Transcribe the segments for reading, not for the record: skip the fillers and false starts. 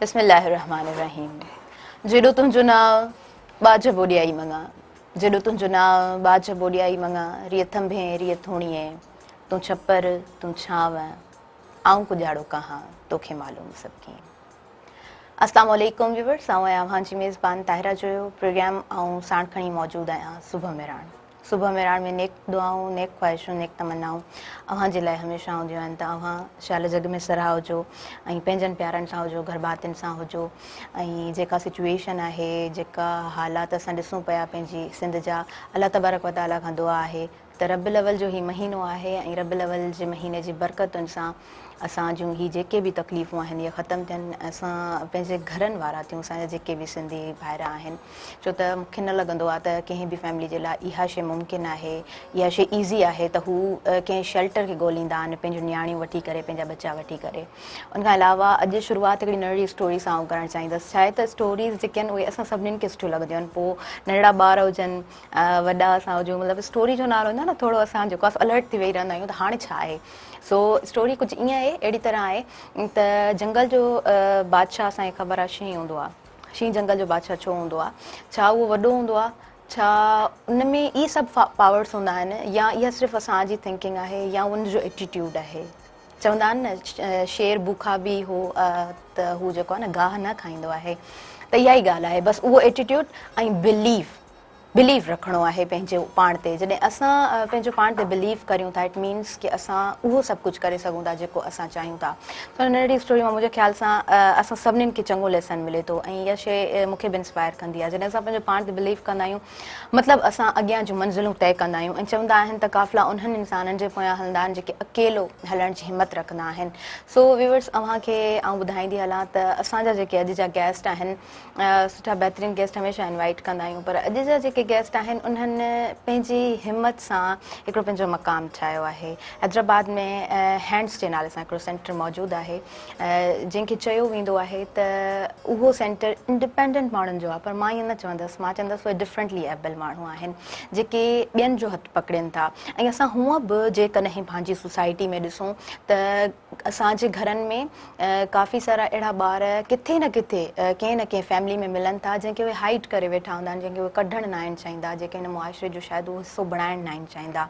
बिस्मिल्लाहिर्रहमानिर्रहीम। जेॾो तुंहिंजो नाव बाज बोॾियाई मंगा, जेॾो तुंहिंजो नाव बाज बोॾियाई मंगा, रिय थंभे रिय थोणीअ, तूं छपर तूं छांव, आऊं कुॼाड़ो कहां तोखे मालूम सभु कीअं। अस्सलाम वालेकुम व्यूअर्स, आऊं आहियां अव्हांजी मेज़बान ताहिरा जो प्रोग्राम ऐं साण खणी मौजूदु आहियां सुबह मेराण। सुबह मेराण में नेक दुआऊं, नेक ख़्वाहिशूं, नेक तमन्नाऊं अव्हां जे लाइ हमेशह हूंदियूं आहिनि त अव्हां शाल जग में सराह हुजो ऐं पंहिंजनि प्यारनि सां हुजो, घर भातियुनि सां हुजो ऐं जेका सिचुएशन आहे, जेका हालात असां ॾिसूं पिया पंहिंजी सिंध जा, अलाह तबारक व ताला खां दुआ आहे त रबिल अवल जो ही महीनो आहे ऐं रबिल अवल जे महीने जी बरकतुनि सां असां जूं ही जेके बि तकलीफ़ूं आहिनि इहे ख़तमु थियनि, असां पंहिंजे घरनि वारा थियूं, असांजा जेके बि सिंधी भाइरा आहिनि। छो त मूंखे न लॻंदो आहे त कंहिं बि फैमिली जे लाइ इहा शइ मुमकिन आहे, इहा शइ ईज़ी आहे त हू कंहिं शेल्टर खे ॻोल्हींदा आहिनि पंहिंजूं नियाणियूं वठी करे, पंहिंजा बचा वठी करे। उनखां अलावा अॼु शुरूआत हिकिड़ी नंढड़ी स्टोरी सां आउं करणु चाहींदसि। छा आहे त स्टोरीज़ जेके आहिनि उहे असां सभिनीनि खे सुठियूं लॻंदियूं आहिनि, पोइ नंढड़ा ॿार हुजनि, वॾा असां हुजूं, मतिलबु स्टोरी जो नालो हूंदो आहे न, थोरो असां जेको आहे अलर्ट थी वेही रहंदा आहियूं त हाणे छा आहे। सो स्टोरी कुझु ईअं आहे, अहिड़ी तरह आहे त जंगल जो बादशाह असांखे ख़बर आहे शींहुं हूंदो आहे। शींहुं जंगल जो बादशाह छो हूंदो आहे? छा उहो वॾो हूंदो आहे? छा उन में इहे सभु पावर्स हूंदा आहिनि, या इहा सिर्फ़ु असांजी थिंकिंग आहे, या उनजो एटीट्यूड आहे? चवंदा आहिनि न, शेर बुखा बि हो त हू जेको आहे न गाह न खाईंदो आहे, त इहा ई ॻाल्हि आहे। बसि उहो एटीट्यूड ऐं बिलीव रखिणो आहे पंहिंजो पाण ते। जॾहिं असां पंहिंजो पाण ते बिलीव करियूं था, इट मीन्स की असां उहो सभु कुझु करे सघूं था जेको असां चाहियूं था। त नंढड़ी स्टोरी मां मुंहिंजे ख़्याल सां असां सभिनीनि खे चङो लेसन मिले थो ऐं इहा शइ मूंखे बि इंस्पायर कंदी आहे। जॾहिं असां पंहिंजो पाण ते बिलीव कंदा आहियूं, मतिलबु असां अॻियां जूं मंज़िलूं तइ कंदा आहियूं। ऐं चवंदा आहिनि त काफ़िला उन्हनि इंसाननि जे पोयां हलंदा आहिनि जेके अकेलो हलण जी हिमत रखंदा आहिनि। सो व्यूअर्स, अव्हांखे आउं ॿुधाईंदी हलां त असांजा जेके अॼु जा गेस्ट आहिनि, सुठा बहितरीनु गेस्ट हमेशह इनवाइट कंदा आहियूं, पर अॼु जा जेके गेस्ट आहिनि उन्हनि पंहिंजी हिमत सां हिकिड़ो पंहिंजो मक़ाम ठाहियो आहे। हैदराबाद में हैंड्स जे नाले सां हिकिड़ो सेंटर मौजूदु आहे, जंहिंखे चयो वेंदो आहे त उहो सेंटर इंडिपेंडेंट माण्हुनि जो आहे। पर मां ईअं न चवंदसि, मां चवंदसि उहे डिफरेंटली एबल माण्हू आहिनि जेके ॿियनि जो हथु पकड़नि था। ऐं असां हूअं बि जेकॾहिं पंहिंजी सोसाइटी में ॾिसूं त असांजे घरनि में काफ़ी सारा अहिड़ा ॿार किथे न किथे कंहिं न कंहिं फैमिली में मिलनि था जंहिंखे उहे हाइड करे वेठा हूंदा आहिनि, जंहिंखे उहे कढणु न आहिनि चाहींदा, जेके हिन मुआशिरे जो शायदि उहो हिसो बणाइणु न आहिनि चाहींदा,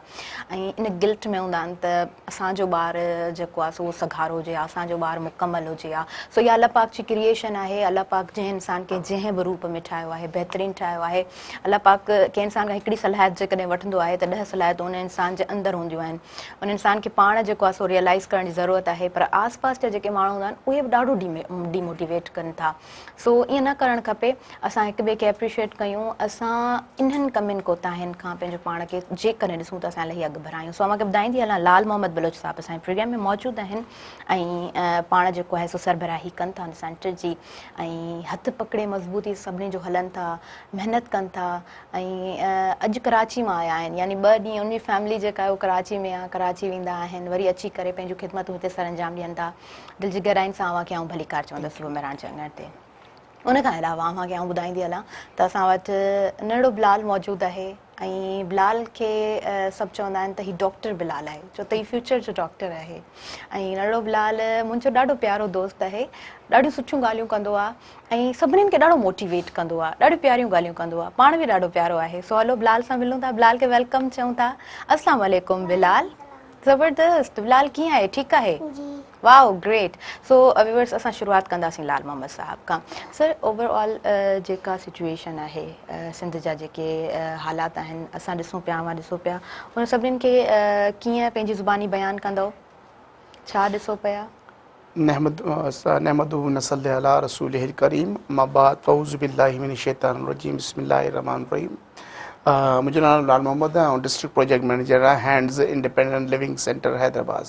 ऐं इन गिल्ट में हूंदा आहिनि त असांजो ॿारु जेको आहे सो सघारो हुजे, असांजो ॿारु मुकमल हुजे हा। सो इहा अल्लाह पाक जी क्रिएशन आहे। अल्लाह पाक जंहिं इंसान खे जंहिं बि रूप में ठाहियो आहे, बहितरीनु ठाहियो आहे। अल्लाह पाक कंहिं इंसान खां हिकिड़ी सलाहियत जेकॾहिं वठंदो आहे त 10 सलाहियतूं उन इंसान जे अंदरि हूंदियूं आहिनि। उन इंसान खे पाण जेको आहे सो रियलाइज़ करण जी ज़रूरत आहे, पर आस पास जा जेके माण्हू हूंदा आहिनि उहे बि ॾाढो डिमोटिवेट कनि था। सो ईअं न करणु खपे। असां हिक ॿिए खे एप्रिशिएट कयूं, असां इन्हनि कमियुनि कोताहियुनि खां पंहिंजो पाण खे जेकॾहिं ॾिसूं त असां इलाही अॻु बढ़ायूं। सो मां ॿुधाईंदी हलां, लाल मोहम्मद बलोच साहिबु असांजे प्रोग्राम में मौजूदु आहिनि ऐं पाण जेको आहे सो सरबराही कनि था सेंटर जी, ऐं हथु पकिड़े मज़बूती सभिनी जो हलनि था, महिनत कनि था। ऐं अॼु कराची मां आया आहिनि, यानी 2 ॾींहं उनजी फैमिली जेका आहे उहो कराची में आहे, कराची वेंदा आहिनि, वरी अची करे पंहिंजूं ख़िदमतूं हिते सर अंजाम ॾियनि था। दिलि जी गहराइनि सां अव्हांखे आउं भली कार चवंदसि सुबह मेराण चङण ते। उनखां अलावा अव्हांखे आउं ॿुधाईंदी हलां त असां वटि नंढड़ो बिलाल मौजूदु आहे, ऐं बिलाल खे सभु चवंदा आहिनि त हीउ डॉक्टर बिलाल आहे, छो त हीउ फ्यूचर जो डॉक्टर आहे। ऐं नंढड़ो बिलाल मुंहिंजो ॾाढो प्यारो दोस्त आहे, ॾाढियूं सुठियूं ॻाल्हियूं कंदो आहे ऐं सभिनीनि खे ॾाढो मोटिवेट कंदो आहे, ॾाढियूं प्यारियूं ॻाल्हियूं कंदो आहे, पाण बि ॾाढो प्यारो आहे। सो हलो बिलाल सां मिलूं था, बिलाल खे वेलकम चऊं था। अस्सलाम वालेकुम बिलाल। ज़बरदस्त, बिलाल कीअं आहे? ठीकु आहे? Wow great. सो व्यूअर्स, असां शुरूआत कंदासीं लाल मोहम्मद साहब खां। सर, ओवरऑल जेका सिचुएशन आहे, सिंध जा जेके हालात आहिनि, असां ॾिसूं पिया, मां ॾिसूं पिया, उन सभिनीनि खे कीअं पंहिंजी ज़ुबानी बयानु कंदव? छा ॾिसो पिया? नहमदुहु नसल्ली अला रसूलिहिल करीम, अम्मा बाद फ़ऊज़ु बिल्लाहि मिनश शैतानिर रजीम, बिस्मिल्लाहिर रहमानिर रहीम। मुंहिंजो नालो लाल मोहम्मद आहे ऐं डिस्ट्रिक्ट प्रोजेक्ट मैनेजर आहे hands independent living centre Hyderabad.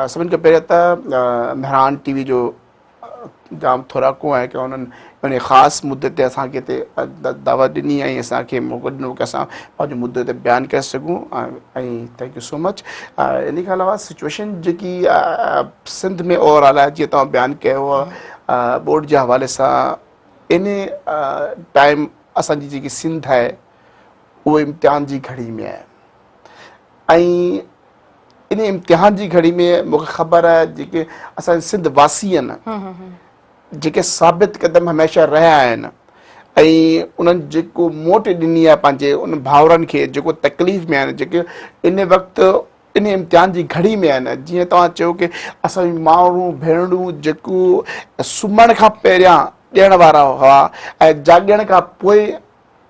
सभिनि खां पहिरियों त मेहरान टीवी जो जाम थोराको आहे की उन्हनि उन ख़ासि मुद्दे ते असांखे हिते दावत ॾिनी ऐं असांखे मौक़ो ॾिनो की असां पंहिंजो मुद्दे ते बयानु करे सघूं, ऐं थैंक यू सो मच। इन खां अलावा सिचुएशन जेकी सिंध में ओवरऑल आहे, जीअं तव्हां बयानु कयो आहे बोर्ड जे हवाले सां, इन टाइम असांजी जेकी सिंध आहे उहो इम्तिहान जी घड़ी में आहे, ऐं इन इम्तिहान जी घड़ी में मूंखे ख़बर आहे जेके असांजा सिंध वासी आहिनि जेके साबित क़दम हमेशह रहिया आहिनि ऐं उन्हनि जेको मोट ॾिनी आहे पंहिंजे उन भाउरनि खे जेको तकलीफ़ में आहिनि, जेके इन वक़्तु इन इम्तिहान जी घड़ी में आहिनि। जीअं तव्हां चयो की असांजी माण्हू भेणरूं जेको सुम्हण खां पहिरियां ॾियण वारा हुआ ऐं जाॻण खां पोइ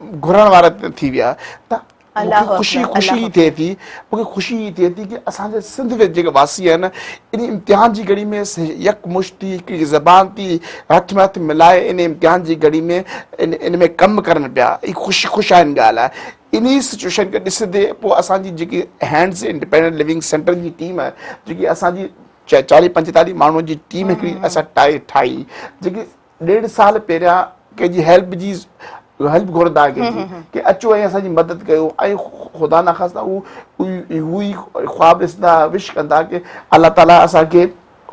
घुरण वारा थी विया, त मूंखे ख़ुशी थिए थी, मूंखे ख़ुशी थिए थी की असांजे सिंध में जेके वासी आहिनि इन इम्तिहान जी घड़ी में यकमुश्त थी हिकु ज़बान थी हथ में हथ मिलाए इन इम्तिहान जी घड़ी में इन में कमु करनि पिया। हीअ ख़ुशाइनि ॻाल्हि आहे। इन सिचुएशन खे ॾिसंदे पोइ असांजी जेकी हैंड्स इंडिपेंडेंट लिविंग सेंटर जी टीम आहे, जेकी असांजी 40-45 माण्हुनि जी टीम हिकिड़ी असां ठाही, जेकी 1.5 साल पहिरियां कंहिंजी हेल्प घुरंदा कंहिंजी की अचो ऐं असांजी मदद कयो, ऐं ख़ुदा न ख़ास्ता हू ई ख़्वाब ॾिसंदा, विश कंदा की अलाह ताला असांखे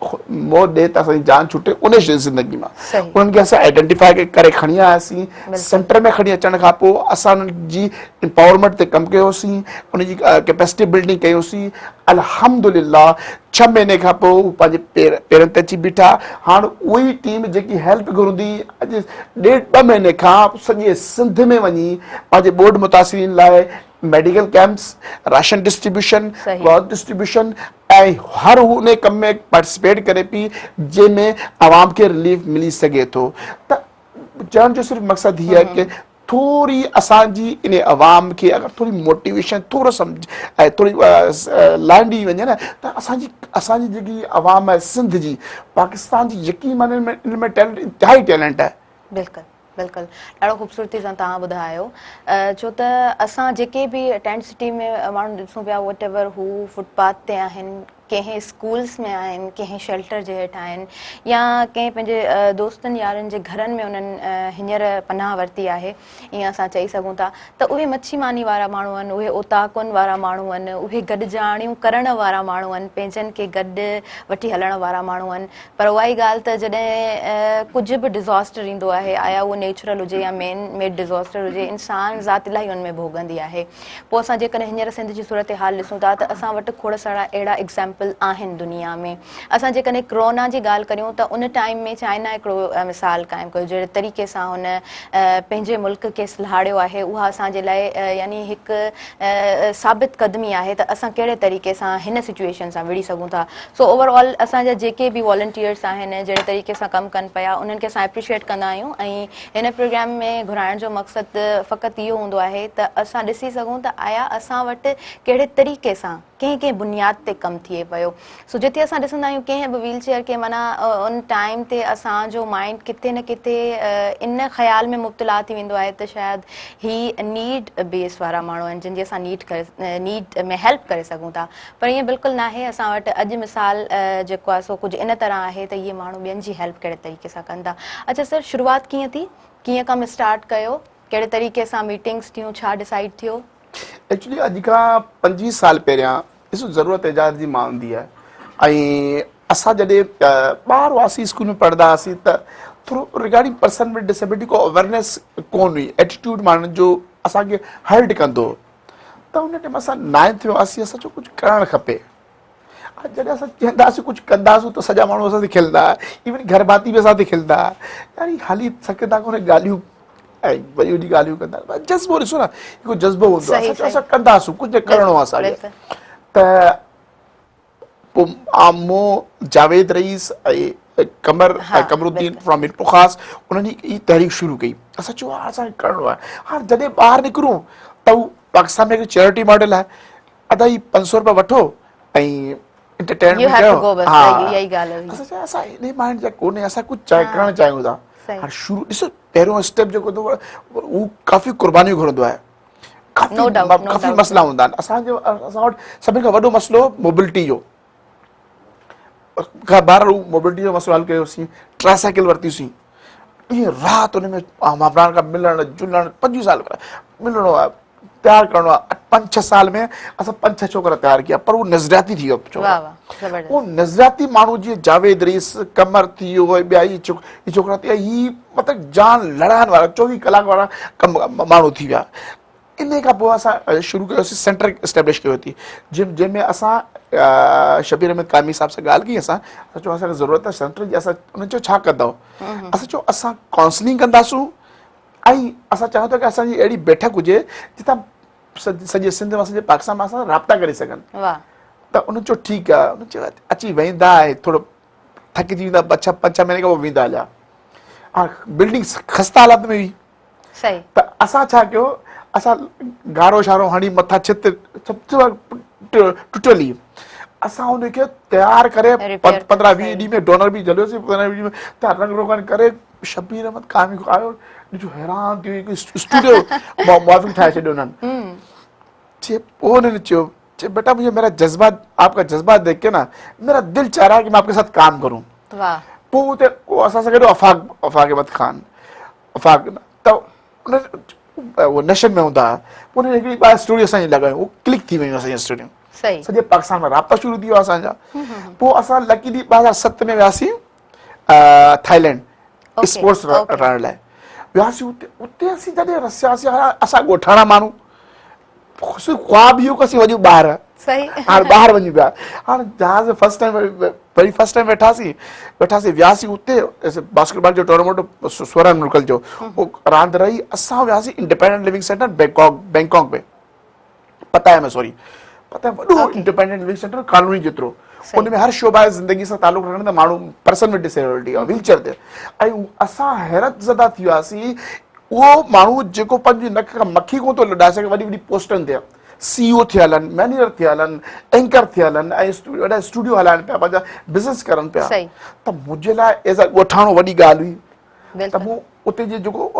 मौत ॾे त असांजी जान छुटे उन ज़िंदगी मां। उन्हनि खे असां आइडेंटिफाई करे खणी आयासीं। सेंटर में खणी अचण खां पोइ असां उन्हनि जी एम्पावरमेंट ते कमु कयोसीं, उनजी कैपेसिटी बिल्डिंग कयोसीं। अल्हम्दुलिल्लाह 6 महीने खां पोइ हू पंहिंजे पेरनि ते अची बीठा। हाणे उहा टीम जेकी हेल्प घुरंदी अॼु 1.5-2 महीने खां सॼे सिंध में वञी पंहिंजे बोर्ड मुतासिरीन लाइ medical camps, ration distribution, cloth distribution ऐं हर उन कम में पार्टिसिपेट करे पई जंहिंमें आवाम खे रिलीफ मिली सघे थो। त चवण जो सिर्फ़ु मक़सदु हीअ आहे की थोरी असांजी इन आवाम खे अगरि थोरी मोटिवेशन थोरो सम्झ ऐं थोरी लाइन ॾी वञे न, त असांजी जेकी आवाम आहे सिंध जी, पाकिस्तान जी यकीन माने इन में टैलेंट इंतिहाई टैलेंट आहे। बिल्कुलु बिल्कुलु, ॾाढो ख़ूबसूरती सां तव्हां ॿुधायो। छो त असां जेके बि टेंट सिटी में माण्हू ॾिसूं पिया, वट एवर हू फुटपाथ ते आहिनि, कंहिं स्कूल्स में आहिनि, कंहिं शेल्टर जे हेठि आहिनि, या कंहिं पंहिंजे दोस्तनि यारनि जे घरनि में उन्हनि हींअर पनाह वरिती आहे, ईअं असां चई सघूं था। त उहे मच्छी मानी वारा माण्हू आहिनि, उहे ओताकुनि वारा माण्हू आहिनि, उहे गॾिजाणियूं करण वारा माण्हू आहिनि, पंहिंजनि खे गॾु वठी हलण वारा माण्हू आहिनि। पर उहा ई ॻाल्हि त जॾहिं कुझु बि डिज़ास्टर ईंदो आहे, आया उहो नेचुरल हुजे या मैन मेड डिज़ास्टर हुजे, इंसान ज़ात इलाही हुन में भोगंदी आहे। पोइ असां जेकॾहिं हींअर सिंध जी सूरत हाल ॾिसूं था त असां वटि खोड़ सारा अहिड़ा एग्ज़ाम्पल आहिनि दुनिया में। असां जेकॾहिं कोरोना जी ॻाल्हि करियूं त उन टाइम में चाइना हिकिड़ो मिसाल क़ाइमु कयो, जहिड़े तरीक़े सां हुन पंहिंजे मुल्क खे सलाहियो आहे, उहा असांजे लाइ यानी हिकु साबित क़दमी आहे त असां कहिड़े तरीक़े सां हिन सिचुएशन सां विड़ी सघूं था। सो ओवरऑल असांजा जेके बि वॉलंटियर्स आहिनि, जहिड़े तरीक़े सां कमु कनि पिया, उन्हनि खे असां एप्रिशिएट कंदा आहियूं। ऐं हिन प्रोग्राम में घुराइण जो मक़सदु फ़क़ति इहो हूंदो आहे त असां ॾिसी सघूं त आया असां वटि कहिड़े तरीक़े सां कंहिं कंहिं बुनियाद ते कमु थिए पियो। सो जिते असां ॾिसंदा आहियूं कंहिं बि व्हील चेयर खे माना उन टाइम ते असांजो माइंड किथे न किथे इन ख़्याल में मुब्तला थी वेंदो आहे त शायदि ही नीड बेस वारा माण्हू आहिनि जिन जी असां नीड में हेल्प करे सघूं था। पर ईअं बिल्कुलु न आहे। असां वटि अॼु मिसाल जेको आहे सो कुझु इन तरह आहे त इहे माण्हू ॿियनि जी हेल्प कहिड़े तरीक़े सां कनि था। अच्छा सर, शुरूआति कीअं थी, कीअं कमु स्टार्ट कयो, कहिड़े तरीक़े सां मीटिंग्स थियूं, छा डिसाइड थियो? एक्चुअली अॼु खां 25 साल पहिरियां ॾिसो ज़रूरत एजाज़ जी मां हूंदी आहे, ऐं असां जॾहिं ॿार हुआसीं स्कूल में पढ़ंदा हुआसीं त थोरो रिगार्डिंग पर्सन विद डिसेबिलिटी को अवेयरनेस कोन हुई, एटीट्यूड माण्हुनि जो असांखे हर्ट कंदो। त उन टाइम असां 9th में हुआसीं, असां चयो कुझु करणु खपे। जॾहिं असां चवंदासीं कुझु कंदासीं त सॼा माण्हू असां ते खिलंदा, इवन घर भाती बि असां ते खिलंदा, यानी हाली सघंदा कोन ॻाल्हियूं ऐं वॾी वॾी ॻाल्हियूं कंदा। जज़्बो ॾिसो न, हिकु जज़्बो हूंदो आहे, असां कंदासीं, कुझु करिणो आहे असांखे। त पोइ मूं जावेद रईस ऐं कमरुद्दीन फ्रॉम मीरपुर ख़ासि उन्हनि ई तहरीक शुरू कई। असां चयो असांखे करिणो आहे। हाणे जॾहिं ॿाहिरि निकिरूं त हू पाकिस्तान में हिकु चैरिटी मॉडल आहे, अढाई 500 रुपया वठो ऐं एंटरटेनमेंट कयो। हा, असां इन माइंड जा कोन्हे, असां कुझु करणु चाहियूं था। हाणे शुरू ॾिसो, पहिरियों स्टेप जेको हूंदो उहो काफ़ी कुर्बानियूं घुरंदो आहे, काफ़ी मसइला हूंदा आहिनि। असां वटि सभिनी खां वॾो मसइलो मोबिलिटी जो। ॿार मोबिलिटी जो मसइलो हल कयोसीं, ट्राईसाइकिल वरितीसीं, ॾींहुं राति हुन में मापरान खां मिलणु जुलणु, 25 साल मिलणो आहे, तयारु करिणो आहे। 5-6 साल में असां 5-6 छोकिरा तयारु कया, पर उहो नज़रियाती थी वियो। उहो नज़रियाती माण्हू जीअं जावेद रईस, कमर थी वियो, ॿिया ही छोकिरा थी विया, ही मतिलबु जान लड़ाइण वारा 24 कलाक वारा माण्हू थी विया। इन खां पोइ असां शुरू कयोसीं सेंटर इस्टेब्लिश कयो थी जंहिंमें असां शबीर अहमद कामी साहब सां ॻाल्हि कई असां चयो असांखे ज़रूरत आहे सेंटर जी असां उन्हनि चयो छा कंदव असां चयो असां काउंसलिंग कंदासूं ऐं असां चाहियूं था की असांजी अहिड़ी बैठक हुजे जितां सॼे सिंध में सॼे पाकिस्तान में असां राब्ता करे सघनि वाह त उन्हनि चयो ठीकु आहे उन्हनि चयो अची वेंदा ऐं थोरो थकिजी वेंदा 5-6 महीने खां पोइ वेंदा हलिया हाणे बिल्डिंग खस्ता हालत में हुई सही त असां छा कयो असां गारो शारो हणी मथां छित टुटली असां हुनखे तयारु करे Repair 15-20 ॾींहं में डोनर बि जलियोसीं 15-20 ॾींहं में त रंग रोगन करे शबीर अहमद कामी आयो ॾिठो हैरान थी वियो स्टूडियो मुआफ़िक ठाहे छॾियो उन्हनि चए पोइ उन्होंने चयो बेटा मुझे मेरा जज्बात आपका जज्बात देख के ना मेरा दिल चाह रहा है कि मैं आपके साथ काम करूं वाह पोइ उते असां सां गॾु अफ़ाक अहमद ख़ान अफ़ाक त उन उहो नशन में हूंदा हुआ पोइ उन्हनि हिकिड़ी ॿ स्टोरी असांजी लॻायूं उहो क्लिक थी वियूं असांजी स्टोरियूं सही सॼे पाकिस्तान में राब्ता शुरू थी वियो असांजा पोइ असां लकीली 2007 में वियासीं थाईलैंड Okay, स्पोर्ट्स okay. रहण लाइ वियासीं उते उते असीं जॾहिं रसियासीं असां ॻोठाणा माण्हू ख़्वाब इहो कसीं वञूं ॿाहिरि सही हाणे ॿाहिरि वञी पिया हाणे जहाज़ फर्स्ट टाइम वेठासीं वियासीं उते बास्केटबॉल जो टूर्नामेंट स्वर्ण मुल्कल जो उहो रांदि रही असां वियासीं इंडिपेंडेंट लिविंग सेंटर बैंकॉक में पताया में सॉरी पताया वॾो इंडिपेंडेंट लिविंग सेंटर कॉलोनी जेतिरो उन में हर शोबा ज़िंदगी सां तालुक़ रखंदा माण्हू पर्सन विद डिसेबिलिटी आहे व्हीलचेयर ते ऐं असां हैरत ज़दा थी वियासीं उहो माण्हू जेको पंहिंजी नक खां मक्खी कोन थो लॾाए सघे वॾी वॾी पोस्टनि ते CEO थियल आहिनि मैनेजर थियल आहिनि एंकर थियल आहिनि ऐं वॾा स्टूडियो हलाइनि पिया पंहिंजा बिज़नेस करनि पिया त मुंहिंजे लाइ एज़ अ ॻोठाणो वॾी ॻाल्हि हुई त मूं उते जे जेको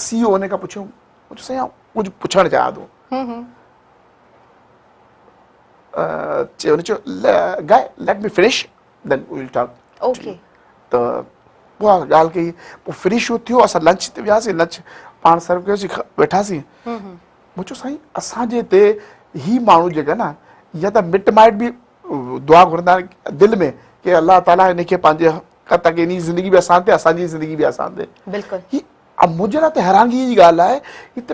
CEO हुन खां पुछियो मुंहिंजो साईं कुझु पुछणु चाहियां थो चयो हुन चयो गाय लेट मी फिनिश देन वी विल टॉक ओके त उहा ॻाल्हि कई पोइ फिनिश थियो असां लंच ते वियासीं लंच पाण सर्व कयोसीं वेठासीं मूं चयो साईं असांजे हिते ही माण्हू जेका न या त मिट माइट बि दुआ घुरंदा आहिनि दिलि में की अलाह ताला हिनखे पंहिंजे ताकी इन ज़िंदगी बि असां ते असांजी ज़िंदगी बि असां ते बिल्कुलु ही मुंहिंजे लाइ त हैरानगी जी ॻाल्हि आहे हिते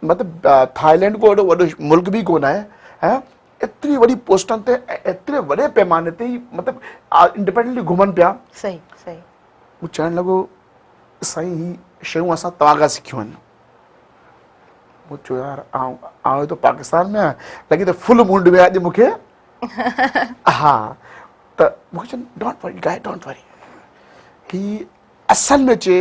मतिलबु थाईलैंड को एॾो वॾो मुल्क बि कोन आहे ऐं एतिरी वॾी पोस्टनि ते एतिरे वॾे पैमाने ते मतिलबु इंडिपेंडेंटली घुमनि पिया सही सही मूं चवणु लॻो साईं ही शयूं असां तव्हां खां सिखियूं आहिनि मूं चयो यार आउं त पाकिस्तान में आहियां लॻे त फुल मूंड में अॼु मूंखे हा त मूंखे चवनि डोंट वरी गाय डोंट वरी ही असल में चए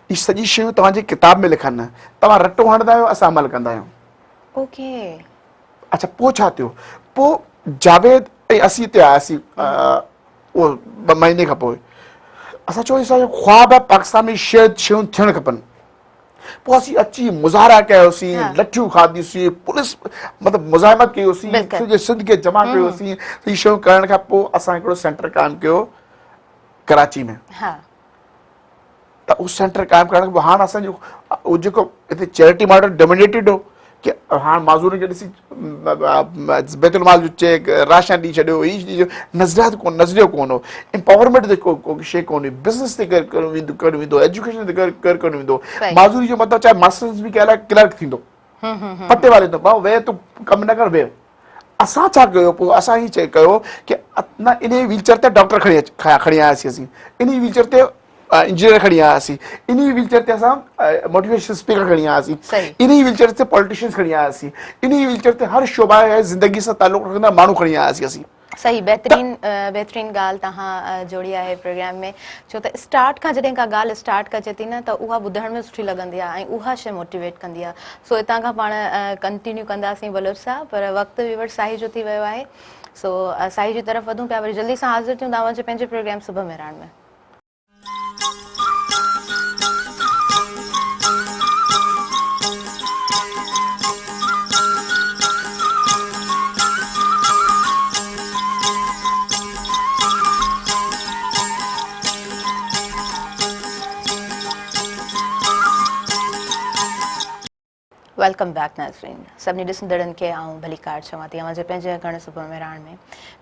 ही सॼी शयूं तव्हांजे किताब में लिखनि तव्हां रटो हणंदा आहियो असां अमल कंदा आहियूं ओके अच्छा पोइ छा थियो पोइ जावेद ऐं असीं हिते आयासीं उहो 2 महीने खां पोइ असां चयो असांजो ख़्वाबु आहे पाकिस्तान में शयूं थियणु खपनि पोइ असीं अची मुज़ाहरा कयोसीं लठियूं खाधियूंसीं पुलिस मतिलबु मुज़ाहिमत कयोसीं सॼे सिंध खे जमा कयोसीं हीअ शयूं करण खां पोइ असां हिकिड़ो सेंटर क़ाइमु कयो कराची में त उहो सेंटर क़ाइमु करण खां पोइ हाणे असांजो उहो जेको हिते चैरिटी मॉडल डोमिनेटेड हो की हाणे माज़ूर खे ॾिसी बैतुल माल जो चेक राशन ॾेई छॾियो हीअ ॾेई छॾियो नज़रियो कोन हो एम्पावरमेंट ते को शइ कोन हुई बिज़नेस ते करणु वेंदो एजुकेशन ते करणु वेंदो माज़ूरी जो मतिलबु चाहे मास्टर्स बि कयल आहे क्लर्क थींदो पते वारे तो भाउ वेह तूं कमु न कर वेह असां छा कयो पोइ असां हीअ चई कयो की न इन व्हीलचेयर ते डॉक्टर खणी आयासीं असीं इन व्हीलचेयर ते इंजीनियर खणी आयासीं इन व्हीलचेयर ते असां मोटिवेशन स्पीकर खणी आयासीं इन व्हीलचेयर ते पॉलिटिशियंस खणी आयासीं इन व्हीलचेयर ते हर शोबा ऐं ज़िंदगी सां तालुक़ रखंदा माण्हू खणी आयासीं असीं सही बहितरीन ॻाल्हि तव्हां जोड़ी आहे प्रोग्राम में छो त स्टार्ट खां जॾहिं का ॻाल्हि स्टार्ट कजे थी न त उहा ॿुधण में सुठी लॻंदी आहे ऐं उहा शइ मोटिवेट कंदी आहे सो हितां खां पाण कंटिन्यू कंदासीं बलोच साहब पर वक़्तु बि वटि साही जो थी वियो आहे सो साही जी तरफ़ वधूं पिया वरी जल्दी सां हाज़िर थियूं तव्हांजे पंहिंजे प्रोग्राम सुबुह मेराण में वेलकम बैक नाज़रीन सभिनी ॾिसंदड़नि खे आऊं भली कार चवां थी तव्हांजे पंहिंजे घणे सुबुह मेराण में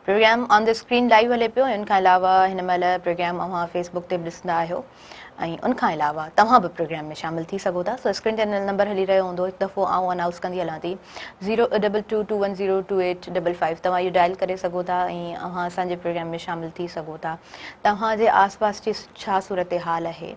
program on the screen live हले पियो इन खां अलावा हिन महिल प्रोग्राम अव्हां फेसबुक ते बि ॾिसंदा आहियो ऐं उनखां अलावा तव्हां बि प्रोग्राम में शामिलु थी सघो था। सो स्क्रीन ते नंबर हली रहियो हूंदो, हिकु दफ़ो आउं अनाउंस कंदी हलां थी 02221028555 तव्हां इहो डायल करे सघो था ऐं असांजे प्रोग्राम में शामिलु थी सघो था। तव्हांजे आस पास जी छा सूरत हाल आहे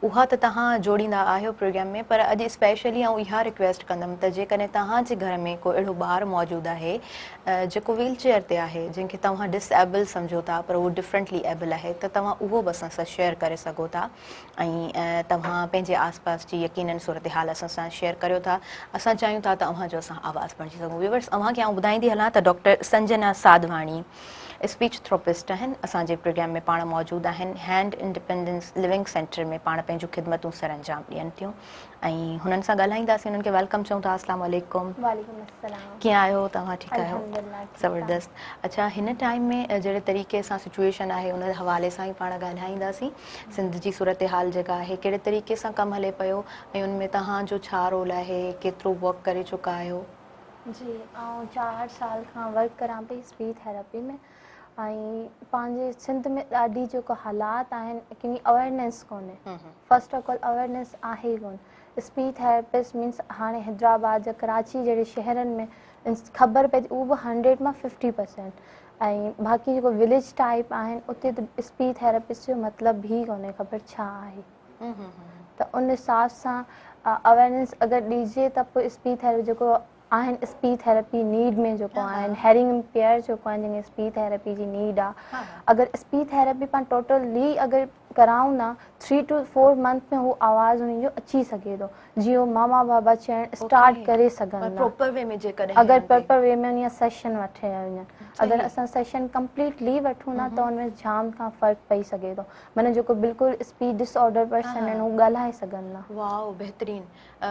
उहा त तव्हां जोड़ींदा आहियो प्रोग्राम में, पर अॼु स्पेशली आउं इहा रिक्वेस्ट कंदमि त जेकॾहिं तव्हांजे घर में को अहिड़ो ॿारु मौजूदु आहे जेको व्हील चेयर ते आहे, जंहिंखे तव्हां डिसेबल सम्झो था पर उहो डिफरेंटली एबल आहे, त तव्हां उहो बि असां सां शेयर करे सघो था ऐं तव्हां पंहिंजे आस पास जी यकीनन सूरत हाल असां सां शेयर करियो था। असां चाहियूं था त अव्हां जो असां आवाज़ु बणिजी सघूं। व्यूअर्स, अव्हांखे आउं ॿुधाईंदी हलां त doctor Sanjana Sadhwani speech therapist आहिनि, असांजे प्रोग्राम में पाण मौजूदु आहिनि। हैंड इंडिपेंडेंस लिविंग सेंटर में पाण पंहिंजूं ख़िदमतूं सर अंजाम ॾियनि थियूं ऐं हुननि सां ॻाल्हाईंदासीं, हुननि खे वेलकम चऊं था। अस्सलाम वालेकुम। वालेकुम अस्सलाम। कीअं आहियो तव्हां? ठीकु आहियो? अल्हम्दुलिल्लाह ठीकु ज़बरदस्त। अच्छा, हिन टाइम में जहिड़े तरीक़े सां सिचुएशन आहे उन हवाले सां ई पाण ॻाल्हाईंदासीं। सिंध जी सूरत हाल जेका आहे कहिड़े तरीक़े सां कमु हले पियो ऐं उनमें तव्हांजो छा रोल आहे, केतिरो वर्क करे चुका आहियो? जी, आउं 4 साल खां वर्क करां पई स्पीच थेरेपी में ऐं पंहिंजे सिंध में ॾाढी जेको हालात आहिनि की अवेयरनेस कोन्हे। फस्ट ऑफ ऑल अवेयरनेस आहे ई कोन। स्पीच थेरेपिस्ट मीन्स हाणे हैदराबाद या कराची जहिड़े शहरनि में ख़बर पए थी, उहो बि 100 मां 50%। ऐं बाक़ी जेको विलेज टाइप आहिनि उते त स्पीच थेरेपिस्ट जो मतिलबु ई कोन्हे ख़बर छा आहे। त उन हिसाब सां अवेयरनेस अगरि ॾिजे त पोइ स्पीच थेरेपी जेको आहिनि स्पीच थेरेपी नीड में जेको आहिनि हेयरिंग इम्पेयर जेको आहिनि जंहिंखे स्पीच थेरेपी जी नीड आहे, अगरि स्पीच थेरेपी पाण टोटली अगरि कराऊं ना 3 to 4 मंथ में हू आवाज़ हुननि जो अची सघे थो, जीअं मामा बाबा चइणु स्टार्ट करे सघनि प्रॉपर वे में जेकॾहिं अगरि प्रॉपर वे में उन सेशन वठे वञनि। अगरि असां सेशन कंप्लीटली वठूं ना त हुनमें जाम खां फ़र्क़ु पई सघे थो। माना जेको बिल्कुलु स्पीच डिसऑर्डर पर्सन आहिनि हू ॻाल्हाए सघनि था। वाओ, बहितरीन।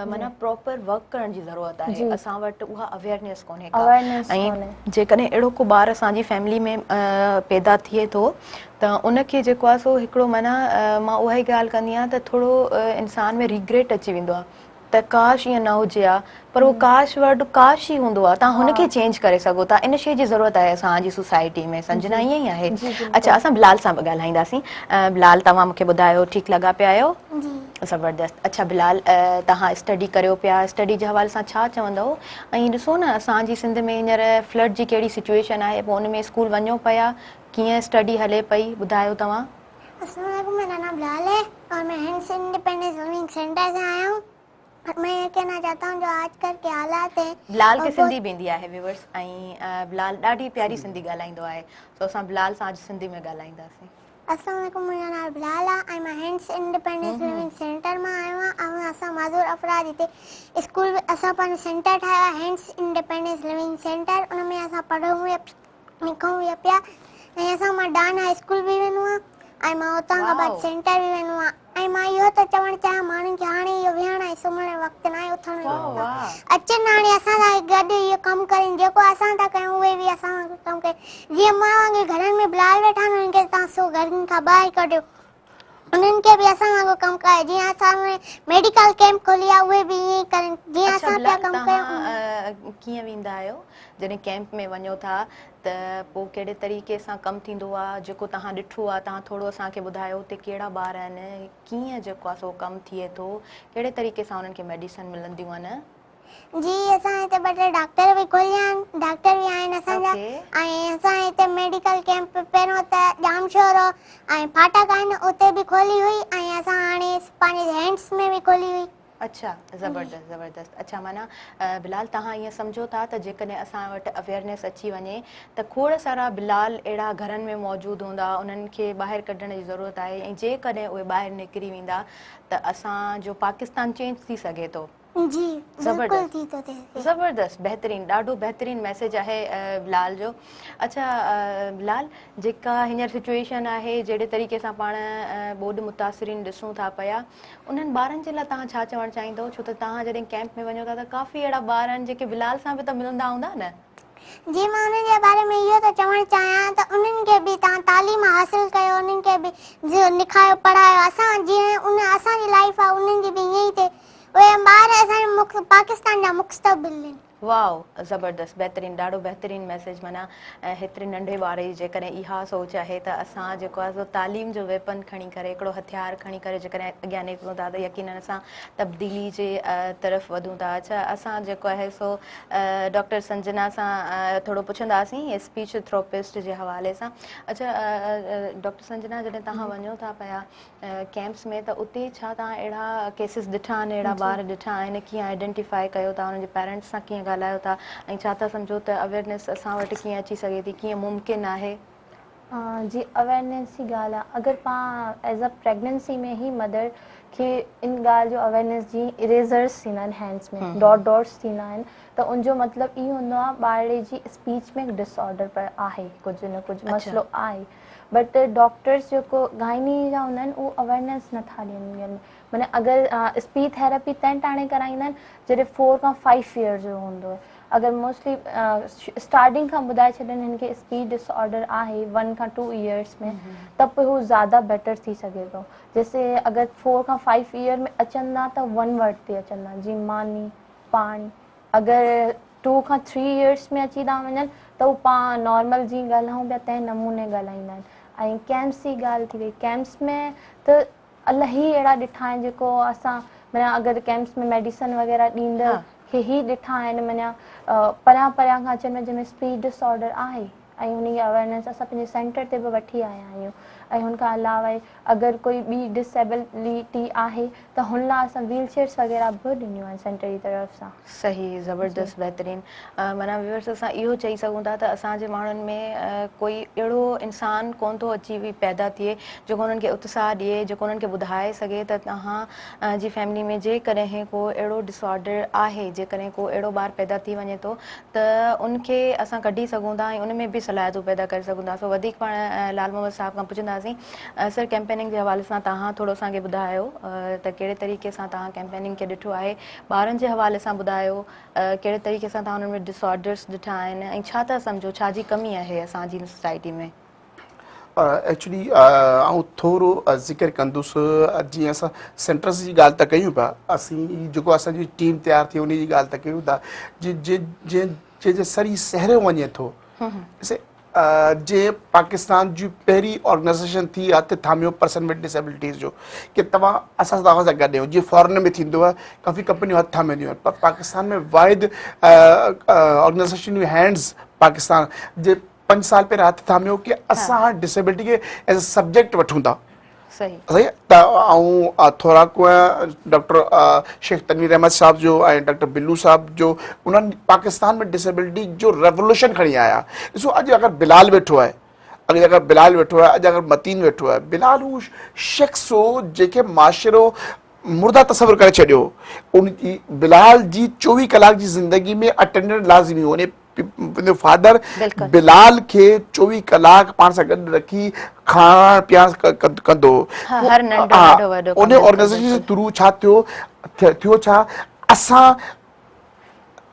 माना प्रॉपर वर्क करण जी ज़रूरत आहे, असां वटि उहा अवेयरनेस कोन्हे का। ऐं जेकॾहिं अहिड़ो को ॿारु असांजी फैमिली में पैदा थिए थो त उनखे जेको आहे सो हिकिड़ो माना मां उहा ई ॻाल्हि कंदी आहियां त थोरो इंसान में रिग्रेट अची वेंदो आहे त काश ईअं न हुजे हा, पर उहो काश वर्ड काश ई हूंदो आहे। तव्हां हुनखे चेंज करे सघो था, इन शइ जी ज़रूरत आहे असांजी सोसाइटी में। संजना ईअं ई आहे। अच्छा, असां बिलाल सां बि ॻाल्हाईंदासीं। बिलाल, तव्हां मूंखे ॿुधायो ठीकु लॻा पिया आहियो? ज़बरदस्त। अच्छा बिलाल, तव्हां स्टडी करियो पिया, स्टडी जे हवाले सां छा चवंदव? ऐं ॾिसो न असांजी सिंध में हींअर फ्लड जी कहिड़ी सिचुएशन आहे, पोइ उन में स्कूल वञो पिया, कीअं स्टडी हले पई, ॿुधायो तव्हां। अस्सलाम वालेकुम, मेरा नाम बिलाल है और मैं हैंड्स इंडिपेंडेंस लिविंग सेंटर से आया हूँ। मैं ये कहना चाहता हूँ जो आजकल के हालात हैं, बिलाल खे सिंधी बि ईंदी आहे व्यूअर्स, ऐं बिलाल ॾाढी प्यारी सिंधी ॻाल्हाईंदो आहे, सो असां बिलाल सां अॼु सिंधी में ॻाल्हाईंदासीं। अस्सलाम वालेकुम, मेरा नाम बिलाल आहे ऐं मां हैंड्स इंडिपेंडेंस लिविंग सेंटर मां आयो आहियां ऐं असां माज़ूर अफ़राद हिते स्कूल असां पंहिंजो सेंटर ठाहियो आहे हैंड्स इंडिपेंडेंस लिविंग सेंटर। उन में असां पढ़ूं लिखूं पिया ऐं असां मां डान हाई स्कूल बि वेंदो आहियां ऐं मां उतां खां बाद सेंटर बि वेंदो आहियां। ऐं मां इहो त चवणु चाहियां माण्हुनि खे हाणे इहो विहण ऐं सुम्हण जो वक़्तु न आहे, उथण जो वक़्तु आहे। अचनि हाणे असां सां गॾु इहो कमु कनि, जेको असां था कयूं उहे बि असां वांगुरु कमु कनि। जीअं मां वांगुरु घरनि में बिलाल वेठा आहिनि, उन्हनि खे तव्हां सो घरनि खां ॿाहिरि कढियो, उन्हनि खे बि असां वांगुरु कमु कयो। जीअं असां मेडिकल कैंप खोली आहे उहे बि ईअं ई कनि जीअं असां पिया कमु कयूं। कीअं वेंदा आहियो जॾहिं कैंप में वञो था त पोइ कहिड़े तरीक़े सां कमु थींदो आहे, जेको तव्हां ॾिठो आहे तव्हां थोरो असांखे ॿुधायो, उते कहिड़ा ॿार आहिनि, कीअं जेको आहे सो कमु थिए थो, कहिड़े तरीक़े सां उन्हनि खे मेडिसिन मिलंदियूं आहिनि? जी, असां हिते ॿ टे डॉक्टर बि खोलिया आहिनि, डॉक्टर बि आहिनि असांजा। ऐं असां हिते मेडिकल कैंप पहिरियों त जामशोर ऐं फाटक आहिनि उते बि खोली हुई ऐं असां हाणे पंहिंजे हैंड्स में बि खोली हुई। अच्छा, ज़बरदस्त ज़बरदस्त। अच्छा, माना बिलाल तव्हां ईअं सम्झो था त जेकॾहिं असां वटि अवेयरनेस अची वञे त खोड़ सारा बिलाल अहिड़ा घरनि में मौजूदु हूंदा, उन्हनि खे ॿाहिरि कढण जी ज़रूरत आहे ऐं जेकॾहिं उहे ॿाहिरि निकिरी वेंदा त असांजो पाकिस्तान चेंज थी सघे थो। जी, बिल्कुल थी तो थिए। ज़बरदस्त, बहितरीन, ॾाढो बहितरीन मैसेज आहे बिलाल जो। अच्छा बिलाल, जेका हींअर सिचुएशन आहे जहिड़े तरीक़े सां पाण ॿोॾि मुतासिरीन ॾिसूं था पिया, उन्हनि ॿारनि जे लाइ तव्हां छा चवणु चाहींदव? छो त तव्हां जॾहिं कैंप में वञो था त काफ़ी अहिड़ा ॿार आहिनि जेके बिलाल सां बि त मिलंदा हूंदा न? जी, मां उन्हनि जे बारे में इहो त चवणु चाहियां त उन्हनि खे बि तव्हां तालीम हासिलु कयो, उन्हनि खे बि लिखायो पढ़ायो। असां जीअं असांजी लाइफ आहे उन्हनि जी बि ईअं ई थिए। उहे ॿार असांजे पाकिस्तान जा मुस्तक़बिल आहिनि। वाओ, ज़बरदस्त, बेहतरीन, ॾाढो बेहतरीन मैसेज। माना हेतिरे नंढे ॿार जी जेकॾहिं इहा सोच आहे त असां जेको आहे सो तालीम जो वेपन खणी करे, हिकिड़ो हथियार खणी करे जेकॾहिं अॻियां निकिरूं था त यकीनन असां तब्दीली जे तरफ़ वधूं था। अच्छा, असां जेको आहे सो डॉक्टर संजना सां थोरो पुछंदासीं स्पीच थेरेपिस्ट जे हवाले सां। अच्छा डॉक्टर संजना, जॾहिं तव्हां वञो था पिया कैंप्स में, त उते छा तव्हां अहिड़ा केसिस ॾिठा आहिनि, अहिड़ा ॿार ॾिठा आहिनि, कीअं आइडेंटिफाई कयो था, उन्हनि जे पेरेंट्स सां कीअं ॻाल्हायो था, ऐं छा था सम्झो त अवेयरनेस असां वटि कीअं अची सघे थी, कीअं मुमकिन आहे? जी, अवेयरनेस जी ॻाल्हि आहे। अगरि पाण एज़ अ प्रेगनेंसी में ई मदर खे इन ॻाल्हि जो अवेयरनेस जी इरेज़र्स थींदा आहिनि हैंड्स में, डॉट्स थींदा आहिनि, त उनजो मतिलबु इहो हूंदो आहे ॿार जी स्पीच में डिसऑर्डर पर आहे, कुझु न कुझु मसइलो आहे। बट डॉक्टर्स जेको गाइनी जा हूंदा आहिनि उहो अवेयरनेस नथा ॾियनि। माना अगरि स्पीच थेरेपी तंहिं टाणे कराईंदा आहिनि जॾहिं 4 खां 5 ईयर जो हूंदो आहे। अगरि मोस्टली स्टार्टिंग खां ॿुधाए छॾनि हिन खे स्पीच डिसऑर्डर आहे 1 खां 2 ईयर्स में, त पोइ हू ज़्यादा बेटर थी सघे थो। जैसे अगरि 4 खां 5 ईयर में अचनि था त 1 वर्ड ते अचनि था, जीअं मानी, पाणी। अगरि 2 खां 3 ईयर्स में अची था वञनि त हू पाण नॉर्मल जीअं ॻाल्हायूं पिया तंहिं नमूने ॻाल्हाईंदा आहिनि। ऐं कैम्प्स जी ॻाल्हि थी वई, कैम्प्स में त इलाही अहिड़ा ॾिठा आहिनि जेको असां माना अगरि कैम्प्स में मेडिसन वग़ैरह ॾींदड़ खे ई ॾिठा आहिनि, माना परियां परियां खां अचनि जंहिंमें स्पीच डिसऑर्डर आहे, ऐं उनजी अवेयरनेस असां पंहिंजे सेंटर ते बि वठी आया आहियूं। ऐं हुनखां अलावा अगरि कोई ॿी डिसेबिलिटी आहे त हुन लाइ असां व्हील चेयर्स वग़ैरह बि ॾिनियूं आहिनि सेंटर जी तरफ़ सां। सही, ज़बरदस्त, बेहतरीन। माना व्यूअर्स, असां इहो चई सघूं था त असांजे माण्हुनि में कोई अहिड़ो इंसानु कोन थो अची पैदा थिए जेको उन्हनि खे उत्साह ॾिए, जेको उन्हनि खे ॿुधाए सघे त तव्हां जी फैमिली में जेकॾहिं को अहिड़ो डिसऑर्डर आहे, जेकॾहिं को अहिड़ो ॿार पैदा थी वञे थो त उनखे असां कढी सघूं था ऐं उन में बि सलाहियतूं पैदा करे सघूं था। सो वधीक पाण लाल मोहम्मद साहब खां पुछंदासीं, सर कैंपेनिंग जे हवाले सां तव्हां थोरो असांखे ॿुधायो त कहिड़े तरीक़े सां तव्हां कैंपेनिंग खे ॾिठो आहे, ॿारनि जे हवाले सां ॿुधायो कहिड़े तरीक़े सां तव्हां हुननि में डिसऑर्डर्स ॾिठा आहिनि, ऐं छा था सम्झो छा जी कमी आहे असांजी सोसाइटी में? एक्चुअली आउं थोरो ज़िक्र कंदुसि। जीअं असां सेंटर्स जी ॻाल्हि था कयूं पिया, असीं जेको असांजी टीम तयारु थी उन जी ॻाल्हि था कयूं था, जंहिंजे सरी सहरियो वञे थो। जे पाकिस्तान जी पहिरीं ऑर्गेनाइज़ेशन थी हथ थामियो पर्सन विद डिसेबिलिटीज़ जो कि तव्हां असां तव्हां सां गॾु आहियूं। जीअं फॉरेन में थींदो आहे, काफ़ी कंपनियूं हथु थामींदियूं आहिनि, पर पाकिस्तान में वाहिद ऑर्गेनाइज़ेशन हैंड्स पाकिस्तान जे 5 साल पहिरियों हथु थामियो कि असां डिसेबिलिटी खे एज़ अ सब्जेक्ट वठूं था। सही त ऐं थोरा को डॉक्टर शेख तनवीर अहमद साहब जो ऐं डॉक्टर बिल्लू साहब जो, उन्हनि पाकिस्तान में डिसेबिलिटी जो रेवोल्यूशन खणी आया। ॾिसो, अॼु अगरि बिलाल वेठो आहे, अॼु अगरि मतीन वेठो आहे, बिलाल हू शख़्स हो जंहिंखे माशरो मुर्दा तसवुरु करे छॾियो। उन बिलाल जी 24 कलाक जी ज़िंदगी में अटेंडेंट लाज़मी हो। पंहिंजो फादर बिलाल खे 24 कलाक पाण सां गॾु रखी खाइण पीआरण कंदो। उन ऑर्गेनाइज़ेशन जे थ्रू छा थियो छा, असां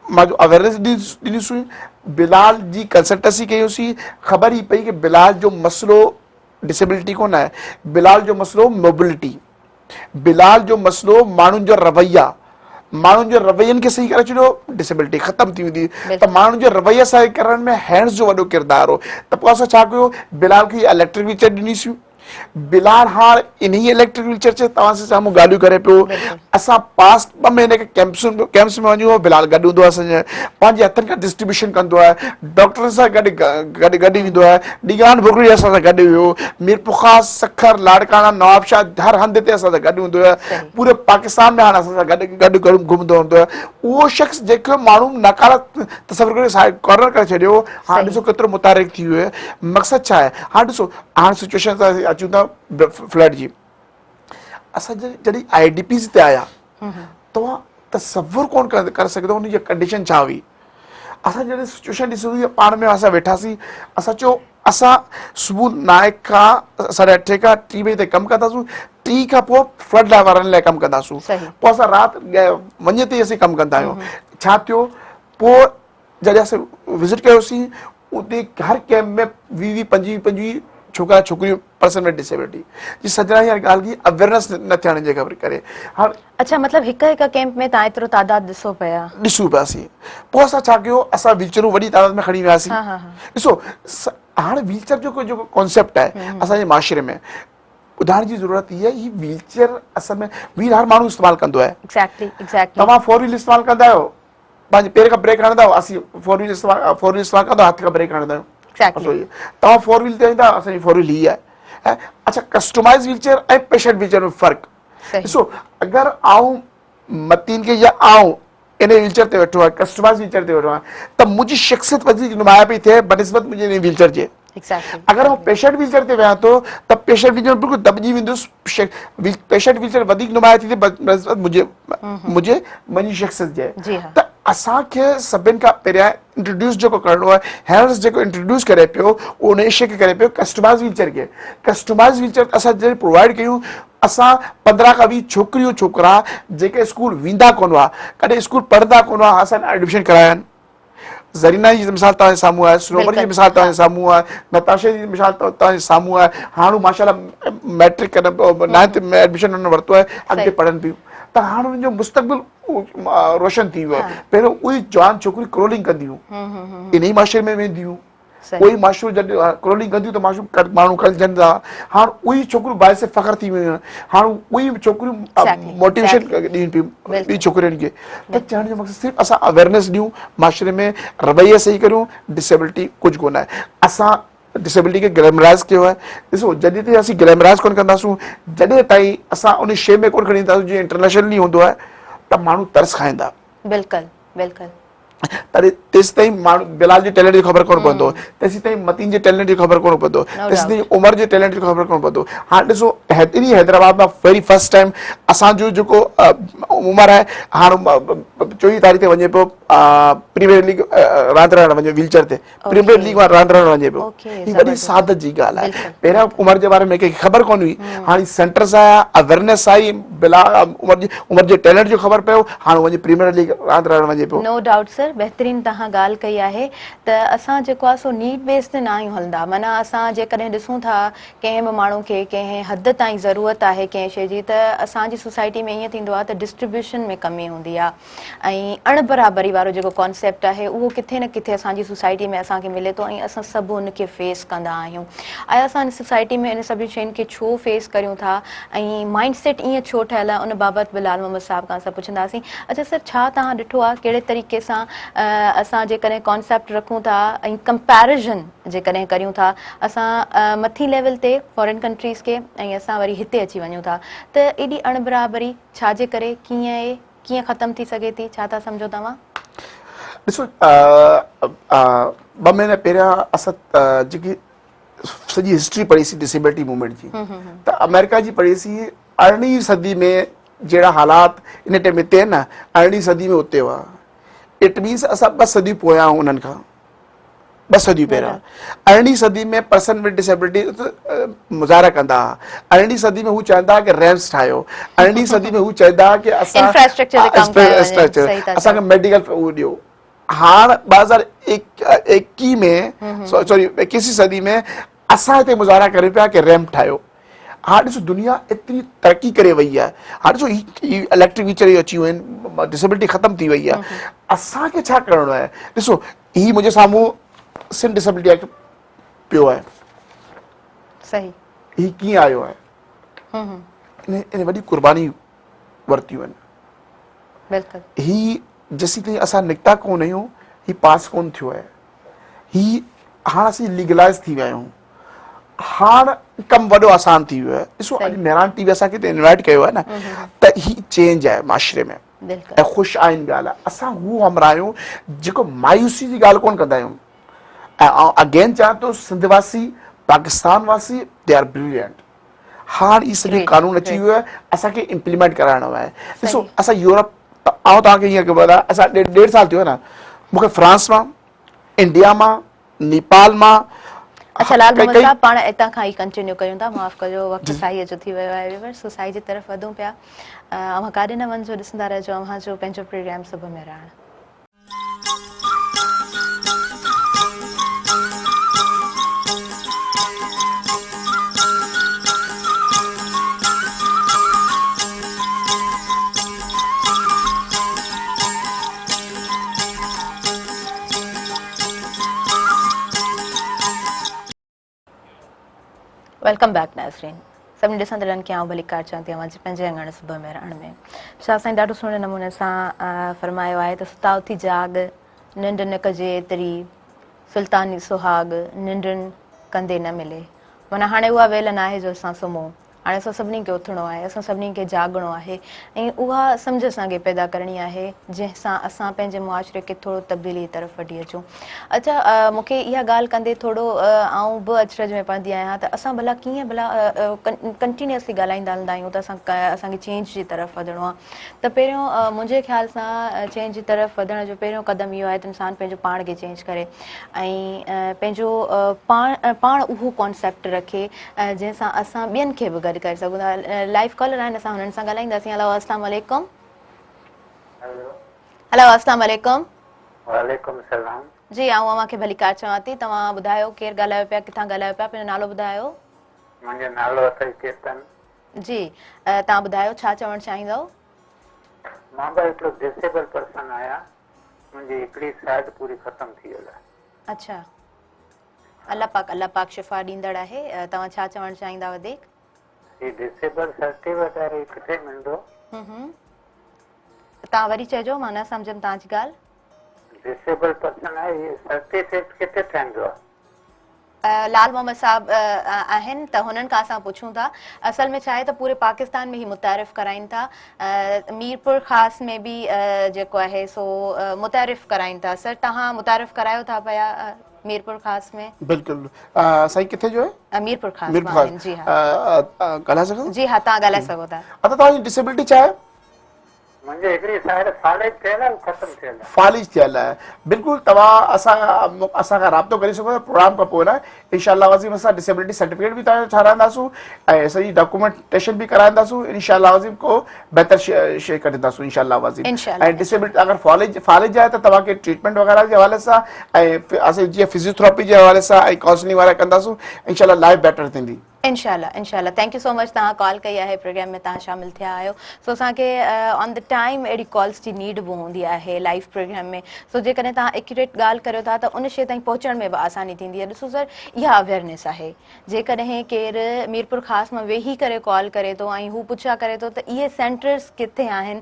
मां जो अवेयरनेस ॾिनीसीं, बिलाल जी कंसल्टेंसी कयोसीं, ख़बर ई पई कि बिलाल जो मसइलो डिसेबिलिटी कोन आहे, बिलाल जो मसइलो मोबिलिटी, बिलाल जो मसइलो माण्हुनि जो रवैया। माण्हुनि जो रवैयनि खे सही करे छॾियो, डिसेबिलिटी ख़तमु थी वेंदी। त माण्हुनि जो रवैया सही करण में हैंड्स जो वॾो किरदारु हो। त पोइ असां छा कयो, बिलाल खे इलेक्ट्रिक व्हीलचेयर ॾिनीसीं। बिलाल हाणे इन ही इलेक्ट्रिक व्हीलचेयर से तव्हां सां साम्हूं ॻाल्हियूं करे पियो। असां पास्ट 2 महीने के कैंप्स में वञूं, बिलाल गॾु हूंदो आहे, असांजे पंहिंजे हथनि खां डिस्ट्रीब्यूशन कंदो आहे, डॉक्टरनि सां गॾु ईंदो आहे। ॾीगान भुगड़ी असां सां गॾु हुयो, मीर पुखार, सखर, लाड़काना, नवाबशाह, हर हंधि ते असां सां गॾु हूंदो आहे। पूरे पाकिस्तान में हाणे असां सां गॾु घुमंदो हूंदो आहे। उहो शख़्स जेको माण्हू नकारा तसवुरु करे कॉर्नर करे छॾियो, हाणे ॾिसो केतिरो मुतारिक थी वियो आहे। मक़सदु छा आहे? हाणे ॾिसो, हाणे सिचुएशन अचूं था फ्लड जी। असां जॾहिं IDPs ते आया, तव्हां तसवुरु कोन करे सघंदो उनजी कंडीशन छा हुई। असां जॾहिं सिचुएशन ॾिसी पाण में असां वेठासीं, असां चयो असां सुबुह 9 खां 8:30 खां 3 बजे ताईं कमु कंदासीं, 3 खां पोइ फ्लड वारनि लाइ कमु कंदासीं, पोइ असां राति वञे ताईं असीं कमु कंदा आहियूं। छा थियो, पोइ जॾहिं असां विज़िट कयोसीं, उते हर कैम्प में 20-25 छोकिरा छोकिरियूं पर्सन विद डिसेबिलिटी जी सजना हींअर ॻाल्हि की अवेयरनेस न थियण जे करे हाणे अच्छा मतलब हिक कैंप में तव्हां एतिरो तादाद ॾिसो पिया? ॾिसूं पियासीं पोइ असां छा कयो असां व्हीलचेयरूं वॾी तादाद में खणी वियासीं हाँ, हाँ, हाँ। ॾिसो हाणे व्हीलचेयर जेको कॉन्सेप्ट आहे असांजे माशरे में ॿुधाइण जी ज़रूरत इहा आहे ही व्हीलचेयर असल में व्हील हर माण्हू इस्तेमालु कंदो आहे एग्जैक्टली तव्हां फोर व्हील इस्तेमालु कंदा आहियो पंहिंजे पेर खां ब्रेक हणंदा आहियो असीं फोर व्हील इस्तेमालु कंदा हथ खां ब्रेक हणंदा आहियूं Exactly. तव्हां फोर व्हील ते ईंदा असांजी फोर व्हील हीअ आहे अच्छा कस्टमाइज़ व्हीलचेयर ऐं पेशेंट व्हीलचेयर में फ़र्क़ु सही। ॾिसो अगरि आऊं मतीन खे या आऊं इन व्हीलचेयर ते वेठो आहे कस्टमाइज़ व्हीलचेयर ते वेठो आहे त मुंहिंजी शख़्सियत वधीक नुमाया पई थिए बनिस्बत मुंहिंजे व्हीलचेयर जे एग्जैक्टली अगर मां पेशेंट व्हीलचेयर ते वियां थो त पेशेंट व्हीलचेयर बिल्कुलु दॿिजी वेंदुसि पेशेंट व्हीलचेयर वधीक नुमाया थी थिए बनिस्बत मुंहिंजी शख़्सियत जे जी हाँ। त असांखे सभिनि खां पहिरियां इंट्रोड्यूस जेको करिणो आहे हैंड्स जेको इंट्रोड्यूस करे पियो उन शइ खे करे पियो कस्टमाइज़ व्हीलचेयर खे कस्टमाइज़ व्हीलचेयर असां जॾहिं प्रोवाइड कयूं असां 15 खां 20 छोकिरियूं छोकिरा जेके स्कूल वेंदा कोन हुआ कॾहिं स्कूल पढ़ंदा कोन हुआ असां एडमिशन कराया आहिनि ज़रीना जी मिसाल तव्हांजे साम्हूं आहे सरोवर जी मिसाल तव्हांजे साम्हूं आहे नताशा जी मिसाल तव्हांजे साम्हूं आहे हाणे माशाल्लाह मैट्रिक नाइंथ में एडमिशन हुन वरितो आहे अॻिते पढ़नि पियूं त हाणे हुननि जो मुस्तक़बिल रोशन थी वियो आहे पहिरियों उहे जवान छोकिरियूं क्रोलिंग कंदियूं इन ई माशरे में वेंदियूं उहे माशरूं जॾहिं क्रोलिंग कंदियूं त माण्हू खलजनि था हाणे उहे छोकिरियूं बाहिर फ़ख्र थी वियूं आहिनि हाणे उहे छोकिरियूं मोटिवेशन ॾियनि पियूं ॿी छोकिरियुनि खे त चवण जो मक़सदु सिर्फ़ु असां अवेयरनेस ॾियूं माशरे में रवैया सही करियूं डिसेबिलिटी कुझु कोन आहे असां डिसेबिलिटी खे ग्लैमराइज़ कयो आहे ॾिसो जॾहिं ताईं असीं ग्लैमराइज़ कोन कंदासूं जॾहिं ताईं असां उन शइ में कोन खणी ईंदासीं जीअं इंटरनेशनली हूंदो आहे त माण्हू तरस खाईंदा बिल्कुलु बिल्कुलु तॾहिं तेसि ताईं माण्हू बिलाल जे टैलेंट जी ख़बर कोन पवंदो तेसि ताईं मतीन जे टैलेंट जी ख़बर कोन पवंदो तेसि ताईं उमर जे टैलेंट जी ख़बर कोन पवंदो हाणे ॾिसो हेतिरी हैदराबाद में वेरी फर्स्ट टाइम असांजो जेको उमर आहे हाणे 24 तारीख़ ते वञे पियो प्रीमियर लीग रांदि रहण वञे व्हीलचेयर ते प्रीमियर लीग में रांदि रहण वञे पियो ही वॾी सादत जी ॻाल्हि आहे पहिरियां उमर जे बारे में कंहिंखे ख़बर कोन हुई हाणे सेंटर्स आया अवेयरनेस आई बिलाल उमर जे टैलेंट जो ख़बर पियो हाणे वञी प्रीमियर लीग रांदि रहण वञे पियो नो डाउट सर बहितरीन तव्हां ॻाल्हि कई आहे त असां जेको आहे सो नीड बेस ते न आहियूं हलंदा माना असां जेकॾहिं ॾिसूं था कंहिं बि माण्हू खे कंहिं हद ताईं ज़रूरत आहे कंहिं शइ जी त असांजी सोसाइटी में ईअं थींदो आहे त डिस्ट्रीब्यूशन में कमी हूंदी आहे ऐं अणबराबरी वारो जेको कॉन्सेप्ट आहे उहो किथे न किथे असांजी सोसाइटी में असांखे मिले थो ऐं असां सभु उनखे फेस कंदा आहियूं ऐं असां सोसाइटी में इन सभिनी शयुनि खे छो फेस करियूं था ऐं माइंड सेट ईअं छो ठहियलु आहे उन बाबति बिलाल मोहम्मद साहिब खां असां पुछंदासीं अच्छा सर छा तव्हां ॾिठो आहे कहिड़े तरीक़े सां असां जेकॾहिं कॉन्सेप्ट रखूं था ऐं कंपैरिजन जेकॾहिं करियूं था असां मथी लेवल ते फॉरेन कंट्रीज़ खे ऐं असां वरी हिते अची वञूं था त एॾी अणबराबरी छाजे करे कीअं ख़तमु थी सघे थी छा था सम्झो तव्हां ॾिसो 2 महीना पहिरियां असां जेकी सॼी हिस्ट्री पढ़ीसीं डिसेबिलिटी मूवमेंट जी त अमेरिका जी पढ़ीसीं 18वीं सदी में जहिड़ा हालात इन टाइम हिते आहिनि न 18वीं सदी में उते हुआ इट मीन्स असां 2 सदियूं पोयां आहियूं उन्हनि खां 2 सदियूं पहिरियां 18वीं सदी में पर्सन विद डिसेबिलिटी मुज़ाहिरा कंदा हुआ 18वीं सदी में हू चवंदा हुआ कि रैम्प्स ठाहियो 18वीं सदी में हू चवंदा हुआ कि असांखे मेडिकल उहो ॾियो हाणे 2021 में सॉरी 21वीं सदी में असां हिते मुज़ाहिरा करे पिया कि रैम्प ठाहियो हाणे ॾिसो दुनिया एतिरी तरक़ी करे वई आहे हाणे ॾिसो ही इलेक्ट्रिक व्हीलचेयर अची वियूं आहिनि डिसेबिलिटी ख़तमु थी वई आहे असांखे छा करिणो आहे ॾिसो ही मुंहिंजे साम्हूं सिंध डिसेबिलिटी एक्ट पियो आहे सही ही कीअं आयो आहे इन वॾी कुर्बानी वरितियूं आहिनि बिल्कुलु ही जेसीं ताईं असां निकिता कोन आहियूं ही पास कोन थियो आहे ही हाणे असीं लीगलाइज़ थी विया आहियूं हाणे कमु वॾो आसान थी वियो आहे ॾिसो अॼु मेहरान टीवी असांखे हिते इनवाइट कयो आहे न त ही चेंज आहे माशरे में ऐं ख़ुशि आहिनि ॻाल्हि आहे असां हू हमरा आहियूं जेको मायूसी जी ॻाल्हि कोन कंदा आहियूं ऐं अगेन चवां थो सिंधवासी पाकिस्तान वासी दे आर ब्रिलियंट हाणे ही सॼो कानून अची वियो आहे असांखे इम्प्लीमेंट कराइणो आहे ॾिसो असां यूरोप ऐं तव्हांखे हीअं ख़बर आहे असां 1.5 साल थियो आहे न मूंखे फ्रांस मां इंडिया मां नेपाल मां अच्छा लाल मोहम्मद साहब पाण हितां खां ई कंटिन्यू कयूं था माफ़ कजो वक़्तु साईअ जो थी वियो आहे सोसाइटी जी तरफ़ वधूं पिया अव्हां काॾे न वञिजो ॾिसंदा रहिजो अव्हांजो पंहिंजो प्रोग्राम सुबुह में रहण वेलकम बैक नाज़रीन। सभिनी ॾिसंदड़नि खे आउं भलीकार चवां थी अॼु पंहिंजे अंगण सुबुह में रहण में छा साईं ॾाढो सुहिणे नमूने सां फरमायो आहे त सुता उथी जाग निंड न कजे एतिरी सुल्तानी सुहाग निंडनि कंदे न मिले। माना हाणे उहा वेल न आहे जो असां सुम्हूं, हाणे असां सभिनी खे उथिणो आहे, असां सभिनी खे जागणो आहे ऐं उहा सम्झ असांखे पैदा करणी आहे जंहिंसां असां पंहिंजे मुआशिरे खे थोरो तब्दीली तरफ़ वठी अचूं। अच्छा, मूंखे इहा ॻाल्हि कंदे थोरो आउं बि अचरज में पवंदी आहियां त असां भला कीअं भला कंटिन्यूअसली ॻाल्हाईंदा हलंदा आहियूं त असांखे चेंज जी तरफ़ वधिणो आहे। त पहिरियों मुंहिंजे ख़्याल सां चेंज जी तरफ़ वधण जो पहिरियों क़दम इहो आहे त इंसानु पंहिंजो पाण खे चेंज करे ऐं पंहिंजो पाण उहो कॉन्सेप्ट रखे जंहिंसां असां ॿियनि खे बि गॾु करे सघूं था। लाइव कॉलर आहिनि, असां हुननि सां ॻाल्हाईंदासीं। हलो, अस्सलाम वालेकुम। हलो, अस्सलाम वालेकुम। वालेकुम सलाम। जी, आउं अव्हांखे भलीकार चवां थी। तव्हां ॿुधायो केरु ॻाल्हायो पिया, किथां ॻाल्हायो पिया, पंहिंजो नालो ॿुधायो। मुंहिंजो नालो अथई केतन। जी, तव्हां ॿुधायो छा चवणु चाहींदव। मां बि हिकिड़ो डिसेबल पर्सन आहियां, मुंहिंजी हिकिड़ी साइड पूरी ख़तम थी वई आहे। अच्छा, अल्लाह पाक शिफ़ा ॾींदड़ आहे। तव्हां छा चवणु चाहींदा वधीक। ही डिसेबल सर्टिफिकेट वारो किथे मिलंदो। तव्हां वरी चइजो, मां न सम्झमि तव्हांजी ॻाल्हि। डिसेबल पर्सन आहे, ही सर्टिफिकेट किथे ठहंदो आहे। लाल मोहम्मद साहब आहिनि त हुननि खां असां पुछूं था। असल में छा आहे त पूरे पाकिस्तान में ही मुतारिफ़ कराइनि था, मीरपुर ख़ासि में बि जेको आहे सो मुतारिफ़ कराइनि था। सर, तव्हां मुतारिफ़ करायो था पिया मीरपुर ख़ासि में। बिल्कुलु साईं, किथे जो आहे। मीरपुर ख़ासि मां आहिनि। जी हा, ॻाल्हाए सघो। जी हा, तव्हां ॻाल्हाए सघो था। अच्छा, तव्हांजी डिसेबिलिटी छा आहे। मुंहिंजी हिकिड़ी साइड फालिज थियल आहे, ख़तम थियल आहे। फालिज थियल आहे। बिल्कुलु तव्हां असांखां राब्तो करे सघो था प्रोग्राम खां पोइ न। इंशाअल्लाह वज़ीम असां डिसेबिलिटी सर्टिफिकेट बि तव्हांजो ठाराईंदासूं ऐं सॼी डॉक्यूमेंटेशन बि कराईंदासूं। इंशाअल्लाह वज़ीम को बहितर शइ कढंदासूं इंशाअल्लाह वज़ीम। ऐं डिसेबिलिटी अगरि फालिज आहे त तव्हांखे ट्रीटमेंट वग़ैरह जे हवाले सां ऐं असां जीअं फिजियोथेरेपी जे हवाले सां ऐं काउंसलिंग वग़ैरह कंदासूं। इंशाअल्लाह लाइफ बेटर थींदी। इंशाअल्लाह। थैंक यू सो मच, तव्हां कॉल कई आहे, प्रोग्राम में तव्हां शामिल थिया आहियो। सो असांखे ऑन द टाइम अहिड़ी कॉल्स जी नीड बि हूंदी आहे लाइव प्रोग्राम में। सो जेकॾहिं तव्हां एक्यूरेट ॻाल्हि करियो था त उन शइ ताईं पहुचण में बि आसानी थींदी आहे। ॾिसो सर, इहा अवेयरनेस आहे। जेकॾहिं केरु मीरपुर ख़ासि मां वेही करे कॉल करे थो ऐं हू पुछा करे थो त इहे सेंटर्स किथे आहिनि,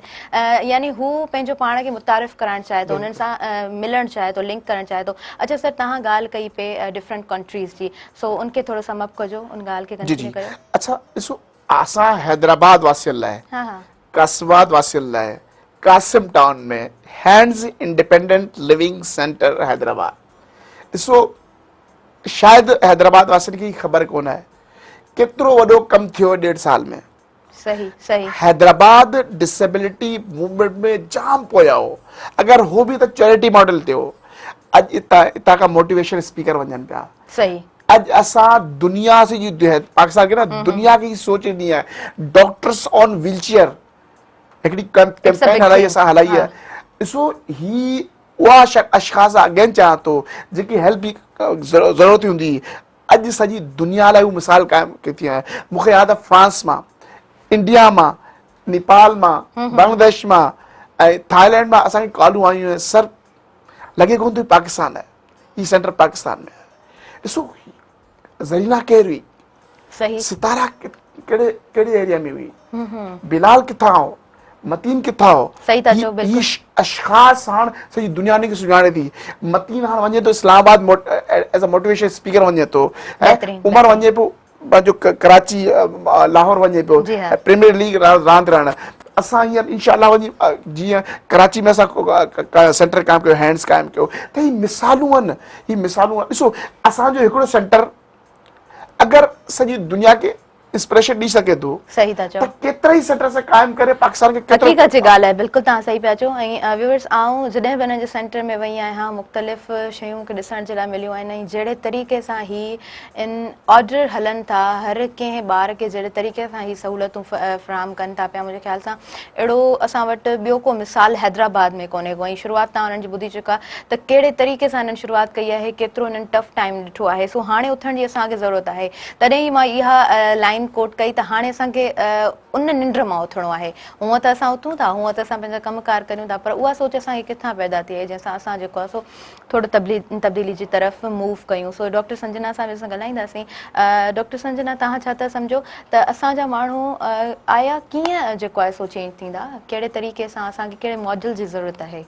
यानी हू पंहिंजो पाण खे मुतारिफ़ कराइणु चाहे थो, उन्हनि सां मिलणु चाहे थो, लिंक करणु चाहे थो। अच्छा सर, तव्हां ॻाल्हि कई पे डिफरेंट कंट्रीज़ जी, सो उनखे थोरो समअप कजो, उन ॻाल्हि खे कंटिन्यू कयो। अच्छा, ॾिसो, असां हैदराबाद वासियुनि लाइ, कासवाद वासियुनि लाइ कासिम टाउन में hands independent living centre Hyderabad. ॾिसो, शायदि हैदराबाद वासियुनि खे ख़बर कोन आहे केतिरो वॾो कमु थियो 1.5 साल में। सही। हैदराबाद डिसेबिलिटी मूवमेंट में जाम पोया हो। अगर हो भी तो चैरिटी मॉडल ते हो। अज इता का मोटिवेशन स्पीकर वजन पिया। सही। अज असा दुनिया से जो पाकिस्तान के ना दुनिया की सोच नहीं है। डॉक्टर्स ऑन व्हीलचेयर एकड़ी कैंपेन हलाई असा हलाई है। सो ही वा अशखास अगेन चाह तो जेकी हेल्प की जरूरत हुंदी। अज सजी दुनिया ला मिसाल कायम की है। मुखे याद है फ्रांस में, इंडिया में, नेपाल में, बांग्लादेश में, थाईलैंड में असा कॉलू आई हैं। सर लगे कोन तो पाकिस्तान है, ये सेंटर पाकिस्तान में है। इसो जरीना केर हुई, सही, सितारा केड़े एरिया में हुई, बिलाल किथा हो, मतीन किथा हो, सही था चओ। बिल्कुल अशखास हाण सॼी दुनिया ने सुञाणे थी। मतीन हाण वञे तो Islamabad as a motivation speaker वञे तो। उमर वञे पो जो कराची लाहौर वञे पियो प्रीमियर लीग रांदि रहण। असां हींअर इंशाअल्लाह वञी जीअं कराची में असां सेंटर कायम कयो, हैंड्स कायम कयो। त ही मिसालूं आहिनि, ही मिसालूं आहिनि। ॾिसो असांजो हिकिड़ो सेंटर अगरि सॼी दुनिया खे इंस्पिरेशन ॾेई सघे थो, सही था चओ, त केतिरा ई सेंटर से कायम करे पाकिस्तान खे केतिरो हक़ीक़त जी ॻाल्हि आहे। बिल्कुलु तव्हां सही पिया चओ। ऐं व्यूअर्स, आऊं जॾहिं बि हिन जे सेंटर में वई आहियां, मुख़्तलिफ़ शयूं मूंखे ॾिसण जे लाइ मिलियूं आहिनि। ऐं जहिड़े तरीक़े सां ही इन ऑर्डर हलनि था, हर कंहिं ॿार खे जहिड़े तरीक़े सां ही सहूलियतूं फ़राहम कनि था पिया, मुंहिंजे ख़्याल सां अहिड़ो असां वटि ॿियो को मिसाल हैदराबाद में कोन्हे को। ऐं शुरूआति तव्हां हुननि जी ॿुधी चुका त कहिड़े तरीक़े सां हिननि शुरूआति कई आहे, केतिरो हिननि टफ टाइम ॾिठो आहे। सो हाणे उथण जी असांखे ज़रूरत आहे। तॾहिं ई मां इहा लाइन कोट कई त हाणे असांखे उन निंड मां उथणो आहे। हूअं त असां उथूं था, हूअं त असां पंहिंजा कमकार करियूं था, पर उहा सोच असांखे किथां पैदा थिए जंहिंसां असां जेको आहे सो थोरो तब्दीली जी तरफ़ मूव कयूं। सो डॉक्टर संजना सां बि असां ॻाल्हाईंदासीं। डॉक्टर संजना, तव्हां छा था सम्झो त असांजा माण्हू आया कीअं जेको आहे सो चेंज थींदा, कहिड़े तरीक़े सां, असांखे कहिड़े मॉडल जी ज़रूरत आहे?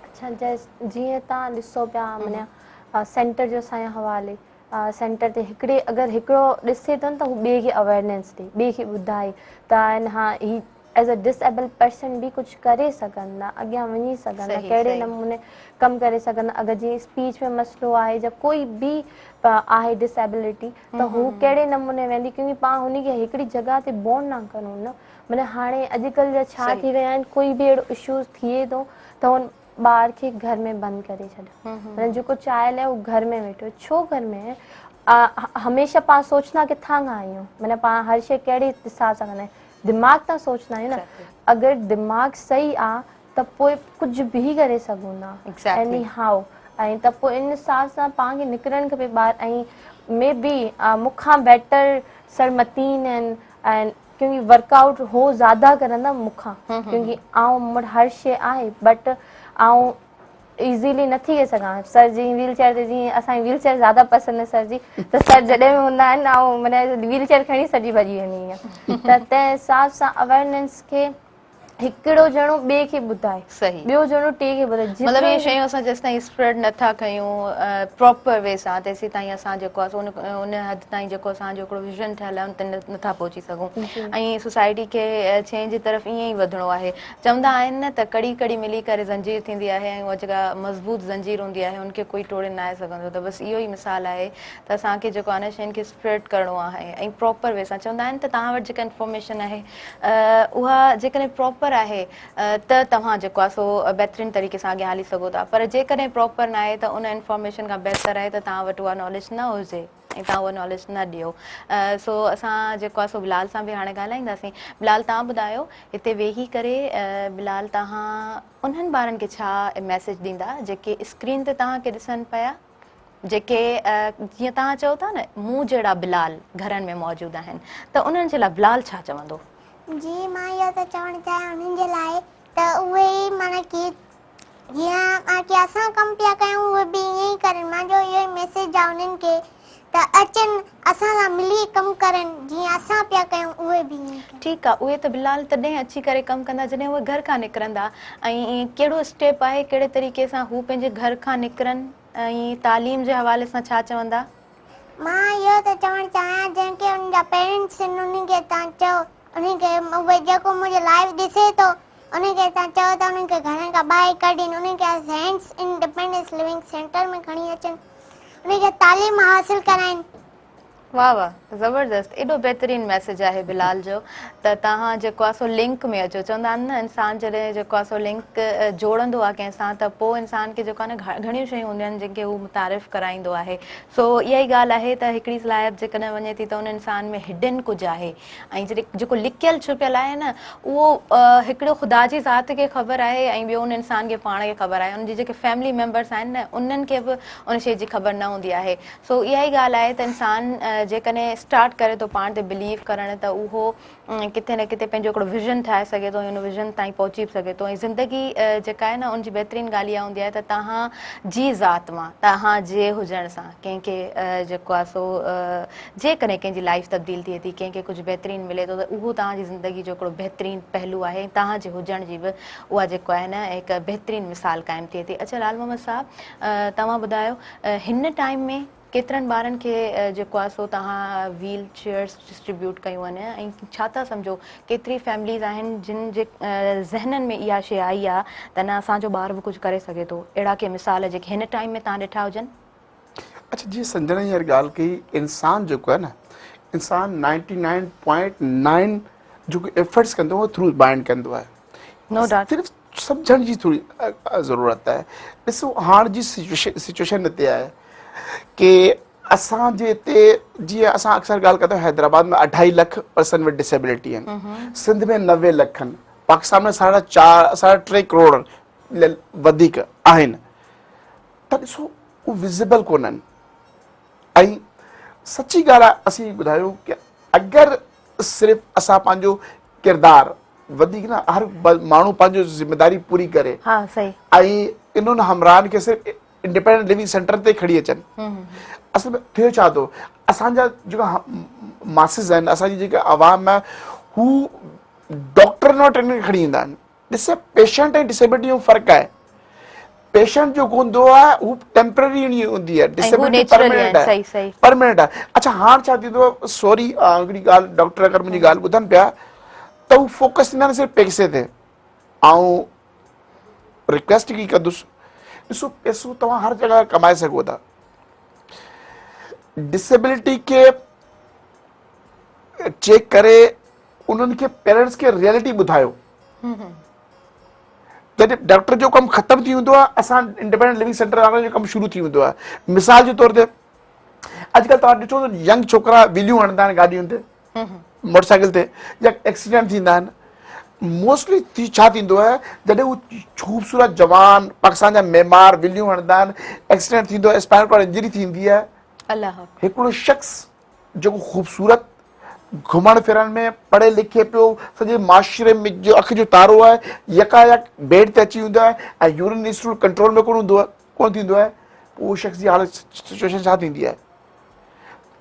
अच्छा, जीअं तव्हां ॾिसो पिया माना सेंटर जो असांजे हवाले सेंटर ते अगरि हिकिड़ो ॾिसे थो न त हू ॿिए खे अवेयरनेस ॾे, ॿिए खे ॿुधाए त हा ही एज़ अ डिसेबल पर्सन बि कुझु करे सघंदा, अॻियां वञी सघंदा, कहिड़े नमूने कमु करे सघंदा। अगरि जीअं स्पीच में मसइलो आहे या कोई बि आहे डिसेबिलिटी त हू कहिड़े नमूने वेंदी, क्योंकि पाण हुनखे हिकिड़ी जॻह ते बॉन्ड न करूं न। माना हाणे अॼुकल्ह जा छा थी विया आहिनि, कोई बि अहिड़ो इशूज़ थिए थो त हुन ॿार खे घर में बंदि करे छॾियो, माना जेको चाइल्ड आहे उहो घर में वेठो। छो घर में? हमेशह पाण सोचना किथां खां आहियूं, माना पाण हर शइ कहिड़े हिसाब सां कंदा आहियूं, दिमाग़ तां सोचना आहियूं न। अगरि दिमाग़ सही आहे त पोइ कुझु बि करे सघूं था, एनी हाउ। ऐं त पोइ इन हिसाब सां पाण खे निकिरणु खपे ॿाहिरि। ऐं मे बी मूंखां बेटर सरमतीन आहिनि, ऐं क्योंकि वर्कआउट हो ज़्यादा करंदा मूंखां, क्योंकि आउं वटि हर शइ आहे, बट आउं इज़ीली नथी करे सघां। सर जी व्हील चेयर ते, जीअं असांजी व्हील चेयर ज़्यादा पसंदि आहे सर जी, त सर जॾहिं बि हूंदा आहिनि ऐं माना व्हील चेयर खणी सॼी भॼी वेंदी आहियां। त तंहिं हिसाब सां अवेयरनेस खे हिकिड़ो ॼणो ॿिए खे ॿुधाए, ॿियो ॼणो टे खे ॿुधाए। मतिलबु इहे शयूं असां जेसि ताईं स्प्रेड नथा कयूं प्रॉपर वे सां, तेसि ताईं असां जेको आहे सो उन हद ताईं जेको असांजो हिकिड़ो विज़न ठहियलु आहे उन ते नथा पहुची सघूं। ऐं सोसाइटी खे चेंज जी तरफ़ ईअं ई वधिणो आहे। चवंदा आहिनि न त कड़ी कड़ी मिली करे ज़ंजीर थींदी आहे, ऐं उहा जेका मज़बूत ज़ंजीर हूंदी आहे उनखे कोई टोड़े न आहे सघंदो। त बसि इहो ई मिसाल आहे त असांखे जेको आहे न शयुनि खे स्प्रेड करिणो आहे ऐं प्रॉपर वे सां। चवंदा आहिनि त तव्हां वटि जेका इंफॉर्मेशन आहे उहा जेकॾहिं प्रॉपर आहे त तव्हां जेको आहे सो बहितरीन तरीक़े सां अॻियां हली सघो था, पर जेकॾहिं प्रॉपर न आहे त उन इंफॉर्मेशन खां बहितर आहे त तव्हां वटि उहा नॉलेज न हुजे ऐं तव्हां उहा नॉलेज न ॾियो। सो असां जेको आहे सो बिलाल सां बि हाणे ॻाल्हाईंदासीं। बिलाल, तव्हां ॿुधायो, हिते वेही करे बिलाल तव्हां उन्हनि ॿारनि खे छा मैसेज ॾींदा जेके स्क्रीन ते तव्हांखे ॾिसनि पिया, जेके जीअं तव्हां चओ था न मूं जहिड़ा बिलाल घरनि में मौजूदु आहिनि, त उन्हनि जे लाइ बिलाल छा चवंदो? जी, मां इहो त चवणु चाहियां उन्हनि जे लाइ त उहे ई माना की जीअं की असां कमु पिया कयूं उहे बि ईअं ई करनि। मुंहिंजो इहो ई मैसेज आहे उन्हनि खे त अचनि असां सां मिली कमु करनि, जीअं असां पिया कयूं उहे बि ईअं कनि। ठीकु आहे, उहे त बिलाल तॾहिं अची करे कमु कंदा जॾहिं उहे घर खां निकिरंदा। ऐं कहिड़ो स्टेप आहे, कहिड़े तरीक़े सां हू पंहिंजे घर खां निकिरनि, ऐं तालीम जे हवाले सां छा चवंदा? मां इहो त चवणु चाहियां जंहिंखे उन्हनि जा पेरेंट्स आहिनि उन्हनि खे तव्हां चओ, उन्हनि खे उहे जेको मुंहिंजो लाइव ॾिसे थो उन्हनि खे तव्हां चओ त उन्हनि खे घरनि खां ॿाहिरि कढीनि, उन्हनि खे हैंड्स इंडिपेंडेंस लिविंग सेंटर में खणी अचनि, उन्हनि खे तालीम हासिलु कराइनि। वाह वाह, ज़बरदस्त, एॾो बहितरीन मैसेज आहे बिलाल जो त तव्हां जेको आहे सो लिंक में अचो। चवंदा आहिनि न इंसान जॾहिं जेको आहे सो लिंक जोड़ंदो आहे कंहिंसां त पोइ इंसान खे जेको आहे न घणियूं शयूं हूंदियूं आहिनि जिनखे हू मुतारिफ़ कराईंदो आहे। सो इहा ई ॻाल्हि आहे त हिकिड़ी सलाहियत जेकॾहिं वञे थी त उन इंसान में हिडन कुझु आहे, ऐं जेको लिकियल छुपियल आहे न उहो हिकिड़ो ख़ुदा जी ज़ात खे ख़बर आहे ऐं ॿियो उन इंसान खे पाण खे ख़बर आहे। उनजी जेके फैमिली मेंबर्स आहिनि न उन्हनि खे बि उन शइ जी ख़बर न हूंदी आहे। सो इहा ई ॻाल्हि आहे त इंसान जेकॾहिं स्टार्ट करे थो पाण ते बिलीव करणु त उहो किथे न किथे पंहिंजो हिकिड़ो विज़न ठाहे सघे थो, हुन विज़न ताईं पहुची बि सघे थो। ऐं ज़िंदगी जेका आहे न उनजी बहितरीन ॻाल्हि इहा हूंदी आहे त तव्हां जी ज़ात मां, तव्हां जे हुजण सां कंहिंखे जेको आहे सो जेकॾहिं कंहिंजी लाइफ तब्दील थिए थी, कंहिंखे कुझु बहितरीन मिले थो त उहो तव्हांजी ज़िंदगी जो हिकिड़ो बहितरीन पहलू आहे ऐं तव्हांजे हुजण जी बि उहा जेको आहे न हिकु बहितरीन मिसाल क़ाइमु थिए थी। अच्छा लाल मोहम्मद साहब, तव्हां ॿुधायो हिन टाइम में केतिरनि ॿारनि खे जेको आहे सो तव्हां व्हील चेयर्स डिस्ट्रीब्यूट कयूं आहिनि, ऐं छा था सम्झो केतिरी फैमिलीज़ आहिनि जिन जे ज़हननि में इहा शइ आई आहे त न असांजो ॿार बि कुझु करे सघे थो, अहिड़ा के मिसाल जेके हिन टाइम में तव्हां ॾिठा हुजनि? अच्छा, जीअं संजना जी ॻाल्हि कई, इंसान जेको आहे न, इंसान 99.9 जेको एफर्ट्स कंदो उहो थ्रू माइंड कंदो आहे। नो डाउट। सिर्फ़ु सम्झण जी थोरी ज़रूरत आहे। ॾिसो हाणे जी सिचुएशन हिते आहे कि असांजे हिते जीअं असां अक्सर ॻाल्हि कंदा आहियूं हैदराबाद में 2.5 लख पर्सन विद डिसेबिलिटी आहिनि, सिंध में 90 लख आहिनि, पाकिस्तान में 3.5 करोड़ वधीक आहिनि। त ॾिसो उहे विज़िबल कोन आहिनि। ऐं सची ॻाल्हि आहे, असीं ॿुधायूं कि अगरि सिर्फ़ु असां पंहिंजो किरदारु वधीक न हर माण्हू पंहिंजो ज़िमेदारी पूरी करे हाँ सही ऐं इन्हनि हमराहनि खे सिर्फ़ु इंडिपेंडेंट लिविंग सेंटर ते खणी अचनि। असल में थियो छा थो, असांजा जेका मासिस आहिनि, असांजी जेका आवाम आहे, हू डॉक्टर न वटि इन्हनि खे खणी ईंदा आहिनि। ॾिसे, पेशेंट ऐं डिसेबिलिटी में फ़र्क़ु आहे। पेशेंट जो हूंदो आहे हू टेम्पररी हूंदी आहे, डिसेबिलिटी परमानेंट आहे। सही परमानेंट आहे। अच्छा, हाणे छा थींदो आहे, सॉरी हिकिड़ी ॻाल्हि, डॉक्टर अगरि मुंहिंजी ॻाल्हि ॿुधनि पिया त हू फोकस थींदा आहिनि सिर्फ़ु पैसे ते। ऐं रिक्वेस्ट की कंदुसि, ॾिसो पैसो तव्हां हर जॻह कमाए सघो था, डिसेबिलिटी खे चेक करे उन्हनि खे पेरेंट्स खे रियलिटी ॿुधायो। जॾहिं डॉक्टर जो कमु ख़तमु थी वेंदो आहे, असां इंडिपेंडेंट लिविंग सेंटर वारनि जो कमु शुरू थी वेंदो आहे। मिसाल जे तौर ते अॼुकल्ह तव्हां ॾिसो त यंग छोकिरा विलियूं हणंदा आहिनि गाॾियुनि ते, मोटरसाइकिल ते, या एक्सीडेंट थींदा आहिनि। मोस्टली छा थींदो आहे, जॾहिं हू ख़ूबसूरत जवान पाकिस्तान जा मेमार विलियूं हणंदा आहिनि, एक्सीडेंट थींदो आहे, स्पाइनल कॉर्ड इंजरी थींदी आहे, अल्लाह हिकिड़ो शख़्स जेको ख़ूबसूरत घुमण फिरण में पढ़े लिखे पियो, सॼे माशरे में जो अखि जो तारो आहे, यकायक बेड ते अची वेंदो आहे ऐं यूरिन इंस्टिट्यूट कंट्रोल में कोन थींदो आहे, उहो शख़्स जी हालत सिचुएशन छा थींदी आहे?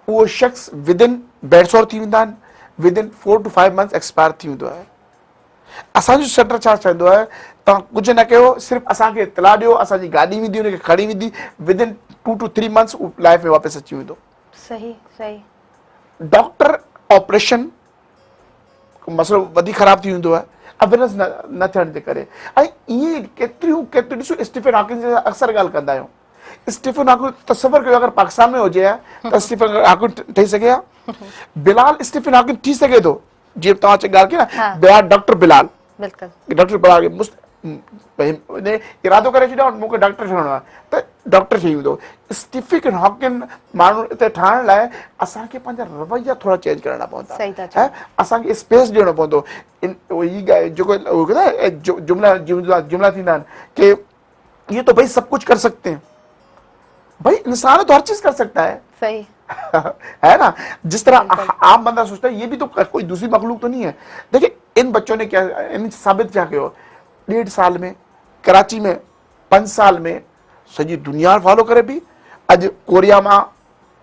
उहो शख़्स विदिन बेड सॉर थी वेंदा आहिनि, विदिन 4 to 5 months एक्सपायर थी वेंदो आहे। असांजो सेंटर छा चवंदो आहे, तव्हां कुझु न कयो, सिर्फ़ु असांखे इतला ॾियो, असांजी गाॾी वेंदी हुनखे खणी वेंदी, विदिन 2 to 3 months उहो लाइफ में वापसि अची वेंदो। सही सही डॉक्टर ऑपरेशन मसइलो वधीक ख़राब थी वेंदो आहे अवेयरनेस न थियण जे करे। ऐं ईअं केतिरियूं ॾिसो, स्टीफन हॉकिंस जी अक्सर ॻाल्हि कंदा आहियूं। स्टीफन हॉकिंस तसवर कयो, अगरि पाकिस्तान में हुजे हा त स्टीफन हॉकिंस ठही सघे हा? बिलाल स्टीफन हॉकिंस थी सघे थो, जीअं तव्हां चई ॻाल्हि कई न, बिलाल डॉक्टर बिलाल, बिल्कुलु डॉक्टर बिलाल इरादो करे छॾियो मूंखे डॉक्टर ठहिणो आहे त डॉक्टर ठही वेंदो। स्टीफन हॉकिंस माण्हू हिते ठाहिण लाइ असांखे पंहिंजा रवैया थोरा चेंज करणा पवंदा, सही था चओ। असांखे स्पेस ॾियणो पवंदो। जेको जुमला थींदा आहिनि कि ये तो भाई सब कुछ कर सकते हैं, भाई इंसान तो हर चीज कर सकता है, सही है ना? जिस तरह आम बंदा सोचता है ये भी तो कोई दूसरी मखलूक तो नहीं है। देखिए, इन बच्चों ने क्या साबित क्या किया, 1.5 साल में कराची में, 5 साल में सॼी दुनिया फॉलो करे पई। अॼु कोरिया मां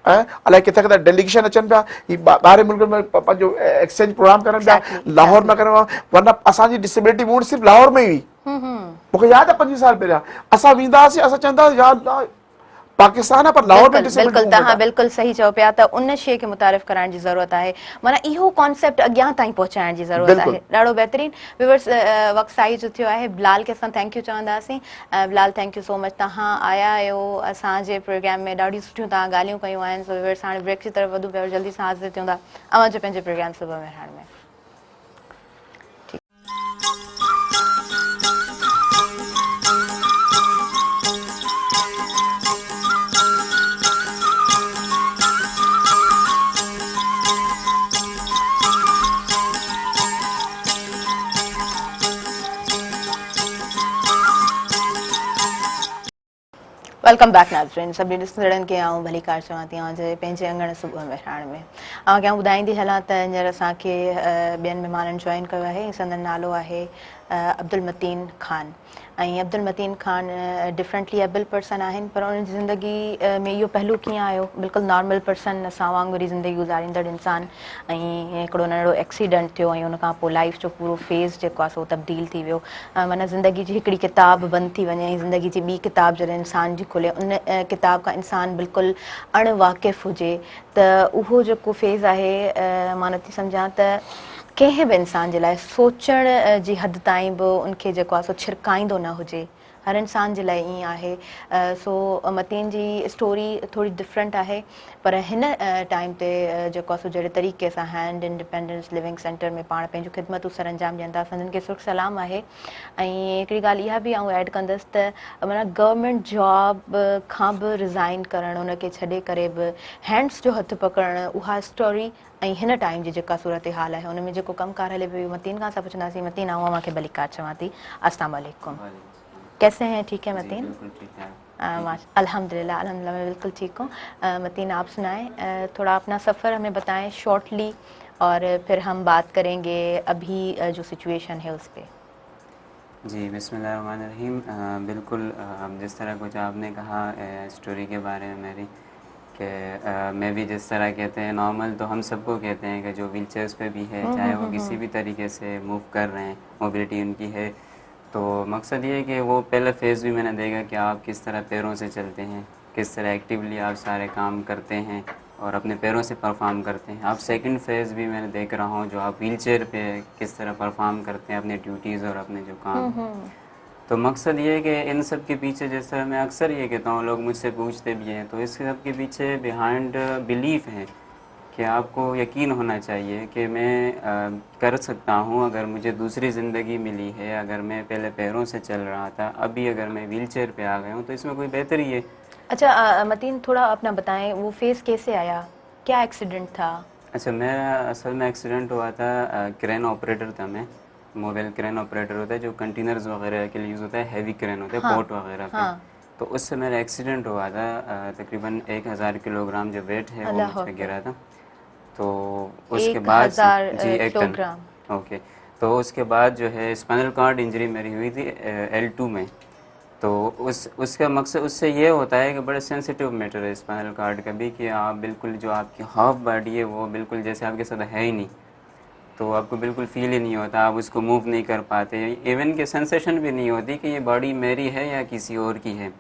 अलाए किथे किथे डेलीगेशन अचनि पिया, ही ॿाहिरि मुल्क में पंहिंजो एक्सचेंज प्रोग्राम करनि पिया, लाहौर में करनि पिया। वरना असांजी डिसेबिलिटी मूवमेंट सिर्फ़ु लाहौर में ई हुई। मूंखे यादि आहे 25 साल पहिरियां असां वेंदा हुआसीं, असां चवंदा हुआसीं यार पाकिस्तान आहे पर लाहौर में बिल्कुलु तव्हां बिल्कुलु सही चओ पिया त उन शइ खे मुतारिफ़ कराइण जी ज़रूरत आहे, माना इहो कॉन्सेप्ट अॻियां ताईं पहुचाइण जी ज़रूरत आहे। ॾाढो बहितरीनु। व्यूअर्स, वक़्तु साई जो थियो आहे, बिलाल खे असां थैंक यू चवंदासीं। Bilal, thank you so much, तव्हां आया आहियो असांजे प्रोग्राम में, ॾाढियूं सुठियूं तव्हां ॻाल्हियूं कयूं आहिनि। सो व्यूअर्स, हाणे ब्रेक जी तरफ़ वधूं पिया, जल्दी सां हाज़िर थियूं था अवां जो पंहिंजे प्रोग्राम सुबुह मेहरान में। वेलकम बैक नाज़रीन, सभी ॾिसंदड़नि खे आऊं भली कार चवां थी जे पंहिंजे अंगण सुबुह मेहरान में। अव्हांखे ॿुधाईंदी हलां त हींअर असांखे ॿियनि महिमाननि जॉइन कयो आहे। संदन नालो आहे अब्दुल मतीन ख़ान। ऐं Abdul Matin Khan differently able person आहिनि, पर उन्हनि जी ज़िंदगी में इहो पहलू कीअं आयो, बिल्कुलु नॉर्मल पर्सन, असां वांगुरु ई ज़िंदगी गुज़ारींदड़ इंसान, ऐं हिकिड़ो नंढिड़ो एक्सीडेंट थियो ऐं उनखां पोइ लाइफ जो पूरो फेज़ जेको आहे सो तब्दील थी वियो। माना ज़िंदगी जी हिकिड़ी किताब बंदि थी वञे ऐं ज़िंदगी जी ॿी किताब जॾहिं इंसान जी खुले, उन किताब खां इंसान बिल्कुलु अणवाक़िफ़ हुजे त उहो जेको फेज़ आहे, मां नथी सम्झां त कंहिं बि इंसान जे लाइ सोचण जी हद ताईं बि उनखे जेको आहे सो छिरकाईंदो न हुजे। हर इंसान जे लाइ ईअं आहे। सो मतीन जी स्टोरी थोरी डिफरेंट आहे, पर हिन टाइम ते जेको आहे सो जहिड़े तरीक़े सां हैंड इंडिपेंडेंस लिविंग सेंटर में पाण पंहिंजूं ख़िदमतूं सर अंजाम ॾियनि था, संदन खे सुख सलाम आहे। ऐं हिकिड़ी ॻाल्हि इहा बि आउं ऐड कंदसि त माना गवर्नमेंट जॉब खां बि रिज़ाइन करणु, उनखे छॾे करे बि हैंड्स जो हथु पकड़णु, उहा स्टोरी ऐं हिन टाइम जी जेका सूरत हाल आहे उन में जेको कमकार हले पियो, मतीन खां असां पुछंदासीं। मतीन, आऊं अव्हांखे भलीकार चवां थी, अस्सलाम वालेकुम, कैसे हैं? ठीक है मतीन? अल्हम्दुलिल्लाह, अल्हम्दुलिल्लाह मैं बिल्कुल ठीक हूँ। मतीन, आप सुनाएं, थोड़ा अपना सफ़र हमें बताएं शॉर्टली, और फिर हम बात करेंगे अभी जो सिचुएशन है उस पर। जी बिस्मिल्लाहिर्रहमानिर्रहीम। बिल्कुल जिस तरह कुछ आपने कहा स्टोरी के बारे में मेरी कि मैं भी जिस तरह कहते हैं नॉर्मल तो हम सबको कहते हैं कि जो व्हील चेयर्स पे भी है, चाहे वो किसी भी तरीके से मूव कर रहे हैं, मोबिलिटी उनकी है, तो मकसद ये है कि वो पहला फेज़ भी मैंने देखा कि आप किस तरह पैरों से चलते हैं, किस तरह एक्टिवली आप सारे काम करते हैं और अपने पैरों से परफॉर्म करते हैं। आप सेकंड फेज़ भी मैंने देख रहा हूँ जो आप व्हील चेयर पे किस तरह परफॉर्म करते हैं अपने ड्यूटीज़ और अपने जो काम। तो मकसद ये है कि इन सब के पीछे, जैसा मैं अक्सर ये कहता हूँ, लोग मुझसे पूछते भी हैं, तो इस सब के पीछे बिहाइंड बिलीफ है कि आपको यकीन होना चाहिए कि मैं कर सकता हूँ। अगर मुझे दूसरी ज़िंदगी मिली है, अगर मैं पहले पैरों से चल रहा था, अभी अगर मैं व्हील चेयर पर आ गया हूँ तो इसमें कोई बेहतरी है। अच्छा मतीन, थोड़ा अपना बताएं, वो फेस कैसे आया, क्या एक्सीडेंट था? अच्छा, मेरा असल में एक्सीडेंट हुआ था, क्रेन ऑपरेटर था मैं। मोबाइल क्रेन ऑपरेटर होता है जो कंटेनर्स वगैरह के लिए यूज़ होता है, हैवी क्रेन होता है पोर्ट वगैरह पे। तो उससे मेरा एक्सीडेंट हुआ था। तकरीबन 1000 किलोग्राम जो वेट है वो मुझ पे गिरा था। तो उसके बाद 1000 जी 1 टन। किलोग्राम। ओके। तो उसके बाद जो है स्पाइनल कॉर्ड इंजरी मेरी हुई थी L2 में। तो उसका मकसद उससे ये होता है कि बड़े सेंसिटिव मैटर है स्पाइनल कार्ड का भी, कि आप बिल्कुल जो आपकी हाफ बॉडी है वो बिल्कुल जैसे आपके साथ है ही नहीं, तो आपको बिल्कुल फील ही नहीं होता, आप उसको मूव नहीं कर पाते, इवन के सेंसेशन भी नहीं होती कि ये बॉडी मेरी है या किसी और की है।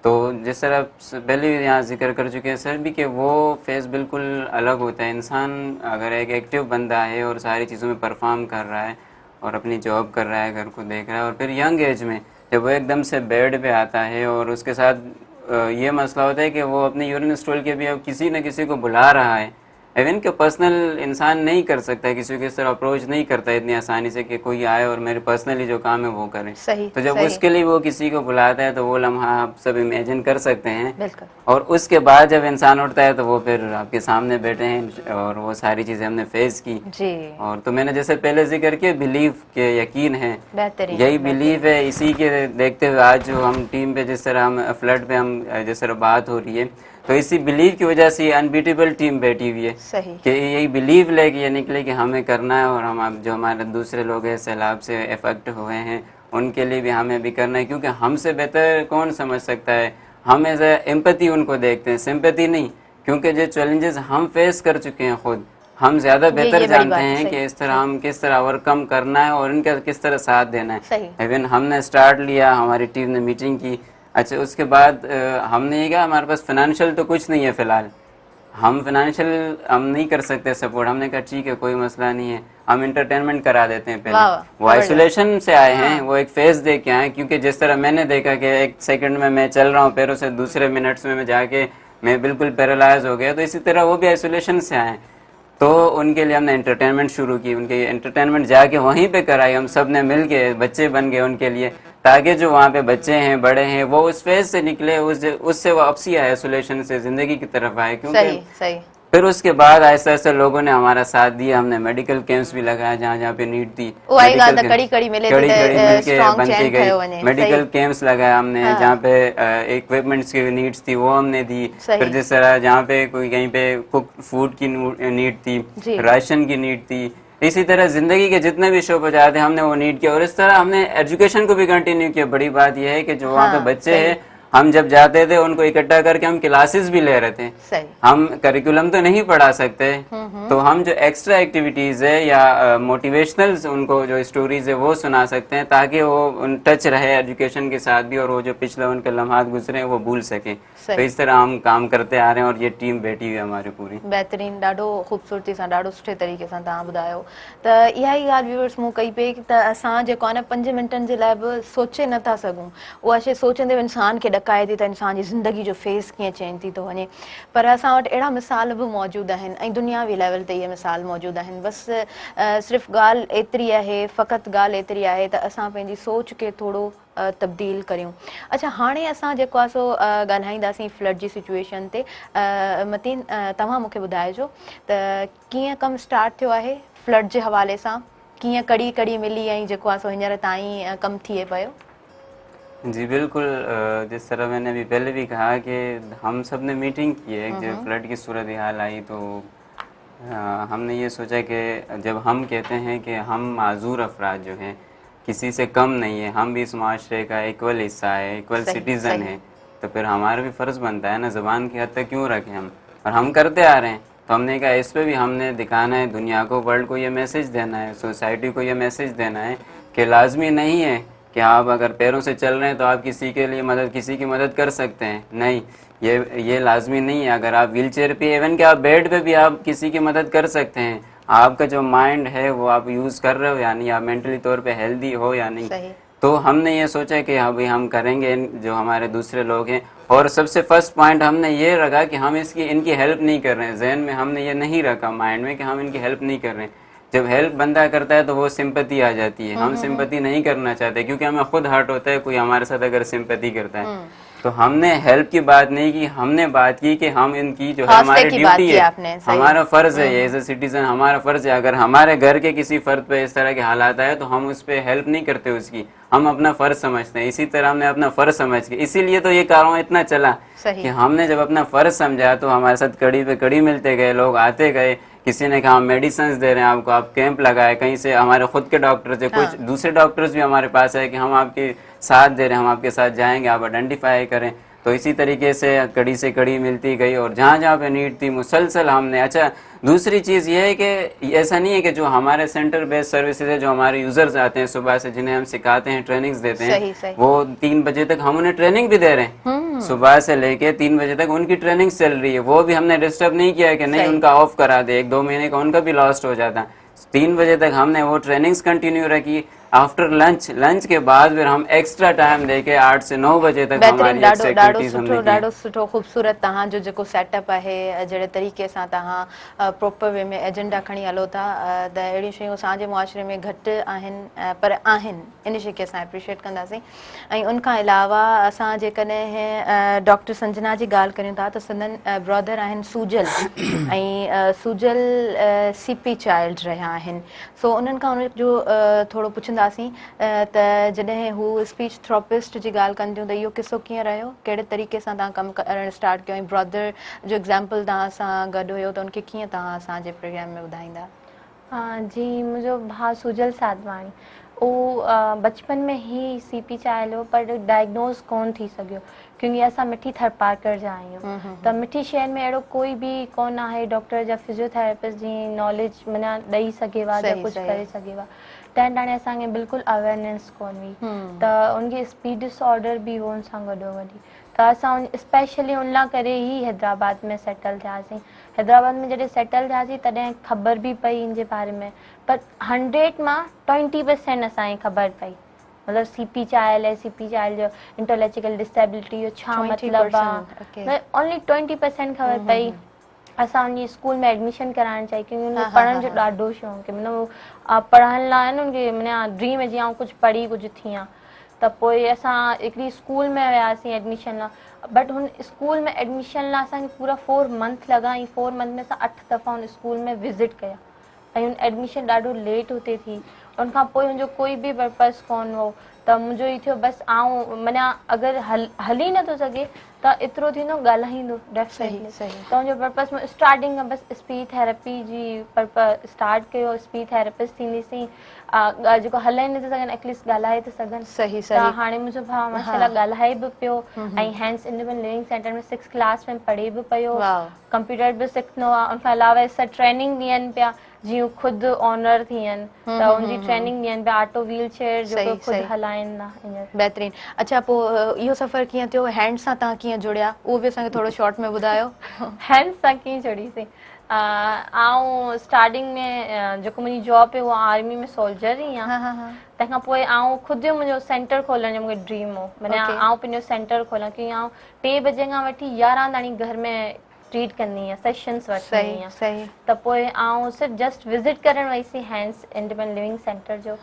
तो जिस तरह पहले भी यहाँ जिक्र कर चुके हैं सर भी कि वो फेस बिल्कुल अलग होता है। इंसान अगर एक एक्टिव बंदा है और सारी चीज़ों में परफॉर्म कर रहा है और अपनी जॉब कर रहा है, घर को देख रहा है, और फिर यंग एज में जब वो एकदम से बेड पे आता है और उसके साथ ये मसला होता है कि वो अपने यूरिन स्टूल के भी अब किसी न किसी को बुला रहा है। इवन कि पर्सनल इंसान नहीं कर सकता है, किसी को इस तरह अप्रोच नहीं करता है इतनी आसानी से कि कोई आए और मेरे पर्सनली जो काम है वो करे। सही, तो जब सही। उसके लिए वो किसी को बुलाता है तो वो लम्हा आप सब इमेजिन कर सकते हैं। बिल्कुल। और उसके बाद जब इंसान उठता है तो वो फिर आपके सामने बैठे हैं और वो सारी चीज़ें हमने फेस की। जी। और तो मैंने जैसे पहले जिक्र किया, बिलीव के यकीन है, बेहतरीन, यही बिलीव है। इसी के देखते हुए आज जो हम टीम पे जिस तरह हम फ्लड पे हम जिस तरह बात हो रही है, तो इसी बिलीव की वजह से ये अनबीटेबल टीम बैठी हुई है। सही। कि यही बिलीव लेके ये निकले कि हमें करना है, और हम जो हमारे दूसरे लोग हैं सैलाब से इफेक्ट हुए हैं उनके लिए भी हमें भी करना है, क्योंकि हमसे बेहतर कौन समझ सकता है। हम एज एम्पैथी उनको देखते हैं, सिंपैथी नहीं, क्योंकि जो चैलेंजेस हम फेस कर चुके हैं खुद, हम ज़्यादा बेहतर बड़ी जानते बात है। हैं सही, कि इस तरह हम किस तरह ओवरकम करना है और इनका किस तरह साथ देना है। सही। इवन हमने स्टार्ट लिया, हमारी टीम ने मीटिंग की। अच्छा, उसके बाद हमने ये कहा हमारे पास फाइनेंशियल तो कुछ नहीं है फ़िलहाल, हम फाइनेंशियल हम नहीं कर सकते सपोर्ट। हमने कहा ठीक है, कोई मसला नहीं है, हम इंटरटेनमेंट करा देते हैं पहले। वो आइसोलेशन से आए हैं, वो एक फेज दे के आए, क्योंकि जिस तरह मैंने देखा कि एक सेकंड में मैं चल रहा हूँ पैरों से, दूसरे मिनट्स में मैं जाके मैं बिल्कुल पैरालाइज हो गया, तो इसी तरह वो भी आइसोलेशन से आए। तो उनके लिए हमने एंटरटेनमेंट शुरू की, उनके एंटरटेनमेंट जाके वहीं पे कराई, हम सब ने मिल के, बच्चे बन गए उनके लिए, ताकि जो वहाँ पे बच्चे हैं बड़े हैं वो उस फेज से निकले, उससे वापसी आए, आइसोलेशन से ज़िंदगी की तरफ आए। क्योंकि सही, सही। फिर उसके बाद आहिस्ता आहिस्ता लोगों ने हमारा साथ दिया, हमने मेडिकल कैंप्स भी लगाया जहाँ जहाँ पे नीड थी, कड़ी मिले कड़ी मिलके बनती गई। सही। मेडिकल कैंप्स लगाया हमने, जहाँ पे इक्विपमेंट्स की नीड्स थी वो हमने दी। फिर जिस तरह जहाँ पे कोई कहीं पे कुक फूड की नीड थी, राशन की नीड थी, इसी तरह जिंदगी के जितने भी शोबे जाते हैं हमने वो नीड किया। और इस तरह हमने एजुकेशन को भी कंटिन्यू किया। बड़ी बात यह है कि जो वहाँ पे बच्चे हैं, हम जब जाते थे उनको इकट्ठा करके हम क्लासेस भी ले रहे थे। सही। हम करिकुलम तो नहीं पढ़ा सकते, तो हम जो एक्स्ट्रा एक्टिविटीज है या मोटिवेशनल उनको जो स्टोरीज है वो सुना सकते हैं, ताकि वो टच रहे एजुकेशन के साथ भी, और वो जो पिछले उनके लम्हात गुजरे हैं वो भूल सके। तो इस तरह हम काम करते आ रहे हैं और ये टीम बैठी हुई है हमारी पूरी। बेहतरीन, ॾाढो ख़ूबसूरती सां, ॾाढो सुठे तरीक़े सां तव्हां ॿुधायो। त इहा ई ॻाल्हि व्यूअर्स मूं कई पई त असां जेको आहे न 5 मिंटनि जे लाइ बि सोचे नथा सघूं। उहा शइ सोचंदे इंसान खे ॾकाए थी त इंसान जी ज़िंदगी जो फेस कीअं चेंज थी थो वञे। पर असां वटि अहिड़ा मिसाल बि मौजूदु आहिनि ऐं दुनियावी लेवल ते इहे मिसाल मौजूदु आहिनि। बसि सिर्फ़ु ॻाल्हि एतिरी आहे, फ़क़ति ॻाल्हि एतिरी आहे त असां पंहिंजी सोच खे थोरो तब्दील करियूं। अच्छा, हाणे असां जेको आहे सो ॻाल्हाईंदासीं फ्लड जी सिचुएशन ते। मतीन, तव्हां मूंखे ॿुधाइजो त कीअं कमु स्टार्ट थियो आहे फ्लड जे हवाले सां, कीअं कड़ी कड़ी मिली ऐं जेको आहे सो हींअर ताईं कमु थिए पियो? जी बिल्कुल, जिस तरह मैंने अभी पहले भी कहा कि हम सब ने मीटिंग की है, जब फ्लड की सूरत हाल आई तो हमने ये सोचा कि जब हम कहते हैं कि हम माजूर अफराद जो हैं किसी से कम नहीं है, हम भी इस माशरे का इक्वल हिस्सा है, इक्वल सही, सिटीज़न सही। है, तो फिर हमारा भी फ़र्ज़ बनता है ना, ज़बान की हद तक क्यों रखें हम, और हम करते आ रहे हैं। तो हमने कहा इस पे भी हमने दिखाना है, दुनिया को, वर्ल्ड को ये मैसेज देना है, सोसाइटी को ये मैसेज देना है कि लाजमी नहीं है कि आप अगर पैरों से चल रहे हैं तो आप किसी के लिए किसी की मदद कर सकते हैं, नहीं, ये लाजमी नहीं है। अगर आप व्हील चेयर पे, इवन कि आप बेड पे भी आप किसी की मदद कर सकते हैं। आपका जो माइंड है वो आप यूज़ कर रहे हो या नहीं, आप मेंटली तौर पे हेल्दी हो या नहीं। सही। तो हमने ये सोचा कि अभी हम करेंगे जो हमारे दूसरे लोग हैं, और सबसे फर्स्ट पॉइंट हमने ये रखा कि हम इनकी हेल्प नहीं कर रहे हैं। जहन में हमने ये नहीं रखा माइंड में कि हम इनकी हेल्प नहीं कर रहे हैं। जब हेल्प बंदा करता है तो वो सिंपैथी आ जाती है, हम सिंपैथी नहीं करना चाहते क्योंकि हमें खुद हर्ट होता है कोई हमारे साथ अगर सिंपैथी करता है। तो हमने हेल्प की बात नहीं की, हमने बात की कि हम इनकी जो है हमारी ड्यूटी है, हमारा फर्ज है, एज ए सिटीजन हमारा फर्ज है। अगर हमारे घर के किसी फर्द पे इस तरह के हालात आए तो हम उस पर हेल्प नहीं करते उसकी, हम अपना फर्ज समझते हैं। इसी तरह हमने अपना फर्ज समझ के, इसीलिए तो ये कारवां इतना चला कि हमने जब अपना फर्ज समझा तो हमारे साथ कड़ी पे कड़ी मिलते गए, लोग आते गए। किसी ने कहा हम मेडिसिन दे रहे हैं आपको, आप कैंप लगाए, कहीं से हमारे खुद के डॉक्टर्स है, कुछ दूसरे डॉक्टर्स भी हमारे पास है कि हम आपके साथ दे रहे हैं, हम आपके साथ जाएंगे, आप आइडेंटिफाई करें। तो इसी तरीके से कड़ी से कड़ी मिलती गई और जहाँ जहाँ पे नीड थी मुसलसल हमने। अच्छा, दूसरी चीज़ ये है कि ऐसा नहीं है कि जो हमारे सेंटर बेस्ड सर्विसेज है, जो हमारे यूजर्स आते हैं सुबह से, जिन्हें हम सिखाते हैं, ट्रेनिंग्स देते हैं, वो 3 बजे तक हम उन्हें ट्रेनिंग भी दे रहे हैं। सुबह से लेके 3 बजे तक उनकी ट्रेनिंग चल रही है, वो भी हमने डिस्टर्ब नहीं किया है कि नहीं उनका ऑफ करा दे, 1-2 महीने का उनका भी लॉस्ट हो जाता। 3 बजे तक हमने वो ट्रेनिंग्स कंटिन्यू रखी। आफ्टर लंच के बाद फिर हम एक्स्ट्रा टाइम देके 8 से 9 बजे तक हमारी एक्टिविटीज हमने की। ॾाढो सुठो ख़ूबसूरत तव्हांजो जेको सेटअप आहे, जहिड़े तरीक़े सां तव्हां प्रॉपर वे में एजेंडा खणी हलो था, त अहिड़ियूं शयूं असांजे मुआशरे में घटि आहिनि, पर आहिनि, इन शइ खे असां एप्रिशिएट कंदासीं। ऐं उनखां अलावा असां जेकॾहिं डॉक्टर संजना जी ॻाल्हि करियूं था त संदन ब्रदर आहिनि सूजल, ऐं सूजल CP चाइल्ड रहिया आहिनि। सो उन्हनि खां उनजो थोरो पुछंदासीं त जॾहिं हू स्पीच थेरेपिस्ट जी ॻाल्हि कनि थियूं त इहो किसो कीअं रहियो, कहिड़े तरीक़े सां तव्हां कमु करणु स्टार्ट कयो, ऐं ब्रदर जो एग्ज़ाम्पल तव्हां सां गॾु हुयो त उनखे कीअं तव्हां असांजे प्रोग्राम में ॿुधाईंदा? जी, मुंहिंजो भाउ सुजल साधवाणी, उहो बचपन में ही CP चाइल्ड हो, पर डायग्नोज़ कोन थी सघियो क्योंकि असां मिठी थरपारकर जा आहियूं। त मिठी शहर में अहिड़ो कोई बि कोन आहे डॉक्टर या फिजियोथेरेपिस्ट जी नॉलेज माना ॾेई सघेवा या कुझु करे सघेवा। तंहिं हाणे असांखे बिल्कुलु अवेयरनेस कोन हुई, त उनखे स्पीड डिसऑर्डर बि हुओ, उन सां गॾोगॾु। त असां स्पेशली उन लाइ करे ई हैदराबाद में सेटल थियासीं। हैदराबाद में जॾहिं सेटल थियासीं तॾहिं ख़बर बि पई इन जे बारे में, पर 100 मां 20% असांखे ख़बर पई। मतलब CP चाइल्ड है, CP चाइल्ड जो इंटेलेक्चुअल डिसेबिलिटी जो छा मतलब आहे, ओनली 20% ख़बर पई। असां उनजी स्कूल में एडमिशन कराइणु चाहिए क्योंकि उनखे पढ़ण जो ॾाढो शौक़ु आहे, मतिलबु पढ़ण लाइ न उनखे माना ड्रीम है जीअं कुझु पढ़ी कुझु थियां। त पोइ असां हिकिड़ी स्कूल में वियासीं एडमिशन लाइ, बट हुन स्कूल में एडमिशन लाइ असांखे पूरा 4 मंथ लॻा, ऐं 4 मंथ में असां 8 दफ़ा हुन स्कूल में विज़िट कया, ऐं हुन एडमिशन ॾाढो लेट हुते थी। उनखां पोइ हुनजो कोई बि पर्पस कोन हो, त मुंहिंजो ई थियो बसि आऊं माना अगरि हली नथो सघे त एतिरो थींदो ॻाल्हाईंदो डेफिनेटली। त मुंहिंजो पर्पस स्टार्टिंग में बसि स्पीच थेरेपी जी पर्पस स्टार्ट कयो, स्पीच थेरेपिस्ट थींदीसीं, जेको हलाए नथो सघनि एटलीस्ट ॻाल्हाए त सघनि। त हाणे मुंहिंजो भाउ माशाल्लाह ॻाल्हाए बि पियो, ऐं हैंड्स इंडिपेंडेंट लिविंग सेंटर में 6th क्लास में पढ़े बि पियो, कंप्यूटर बि सिखंदो आहे। उनखां अलावा असां ट्रेनिंग ॾियनि पिया, जीअं ख़ुदि ऑनर थियनि त उनजी ट्रेनिंग ॾियनि पिया, ऑटो व्हील चेयर जो ख़ुदि हलाइनि था। बहितरीन। अच्छा, पोइ इहो सफ़र कीअं थियो, हैंड सां तव्हां कीअं जुड़िया, उहो बि असांखे थोरो शॉर्ट में ॿुधायो। हैंड सां कीअं जुड़ीसीं, आऊं स्टार्टिंग में जेको मुंहिंजी जॉब आहे उहा आर्मी में सोल्जर ई आहे। तंहिंखां पोइ आऊं ख़ुदि जो मुंहिंजो सेंटर खोलण जो मूंखे ड्रीम हो, माना आऊं पंहिंजो सेंटर खोलां, की आऊं 3 बजे खां वठी 11 ताईं घर में ट्रीट कंदी आहियां, सेशंस वठंदी आहियां। त पोइ आऊं सिर्फ़ु जस्ट विज़िट करणु वईसीं हैंड्स इंडिपेंडेंट लिविंग सेंटर जो।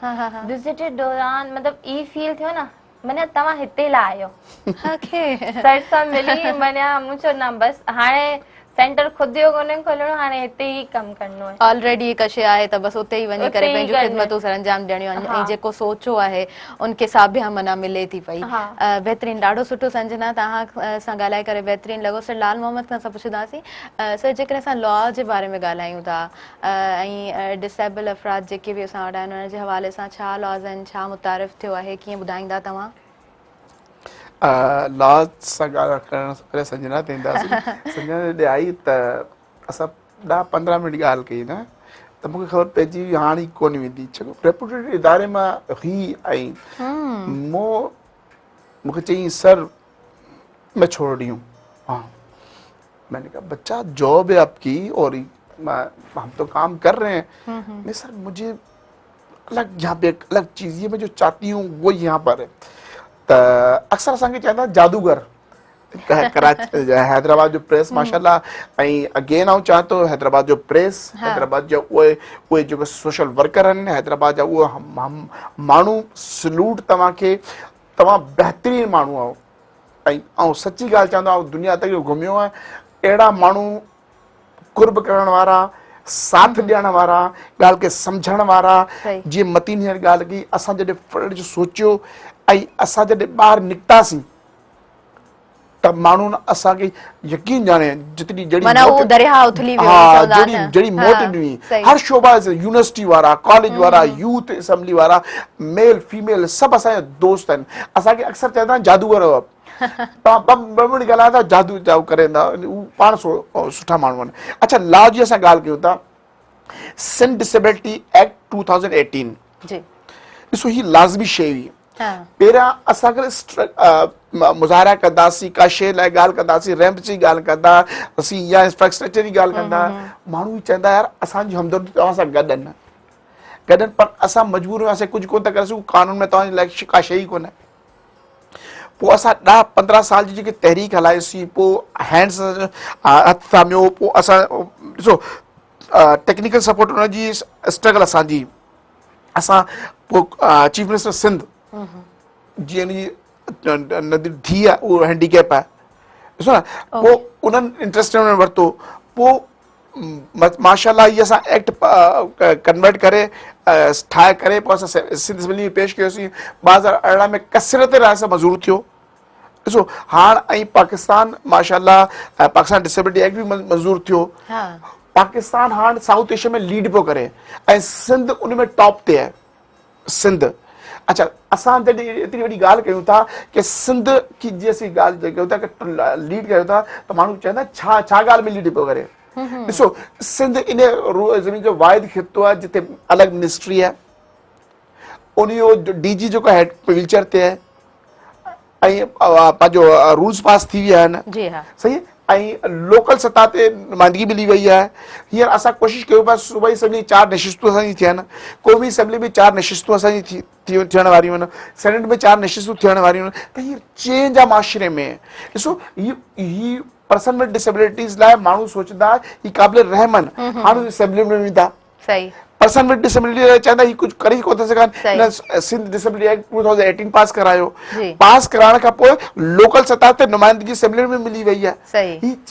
विज़िट दौरान मतिलबु ई फील थियो न, माना तव्हां हिते लाइ आहियो, सर सां मिली, माना मूं चयो न बसि हाणे सेंटर खुद जो कोन्हे खोलणो, हाणे हिते ई कमु करणो आहे। ऑलरेडी हिकु शइ आहे त बसि उते ई वञी करे उते ई पंहिंजूं करणी। ख़िदमतूं सरंजाम ॾियणियूं आहिनि, हा। ऐं जेको सोचो आहे उनखे साबिया मना मिले थी पई। हा। बहितरीनु, ॾाढो सुठो संजना, तव्हां सां ॻाल्हाए करे बहितरीनु लॻो। सर लाल मोहम्मद खां असां पुछंदासीं, सर जेकॾहिं असां लॉ जे बारे में ॻाल्हायूं था ऐं डिसेबल अफ़राद जेके बि असां वटि आहिनि उन जे हवाले सां छा लॉज़ आहिनि, छा मुतारिफ़ थियो आहे, कीअं ॿुधाईंदा तव्हां? लॉज सां ॻाल्हि करण सां पहिरियों संजना ते ईंदासीं। संजना ॾे आई त असां 10-15 मिंट ॻाल्हि कई न, त मूंखे ख़बर पइजी वई हाणे कोन वेंदी, छो रेपुटेड इदारे मां ही आई। मूंखे चई सर मैं छोड़ रही हूँ। हाँ, मैंने कहा बच्चा जॉब है आपकी और हम तो काम कर रहे हैं। नहीं सर मुझे अलग यहाँ पे एक अलग चीज़, ये मैं जो चाहती हूँ वो यहाँ पर है। तो अक्सर असांखे चवंदा जादूगर कराची हैदराबाद जो प्रेस माशाल्लाह, ऐं अगेन आउं चवां थो हैदराबाद जो प्रेस, हैदराबाद जो उहे जेके सोशल वर्कर आहिनि, हैदराबाद जा उहे माण्हू, सलूट तव्हांखे, तव्हां बहितरीनु माण्हू आहियो। ऐं सची ॻाल्हि चवंदो आहियां, दुनिया तक घुमियो आहे, अहिड़ा माण्हू कुर्ब करण वारा, साथ ॾियण वारा, ॻाल्हि खे सम्झण वारा। जीअं मतीन हींअर ॻाल्हि कई, असां जॾहिं फर्ड जो सोचियो ऐं असां जॾहिं ॿाहिरि निकितासीं त माण्हुनि असांखे यकीन ॼाणे जहिड़ी मोट ॾिनी, हर शोभा, यूनिवर्सिटी वारा, कॉलेज वारा, यूथ असेंबली वारा, मेल फीमेल सभु असांजा दोस्त आहिनि। असांखे अक्सर चवंदा आहिनि जादूगर हो, तव्हां ॿ मिंट ॻाल्हायो था जादू जादू करे ईंदा, उहे पाण सुठा माण्हू आहिनि। अच्छा, लॉ जी असां ॻाल्हि कयूं था, सिंध डिसेबिलिटी एक्ट 2018, ॾिसो ही लाज़मी शइ हुई। पहिरियां असां मुज़ाहिरा कंदासीं, का शइ लाइ ॻाल्हि कंदासीं, रैम्प जी ॻाल्हि कंदासीं या इंफ्रास्ट्रक्चर जी ॻाल्हि कंदा, माण्हू चवंदा यार असांजी हमदर्दी तव्हां सां गॾनि, पर असां मजबूर हुआसीं, कुझु कोन था करे सघूं, कानून में तव्हांजे लाइ का शइ ई कोन्हे। पोइ असां 10-15 साल जी जेकी तहरीक हलायोसीं, पोइ हैंड्स हथ थामियो, पोइ असां ॾिसो टेक्निकल सपोर्ट हुनजी स्ट्रगल असांजी, असां पोइ चीफ मिनिस्टर सिंध जीअं नदी थी आहे, उहो हैंडीकैप आहे, ॾिसो न, पोइ उन्हनि इंट्रस्ट उन्हनि वरितो, पोइ माशाल्लाह इहा असां एक्ट कन्वर्ट करे ठाहे करे पोइ असां सिंध असेंबली में पेश कयोसीं। 2018 में कसरत राय सां मंज़ूर थियो। ॾिसो हाणे ऐं पाकिस्तान माशाल्लाह पाकिस्तान डिसेबिलिटी एक्ट बि मंज़ूर थियो। पाकिस्तान हाणे साउथ एशिया में लीड पियो करे ऐं सिंध उन में टॉप ते आहे, सिंध। अच्छा, असां जॾहिं एतिरी वॾी ॻाल्हि कयूं था की सिंध की जीअं असीं ॻाल्हि कयूं था की लीड कयूं था त माण्हू चवंदा छा ॻाल्हि में लीड पियो करे। ॾिसो सिंध इन ज़मीन जो वाहिद ख़ितो आहे जिते अलॻि मिनिस्ट्री आहे, उन जो DG जेको हेड व्हीलचेयर ते आहे ऐं पंहिंजो रूल्स पास थी विया आहिनि, सही, ऐं लोकल सतह ते नुमाइंदगी मिली वई आहे। हींअर असां कोशिशि कयूं पिया सूबाई असेंबली 4 नशिस्तूं असांजी थियनि, क़ौमी असेंबली में 4 नशिस्तूं असांजी थियण वारियूं आहिनि, सेनेट में 4 नशिस्तूं थियण वारियूं आहिनि। त हीअ चेंज आहे माशरे में। ॾिसो ही पर्सन विद डिसेबिलिटीज़ लाइ माण्हू सोचंदा ही क़ाबिल रहमन, हाणे असेंबली में वेंदा, पर्सन विद डिसेबिलिटी चवंदा ही कुझु करे कोन था सघनि। सिंध डिसेबिलिटी एक्ट 2018 पास करायो, पास कराइण खां पोइ लोकल सतह ते नुमाइंदगी असेंबली में मिली वई आहे।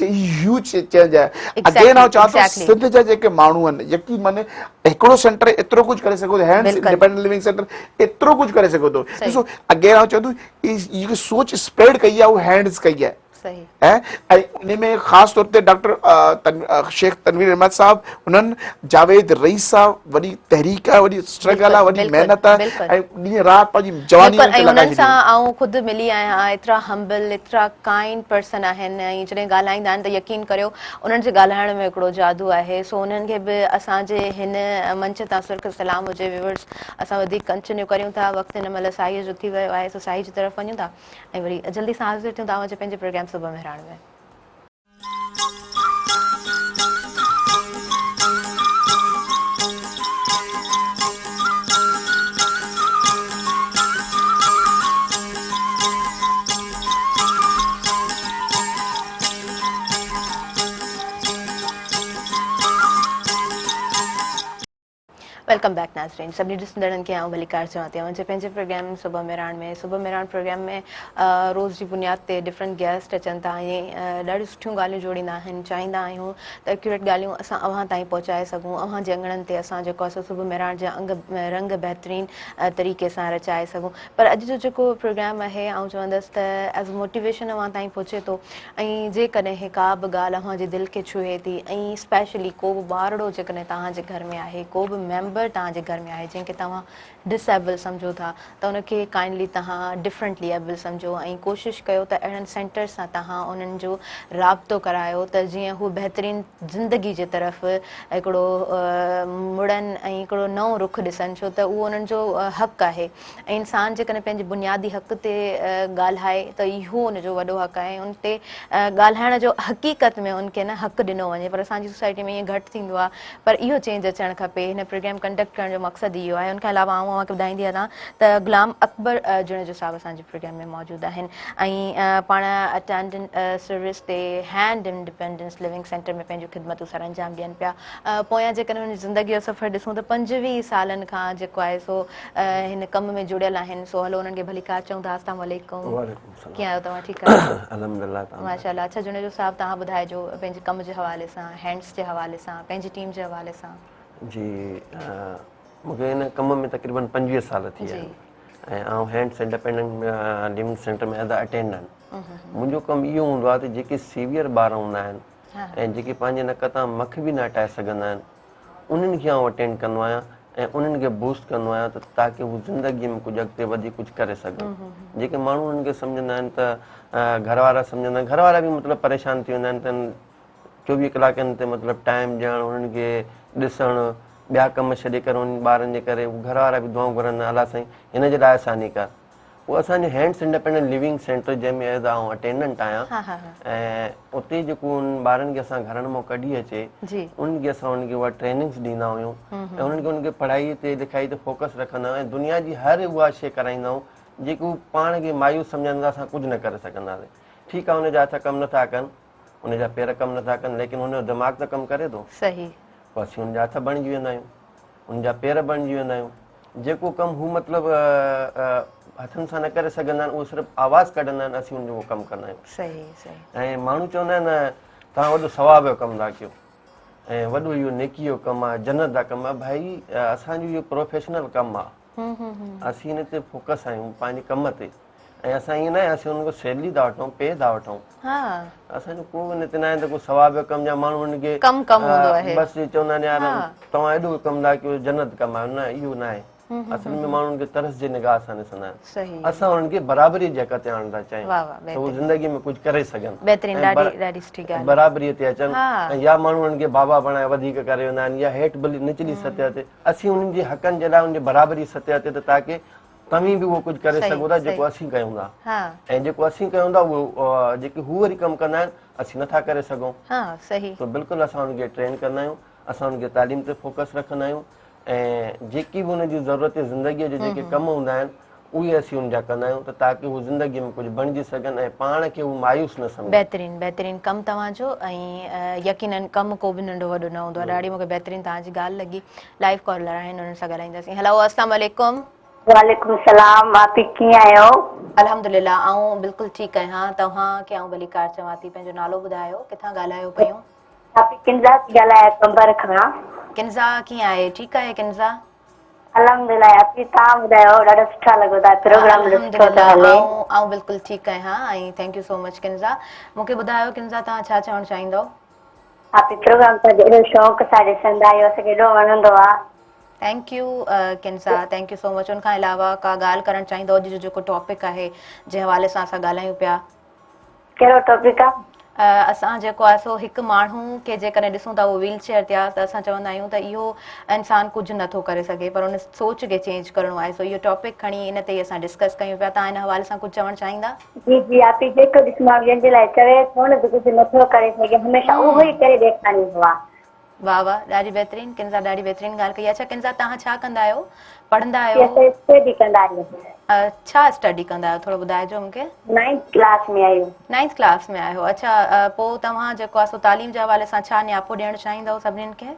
ह्यूज चेंज आहे। अगेन आउं चवां थो सिंध जा जेके माण्हू आहिनि, यकीन माने हिकिड़ो सेंटर एतिरो कुझु करे सघो थो, हैंड्स इंडिपेंडेंट लिविंग सेंटर एतिरो कुझु करे सघो थो। ॾिसो अगेन आउं चवां थो जेकी सोच स्प्रेड कई आहे उहा हैंड्स कई आहे। ऐं इन में ख़ासि तौर ते डॉक्टर शेख तनवीर अहमद साहब, उन्हनि जावेद रईस साहब, वॾी तहरीक आहे, वॾी स्ट्रगल आहे, वॾी महिनत आहे ऐं ॾींहुं राति पंहिंजी जवानी ऐं उन्हनि सां आऊं ख़ुदि मिली आहियां। एतिरा हम्बल, एतिरा काइंड पर्सन आहिनि ऐं जॾहिं ॻाल्हाईंदा आहिनि त यकीन करियो उन्हनि जे ॻाल्हाइण में हिकिड़ो जादू आहे। सो उन्हनि खे बि असांजे हिन मंच तां सुर्ख सलाम हुजे। व्यूअर्स, असां वधीक कंटिन्यू करियूं था, वक़्तु हिन महिल साईं जो थी वियो आहे, सो साईं जी तरफ़ वञूं था ऐं वरी जल्दी सां हाज़िर थियूं तव्हांजे पंहिंजे प्रोग्राम सुबह मेहरान में। वेलकम बैक नाज़रीन। सभिनी ॾिसंदड़नि खे आऊं भलीकार चवां थी मुंहिंजे पंहिंजे प्रोग्राम सुबह मेरान में प्रोग्राम में रोज़ जी बुनियाद ते डिफरेंट गेस्ट अचनि था ऐं ॾाढियूं सुठियूं ॻाल्हियूं जोड़ींदा आहिनि। चाहींदा आहियूं त एक्यूरेट ॻाल्हियूं असां अव्हां ताईं पहुचाए सघूं, अव्हां जे अंगणनि ते असां जेको आहे सुबह मेरान जा रंग बहितरीन तरीक़े सां रचाए सघूं। पर अॼु जो जेको प्रोग्राम आहे आऊं चवंदसि त एज़ मोटिवेशन अव्हां ताईं पहुचे थो ऐं जेकॾहिं का बि ॻाल्हि अव्हां जे दिलि खे छुहे थी ऐं स्पेशली को बि ॿारड़ो जेकॾहिं तव्हांजे घर में आहे, को बि मेंबर तव्हांजे घर में आहे जंहिंखे तव्हां डिसेबल सम्झो था त उनखे काइंडली तव्हां डिफरेंटली एबल सम्झो ऐं कोशिशि कयो त अहिड़नि सेंटर सां तव्हां उन्हनि जो राब्तो करायो त जीअं हू बहितरीन ज़िंदगी जे तरफ़ हिकिड़ो मुड़नि ऐं हिकिड़ो नओं रुख ॾिसनि, छो त उहो उन्हनि जो हक़ु आहे ऐं इंसान जेकॾहिं पंहिंजे बुनियादी हक़ ते ॻाल्हाए त इहो उनजो वॾो हक़ु आहे। उन ते ॻाल्हाइण जो हक़ीक़त में उनखे न हक़ु ॾिनो वञे, पर असांजी सोसाइटी में ईअं घटि थींदो आहे। पर इहो चेंज अचणु खपे। हिन प्रोग्राम कंडक्ट करण जो मक़सदु इहो आहे। उनखां अलावा आऊं अव्हांखे ॿुधाईंदी हलां त गुलाम अकबर जुनेजो साहिबु असांजे प्रोग्राम में मौजूदु आहिनि ऐं पाण अटेंडेंट सर्विस ते हैंड इंडिपेंडेंस लिविंग सेंटर में पंहिंजूं ख़िदमतूं सर अंजाम ॾियनि पिया। पोयां जेकॾहिं हुनजी ज़िंदगीअ जो सफ़र ॾिसूं त 25 सालनि खां जेको आहे सो हिन कम में जुड़ियल आहिनि। सो हलो उन्हनि खे भलीकार चऊं था। अस्सलाम वालेकुम। कीअं आहियो तव्हां? ठीकु आहे अल्हम्दुलिल्लाह। माशाल्लाह। अच्छा जुनेजो साहिबु, तव्हां ॿुधाइजो पंहिंजे कम जे हवाले सां, हैंड्स जे हवाले सां, पंहिंजी टीम जे हवाले सां। जी, मूंखे हिन कम में तक़रीबन 25 साल थी विया आहिनि ऐं आउं हैंड्स इंडिपेंडेंट लिविंग सेंटर में एज़ अ अटेंडेंट। मुंहिंजो कमु इहो हूंदो आहे त जेके सीवियर ॿार हूंदा आहिनि ऐं जेके पंहिंजे नक तां मख बि न हटाए सघंदा आहिनि उन्हनि खे आउं अटेंड कंदो आहियां ऐं उन्हनि खे बूस्ट कंदो आहियां त ताकी हू ज़िंदगीअ में कुझु अॻिते वधी कुझु करे सघनि। जेके माण्हू उन्हनि खे सम्झंदा आहिनि त घर वारा सम्झंदा आहिनि, घर वारा बि मतिलबु परेशान थी वेंदा आहिनि त 24 कलाकनि ते मतिलबु टाइम ॾियणु, उन्हनि खे ॾिसणु, ॿिया कम छॾे करे उन ॿारनि जे करे घर वारा बि दुआऊं घुरंदा अलाह साईं हिन जे लाइ आसानी कर। उहो असांजे हैंड्स इंडिपेंडेंट लिविंग सेंटर जंहिंमें एज़ आउं अटेंडेंट आहियां ऐं उते जेको उन ॿारनि खे असां घरनि मां कढी अचे उनखे असां उनखे उहा ट्रेनिंग्स ॾींदा आहियूं ऐं उन्हनि खे उनखे पढ़ाईअ ते लिखाई ते फोकस रखंदा आहियूं ऐं दुनिया जी हर उहा शइ कराईंदा आहियूं जेको पाण खे मायूस सम्झंदा असां कुझु न करे सघंदासीं। ठीकु आहे, उनजा हथ कमु नथा कनि, उनजा पेर कमु नथा कनि, लेकिन उनजो दिमाग़ त कमु करे थो। सही। पोइ असीं उनजा हथ बणिजी वेंदा आहियूं, उनजा पेर बणिजी वेंदा आहियूं। जेको कमु हू मतिलबु हथनि सां न करे सघंदा आहिनि, उहो सिर्फ़ु आवाज़ु कढंदा आहिनि, असीं उनजो उहो कमु कंदा आहियूं। सही सही। ऐं माण्हू चवंदा आहिनि तव्हां वॾो सवाब जो कमु था कयो ऐं वॾो इहो नेकी जो कमु आहे, जन्नत जा कमु आहे। भाई असांजो इहो प्रोफेशनल कमु आहे, असीं हिन ते फोकस आहियूं पंहिंजे कम ते ऐं असां ईअं न आहे असीं हुन खां सैलरी था वठूं, पे था वठूं। असांजो को बि हिते न आहे त को सवाब जो कमु या माण्हू हुनखे बसि चवंदा आहिनि यार तव्हां एॾो कमु था कयो जन्नत कमु आहे। न, इहो न आहे। असल में माण्हुनि खे तरस जे निगाह सां ॾिसंदा आहिनि। असां हुननि खे बराबरी जे हक़ ते आणणु था चाहियूं त उहो ज़िंदगी में कुझु करे सघनि, बराबरीअ ते अचनि ऐं या माण्हू हुननि खे बाबा बणाए वधीक करे वेंदा आहिनि या हेठि भली निचली सतह ते। असीं उन्हनि जे हक़नि जे लाइ उनजी बराबरी सतह ते त ताकी तव्हीं बि उहो कुझु करे सघो था जेको असीं कयूं था ऐं जेको असीं कयूं था उहो जेके हू वरी कमु कंदा आहिनि असीं नथा करे सघूं। त बिल्कुलु असां हुनखे ट्रेन कंदा आहियूं, असां हुनखे तालीम ते फोकस रखंदा आहियूं ऐं जेकी बि हुनजी ज़रूरत ज़िंदगीअ जे जेके कम हूंदा आहिनि उहे असीं उनजा कंदा आहियूं त ताकी हू ज़िंदगीअ में कुझु बणिजी सघनि ऐं पाण खे हू मायूस न सम्झनि। बहितरीन बहितरीन कमु तव्हांजो ऐं यकीनन कमु को बि नंढो वॾो न हूंदो आहे। ॾाढी मूंखे बहितरीन तव्हांजी ॻाल्हि लॻी। लाइव कॉलर आहिनि, हुननि सां ॻाल्हाईंदासीं। हेलो, अस्सलाम वालेकुम। वालेकुम सलाम। आप कीअं आहियो? अल्हम्दुलिल्लाह, आऊं बिल्कुलु ठीकु आहियां। तव्हांखे आऊं भलीकार चवां थी। पंहिंजो नालो ॿुधायो, किथां ॻाल्हायो पियूं? आप किंजा थी ॻाल्हायां, कंबर खां। किंजा कीअं आहे? ठीकु आहे किंजा? अल्हम्दुलिल्लाह। आप तव्हां ॿुधायो, ॾाढो सुठा लॻो था, प्रोग्राम सुठो थो हले। आऊं बिल्कुलु ठीकु आहियां ऐं thank you so much Kinza. मूंखे ॿुधायो किंजा, तव्हां छा चवणु चाहींदव? आप प्रोग्राम त एॾो शौक़ सां ॾिसंदा आहियो, असांखे एॾो वणंदो आहे। Thank U Kinza, thank you so much. उनखां अलावा का ॻाल्हि करणु चाहींदव? अॼु जो जेको टॉपिक आहे जंहिं हवाले सां असां ॻाल्हायूं पिया। कहिड़ो टॉपिक आहे? असां जेको आहे सो हिकु माण्हू खे जेकॾहिं ॾिसूं था उहो व्हील चेयर ते आहे त असां चवंदा आहियूं त इहो इंसानु कुझु नथो करे सघे, पर उन सोच खे चेंज करिणो आहे। सो इहो टॉपिक खणी इन ते असां डिस्कस कयूं पिया। तव्हां हिन हवाले सां कुझु चवणु चाहींदा? जी जी, आप जेको ॾिसंदो जंहिंजे लाइ चवे थो न त कुझु नथो करे सघे, हमेशह उहो ई करे ॾेखारींदो आहे। वाह वाह, ॾाढी बहितरीन किंजा, ॾाढी बहितरीन ॻाल्हि कई। अच्छा किंजा, तव्हां छा कंदा आहियो? पढ़ंदा आहियो? स्टडी कंदा आहियूं। छा स्टडी कंदा आहियो? थोरो ॿुधाइजो मूंखे। 9th क्लास में आहियूं। 9th क्लास में आहियो। अच्छा, पोइ तव्हां जेको आहे सो तालीम जे हवाले सां छा नियापो ॾियणु चाहींदव सभिनीनि खे?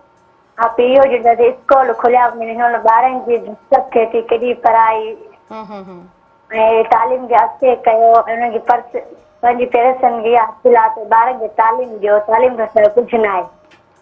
हाँ पीओ जो स्कूल खुलिया ॿारनि जी डिस्टर्ब थिए थी केॾी पढ़ाई ऐं तालीम खे अॻिते कयो उनखे पंहिंजी पैरसनि खे हासिल आहे त ॿारनि खे तालीम ॾियो तालीम खां सवाइ कुझु न आहे।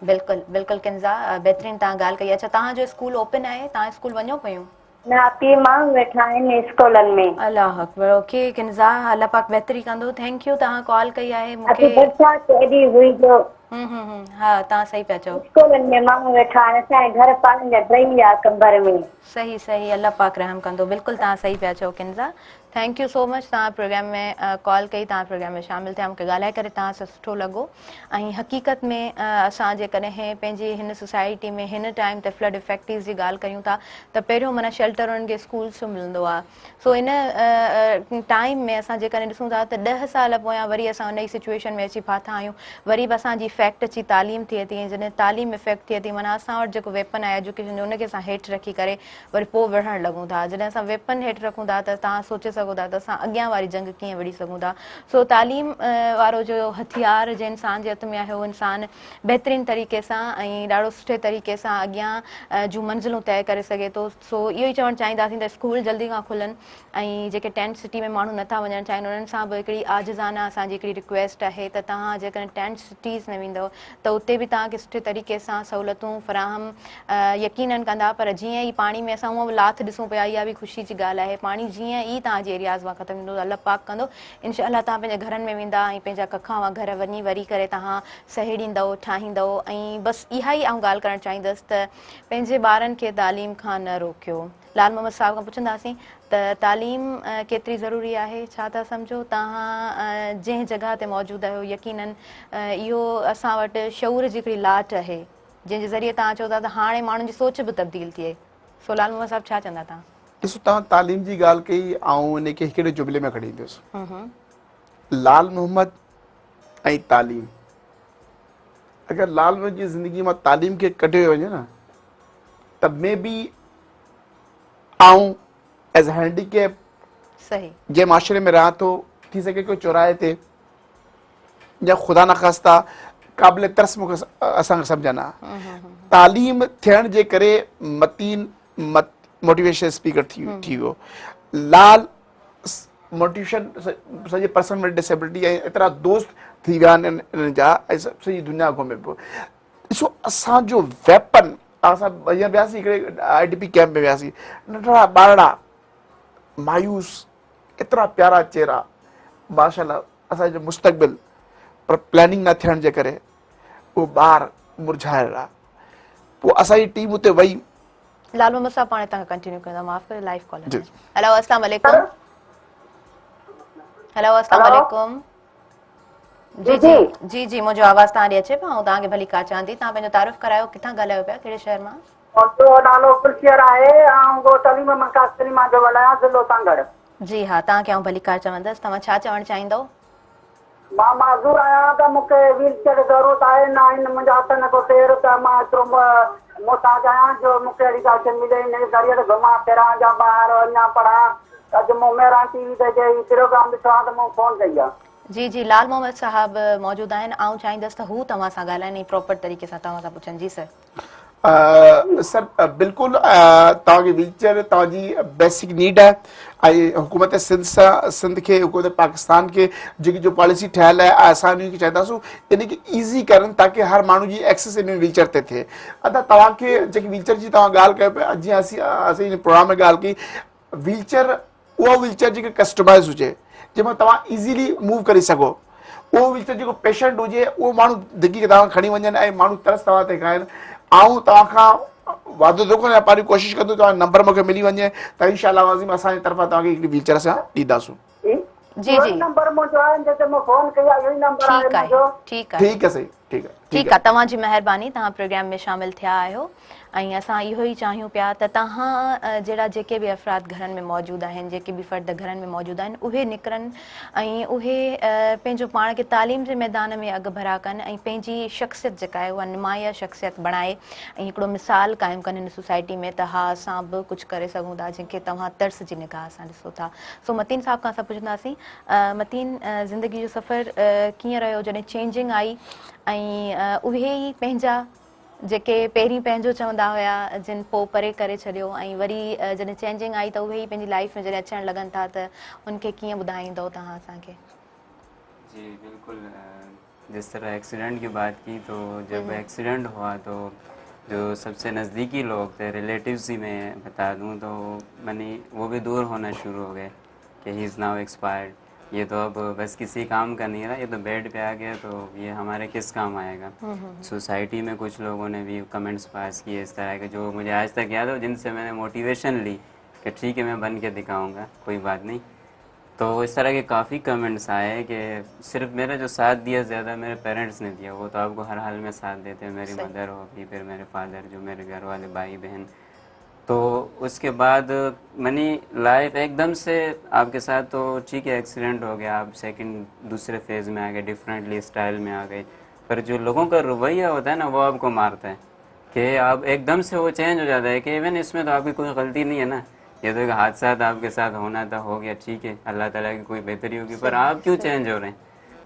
बिल्कुलु बिल्कुलु किंज़ा बहितरीनु तव्हां ॻाल्हि कई। अच्छा तव्हांजो स्कूल ओपन आहे, तव्हां स्कूल वञो पियूं? न पीउ माण्हू वेठा आहिनि स्कूलनि में। अल्लाह अकबर। ओके किंज़ा, अल्लाह पाक बहितरी कंदो। थैंक यू तव्हां कॉल कई आहे अभी मूंखे। बरसाति एॾी हुई जो हा तव्हां सही पिया चओ। स्कूलनि में माण्हू वेठा आहिनि असांजे घर पाणी जा ड्रही विया कमर में। सही सही, अल्लाह पाक रहम कंदो। बिल्कुलु तव्हां सही पिया चओ किंज़ा। थैंक यू सो मच तव्हां प्रोग्राम में कॉल कई, तव्हां प्रोग्राम में शामिल थिया, मूंखे ॻाल्हाए करे तव्हां सां सुठो लॻो। ऐं हक़ीक़त में असां जेकॾहिं पंहिंजी हिन सोसाइटी में हिन टाइम ते फ्लड इफेक्टिव्स जी ॻाल्हि कयूं था त पहिरियों माना शेल्टर उन्हनि खे स्कूल्स मिलंदो आहे। सो इन टाइम में असां जेकॾहिं ॾिसूं था त 10 साल पोयां वरी असां उन ई सिचुएशन में अची फाथा आहियूं। वरी बि असांजी इफेक्ट अची तालीम थिए थी, ऐं जॾहिं तालीम इफेक्ट थिए थी माना असां वटि जेको वेपन आहे एजुकेशन जो उनखे असां हेठि रखी करे वरी पोइ विढ़णु लॻूं था। जॾहिं असां वेपन हेठि रखूं था त तव्हां सोचे सघो था त असां अॻियां वारी जंग कीअं विड़ी सघूं था। सो तालीम वारो जो हथियार जे इंसान जे हथ में आहे उहो इंसान बहितरीनु तरीक़े सां ऐं ॾाढो सुठे तरीक़े सां अॻियां जूं मंज़िलूं तइ करे सघे थो। सो इहो ई चवणु चाहींदासीं त स्कूल जल्दी खां खुलनि ऐं जेके टेंट सिटी में माण्हू नथा वञणु चाहिनि उन्हनि सां बि हिकिड़ी आजिज़ाना असांजी हिकिड़ी रिक्वेस्ट आहे त तव्हां जेकॾहिं टेंट सिटीज़ में वेंदव त उते बि तव्हांखे सुठे तरीक़े सां सहूलियतूं फराहम यकीननि कंदा। पर जीअं ई पाणी में असां उहा लाथ ॾिसूं पिया, इहा बि ख़ुशी जी ॻाल्हि आहे। पाणी जीअं ई तव्हांजे एरियाज़ मां ख़तमु थींदो अल्लाह पाक कंदो इंशाअल्लाह तव्हां पंहिंजे घरनि में वेंदा ऐं पंहिंजा कखां घर वञी वरी करे तव्हां सहेड़ींदव ठाहींदव। ऐं बसि इहा ई आउं ॻाल्हि करणु चाहींदसि त पंहिंजे ॿारनि खे तालीम खां न रोकियो। लाल मोहम्मद साहिब खां पुछंदासीं त तालीम केतिरी ज़रूरी आहे, छा था सम्झो तव्हां जंहिं जॻह ते मौजूदु आहियो। यकीननि इहो असां वटि शऊर जी हिकिड़ी लाट आहे जंहिंजे ज़रिए तव्हां चओ था त हाणे माण्हुनि जी सोच बि तब्दील थिए। सो लाल मोहम्मद साहिब छा चवंदा तव्हां? ॾिसो तव्हां तालीम जी ॻाल्हि कई, ऐं इनखे हिकिड़े जुमिले में खणी ईंदुसि लाल मोहम्मद ऐं तालीम। अगरि लाल मोहम्मद जी ज़िंदगी मां तालीम खे कढियो वञे न त मे बी आऊं एज़ हैंडीकेप सही जे माशरे में रहां थो, थी सघे को चौराहे ते या ख़ुदा न ख़ास्ता क़ाबिल तरस मूंखे असांखे सम्झनि आहे। तालीम थियण जे करे मतीन मोटिवेशन स्पीकर थी वियो। लाल मोटिवेशन सॼे पर्सन में डिसेबिलिटी ऐं एतिरा दोस्त थी विया आहिनि इन्हनि जा ऐं सॼी दुनिया घुमे पियो। ॾिसो असांजो वेपन, असां हींअर वियासीं हिकिड़े IDP कैम्प में वियासीं, नंढड़ा ॿारड़ा मायूस एतिरा प्यारा चेहरा माशाल्लाह असांजो मुस्तक़बिल, पर प्लानिंग न थियण जे करे उहो ॿार मुरझाए रहा। पोइ असांजी टीम हुते वई। लाल मोहम्मद साहब पाणे तव्हां कंटिन्यू कंदा, माफ़ करे लाइव कॉल। हेलो अस्सलाम वालेकुम। हेलो अस्सलाम वालेकुम। जी जी जी जी मुंहिंजो आवाज़ तव्हां ॾे अचे पियो ऐं तव्हांखे भली का चवां थी। तव्हां पंहिंजो तारीफ़ करायो, किथां ॻाल्हायो पिया, कहिड़े शहर मां? मुंहिंजो नालो खुशियर आहे ऐं तलीम मरकज़ सलीमा जो ॻाल्हायां, ज़िलो सांगड़। जी हा, तव्हांखे आउं भली कार चवंदसि, तव्हां छा चवणु चाहींदव? मां माज़ूर आहियां त मूंखे व्हील चेयर जी ज़रूरत आहे, न आहिनि मुंहिंजा हथ न को पेर, त मां एतिरो मोहताज आहियां जो मूंखे अहिड़ी ॻाल्हि मिले इन ज़रिए त घुमां फिरां या ॿाहिरि अञा पढ़ां। अॼु मूं मेहरान TV ते जे प्रोग्राम ॾिठो आहे त मूं फ़ोन कई आहे। जी जी लाल मोहम्मद साहब मौजूदु आहिनि, आउं चाहींदसि त हू तव्हां सां ॻाल्हाइनि ऐं प्रॉपर तरीक़े सां तव्हां सां पुछनि। जी सर। सर बिल्कुलु तव्हांखे व्हीलचेयर तव्हांजी बेसिक नीड आहे ऐं हुकूमत सिंध खे, हुकूमत पाकिस्तान खे जेकी जो पॉलिसी ठहियलु आहे असां उनखे चाहींदासीं इनखे ईज़ी करनि ताकी हर माण्हू जी एक्सेस इन व्हीलचेयर ते थिए। अदा तव्हांखे जेकी व्हीलचेयर जी तव्हां ॻाल्हि कयो पिया, जीअं असीं हिन प्रोग्राम में ॻाल्हि कई, व्हीलचेयर उहा व्हीलचेयर जेकी कस्टमाइज़ हुजे जंहिंमें तव्हां इज़ीली मूव करे सघो। उहो व्हीलचेयर जेको पेशेंट हुजे उहो माण्हू धिकी के तव्हां खणी वञनि ऐं माण्हू तरस तव्हां ते खाइनि। आऊं तव्हां खां वादो थो कयां, पंहिंजी कोशिशि कंदो तव्हां नंबर मूंखे मिली वञे त इंशाअल्लाह वाज़िम असांजी तरफ़ां तव्हांखे हिकिड़ी व्हीलचेयर असां ॾींदासूं। जी जी नंबर मुंहिंजो आहे जिते मूं फ़ोन कई आहे, इहो ई नंबर आहे मुंहिंजो। ठीकु आहे ठीकु आहे साईं, ठीकु आहे ठीकु आहे। तव्हांजी महिरबानी, तव्हां प्रोग्राम में शामिलु थिया आहियो ऐं असां इहो ई चाहियूं पिया त तव्हां जहिड़ा जेके बि अफ़राद घरनि में मौजूदु आहिनि, जेके बि फ़र्द घरनि में मौजूदु आहिनि, उहे निकिरनि ऐं उहे पंहिंजो पाण खे तालीम जे मैदान में अॻु भरा कनि ऐं पंहिंजी शख़्सियत जेका आहे उहा नुमाया शख़्सियत बणाए ऐं हिकिड़ो मिसाल क़ाइमु कनि हिन सोसाइटी में त हा असां बि कुझु करे सघूं था जंहिंखे तव्हां तर्स जी निगाह सां ॾिसो था। सो मतीन साहब खां असां पुछंदासीं, मतीन ज़िंदगी जो सफ़र कीअं रहियो जॾहिं चेंजिंग आई ऐं उहे ई पंहिंजा जेके पहिरीं पंहिंजो चवंदा हुया जिन पोइ परे करे छॾियो ऐं वरी जॾहिं चेंजिंग आई त उहे ई पंहिंजी लाइफ में जॾहिं अचणु लॻनि था त उनखे कीअं ॿुधाईंदव तव्हां असांखे? जी बिल्कुल, जिस तरह एक्सीडेंट की बात की तो जब एक्सीडेंट हुआ तो जो सबसे नज़दीकी लोग थे, रिलेटिव्स ही मैं बता दूं, तो मैंने वो भी दूर होना शुरू हो गए कि ही इज़ नाउ एक्सपायर्ड, ये तो अब बस किसी काम का नहीं रहा, ये तो बेड पे आ गया तो ये हमारे किस काम आएगा। सोसाइटी में कुछ लोगों ने भी कमेंट्स पास किए इस तरह के, जो मुझे आज तक याद हो, जिनसे मैंने मोटिवेशन ली कि ठीक है मैं बन के दिखाऊंगा, कोई बात नहीं। तो इस तरह के काफ़ी कमेंट्स आए कि सिर्फ मेरा जो साथ दिया ज़्यादा मेरे पेरेंट्स ने दिया, वो तो आपको हर हाल में साथ देते हैं, मेरी मदर होगी, फिर मेरे फादर, जो मेरे घर वाले भाई बहन। तो उसके बाद मैंने लाइफ एकदम से आपके साथ, तो ठीक है एक्सीडेंट हो गया, आप सेकंड दूसरे फेज़ में आ गए, डिफरेंटली स्टाइल में आ गए, पर जो लोगों का रवैया होता है ना, वो आपको मारता है कि आप एकदम से वो चेंज हो जाता है कि इवन इसमें तो आपकी कोई गलती नहीं है ना, ये तो एक हादसा आपके साथ होना था, हो गया, ठीक है, अल्लाह ताला की कोई बेहतरी होगी, पर आप क्यों चेंज हो रहे हैं,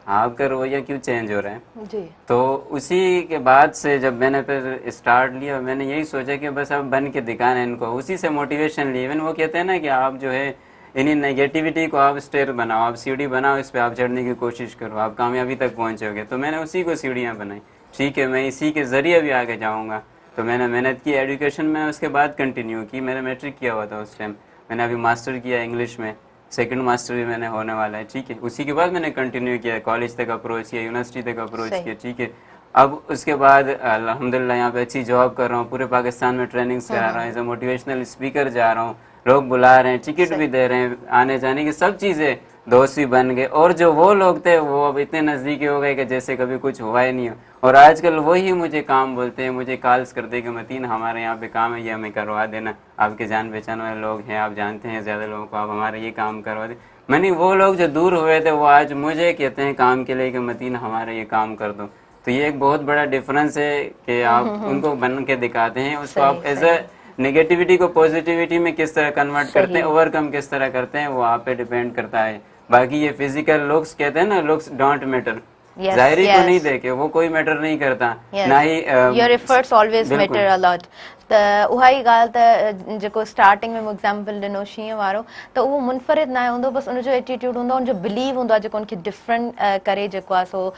आपका रवैया क्यों चेंज हो रहा है जी। तो उसी के बाद से जब मैंने फिर स्टार्ट लिया, मैंने यही सोचा कि बस अब बन के दिखाना है इनको, उसी से मोटिवेशन ली। इवन वो कहते हैं ना कि आप जो है इन्हीं नेगेटिविटी को आप स्टेयर बनाओ, आप सीढ़ी बनाओ, इस पर आप चढ़ने की कोशिश करो, आप कामयाबी तक पहुँचोगे। तो मैंने उसी को सीढ़ियाँ बनाई, ठीक है मैं इसी के ज़रिए भी आगे जाऊँगा। तो मैंने मेहनत की, एजुकेशन में उसके बाद कंटिन्यू की, मैंने मैट्रिक किया हुआ था उस टाइम, मैंने अभी मास्टर किया इंग्लिश में, सेकंड मास्टर भी मैंने होने वाला है, ठीक है। उसी के बाद मैंने कंटिन्यू किया, कॉलेज तक अप्रोच किया, यूनिवर्सिटी तक अप्रोच किया, ठीक है। अब उसके बाद अल्हम्दुलिल्लाह यहाँ पे अच्छी जॉब कर रहा हूँ, पूरे पाकिस्तान में ट्रेनिंग्स करा रहा हूँ, एज ए मोटिवेशनल स्पीकर जा रहा हूँ, लोग बुला रहे हैं, टिकट भी दे रहे हैं, आने जाने की सब चीज़ें, दोस्त भी बन गए, और जो वो लोग थे वो अब इतने नज़दीकी हो गए कि जैसे कभी कुछ हुआ ही नहीं हो। और आजकल वही मुझे काम बोलते हैं, मुझे कॉल्स करते हैं कि मतीन हमारे यहाँ पे काम है, ये हमें करवा देना, आपके जान पहचान वाले लोग हैं, आप जानते हैं ज़्यादा लोगों को, आप हमारे ये काम करवा दें। मैंने वो लोग जो दूर हुए थे वो आज मुझे कहते हैं काम के लिए कि मतीन हमारे ये काम कर दो। तो ये एक बहुत बड़ा डिफरेंस है कि आप उनको बन के दिखाते हैं, उसको आप एज ए नेगेटिविटी को पॉजिटिविटी में किस तरह कन्वर्ट करते हैं, ओवरकम किस तरह करते हैं, वो आप पे डिपेंड करता है। बाकी ये फिजिकल लुक्स कहते हैं ना, लुक्स डोंट मैटर, जाहिरी को नहीं देखे, वो कोई मैटर नहीं करता, ना ही your efforts always matter a lot. त उहा ई ॻाल्हि त जेको स्टार्टिंग में एग्जाम्पल ॾिनो शींहं वारो, त उहो मुनफ़रिद न हूंदो, बसि उनजो एटीट्यूड हूंदो, उनजो बिलीव हूंदो आहे जेको उनखे डिफरेंट करे जेको आहे सो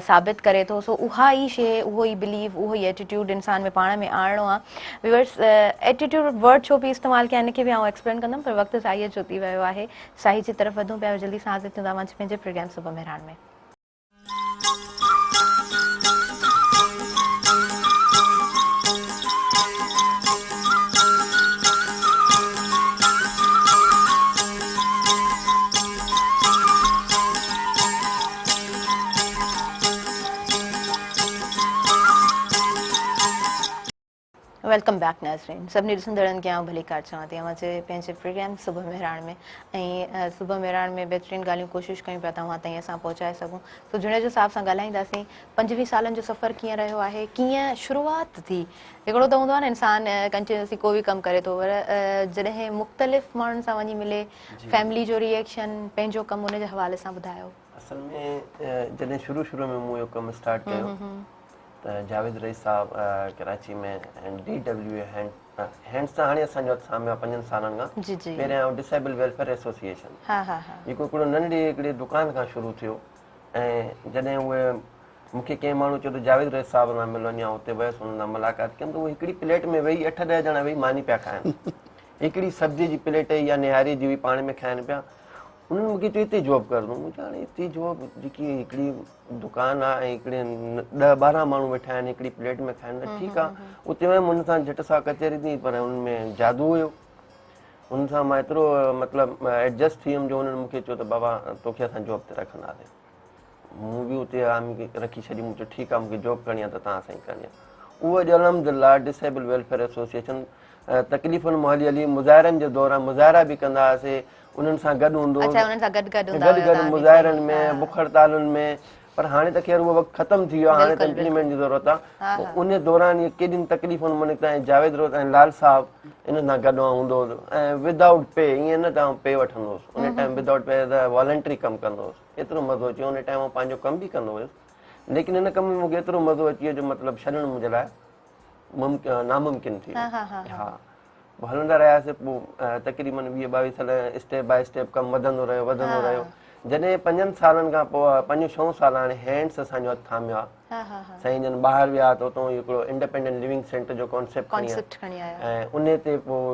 साबित करे थो। सो उहा ई शइ, उहो ई बिलीव, उहो ई एटीट्यूड इंसान में पाण में आणणो आहे। व्यूअर्स, एटीट्यूड वर्ड छो बि इस्तेमालु कया, हिनखे बि आउं एक्सप्लेन कंदमि, पर वक़्तु साईं जो थी वियो आहे। साईं जी तरफ़ वधूं पिया, जल्दी सां हाज़िर थियूं तव्हांजे पंहिंजे प्रोग्राम सुबुह मेहरान में। वेलकम बैक नाज़रीन, सभिनी ॾिसंदड़नि खे आउं भली कार चवां थी अवांजे पंहिंजे प्रोग्राम सुबुह मेहरान में। ऐं सुबुह मेहरान में बहितरीन ॻाल्हियूं कोशिशि कयूं पिया तव्हां ताईं असां पहुचाए सघूं। तो जुड़े जो हिसाब सां ॻाल्हाईंदासीं 25 सालनि जो सफ़र कीअं रहियो आहे, कीअं शुरूआति थी। हिकिड़ो त हूंदो आहे न इंसान कंटिन्यूसली को बि कमु करे थो, पर जॾहिं मुख़्तलिफ़ माण्हुनि सां वञी मिले, फैमिली जो रिएक्शन, पंहिंजो कमु, उनजे हवाले सां ॿुधायो। असल में जॾहिं शुरू में मूं इहो कमु स्टार्ट कयो त जावेद रईस साहब कराची में DW हैंड्स सां हाणे असांजो साम्हूं 5 सालनि खां पहिरियां डिसेबल वेलफेयर एसोसिएशन जेको हिकिड़ो नंढड़ी हिकिड़ी दुकान खां शुरू थियो। ऐं जॾहिं उहे मूंखे कंहिं माण्हू चयो त जावेद रईस साहब सां मिलो, या हुते वियुसि, हुन सां मुलाक़ात कयमि, त उहे हिकिड़ी प्लेट में वेही 8-10 ॼणा वेही मानी पिया खाइनि, हिकिड़ी सब्जी जी प्लेट या निहारी जी हुई पाण में खाइनि पिया। उन्हनि मूंखे चयो हिते जॉब करंदो, मूंखे हाणे हिते जॉब जेकी हिकिड़ी दुकानु आहे ऐं हिकिड़े 10-12 माण्हू वेठा आहिनि हिकिड़ी प्लेट में खाइनि, त ठीकु आहे। उते वियमि, हुन सां झटि सां कचहरी थी, पर हुनमें जादू हुयो, हुन सां मां एतिरो मतिलबु एडजस्ट थी वियुमि जो हुननि मूंखे चयो त बाबा तोखे असां जॉब ते रखंदासीं। मूं बि उते रखी छॾी, मूं चयो ठीकु आहे, मूंखे जॉब करणी आहे त तव्हां सां ई करणी आहे। उहो अॼु अल्हम्दुलिल्लाह डिसेबल वेलफेयर एसोसिएशन तकलीफ़ुनि मोहली हली, मुज़ाहिरनि जे दौरान मुज़ाहिरा बि कंदा हुआसीं, उन्हनि सां गॾु हूंदो, गॾु मुज़ाहिरनि में, बुख हड़तालुनि में। पर हाणे त ख़ैर उहो वक़्तु ख़तमु थी वियो आहे, हाणे त इम्प्लीमेंट जी ज़रूरत आहे। उन दौरान इहे केॾियुनि तकलीफ़ुनि में निकिता ऐं जावेद रोज़ ऐं लाल साहब इन सां गॾु हूंदो हुओ, ऐं विदाउट पे, ईअं न त पे वठंदो हुउसि, उन टाइम विदाउट पे त वॉलंटरी कमु कंदो हुउसि। एतिरो मज़ो अची वियो, उन टाइम पंहिंजो कमु बि कंदो हुयुसि, लेकिन हिन कम में मूंखे एतिरो मज़ो अची वियो जो मतिलबु छॾणु मुंहिंजे लाइ नामुमकिन थी हाँ हाँ हाँ हाँ हलंदा रहियासीं पोइ तक़रीबन 20-22 साल स्टेप बाय स्टेप कमु वधंदो रहियो जॾहिं 5 सालनि खां पोइ 5-6 साल हाणे हैंड्स असांजो हथु थामियो आहे हाँ हाँ हाँ साईं जन ॿाहिरि विया त उतां हिकिड़ो इंडिपेंडेंट लिविंग सेंटर जो कॉन्सेप्ट कॉन्सेप्ट खणी आया ऐं उन ते पोइ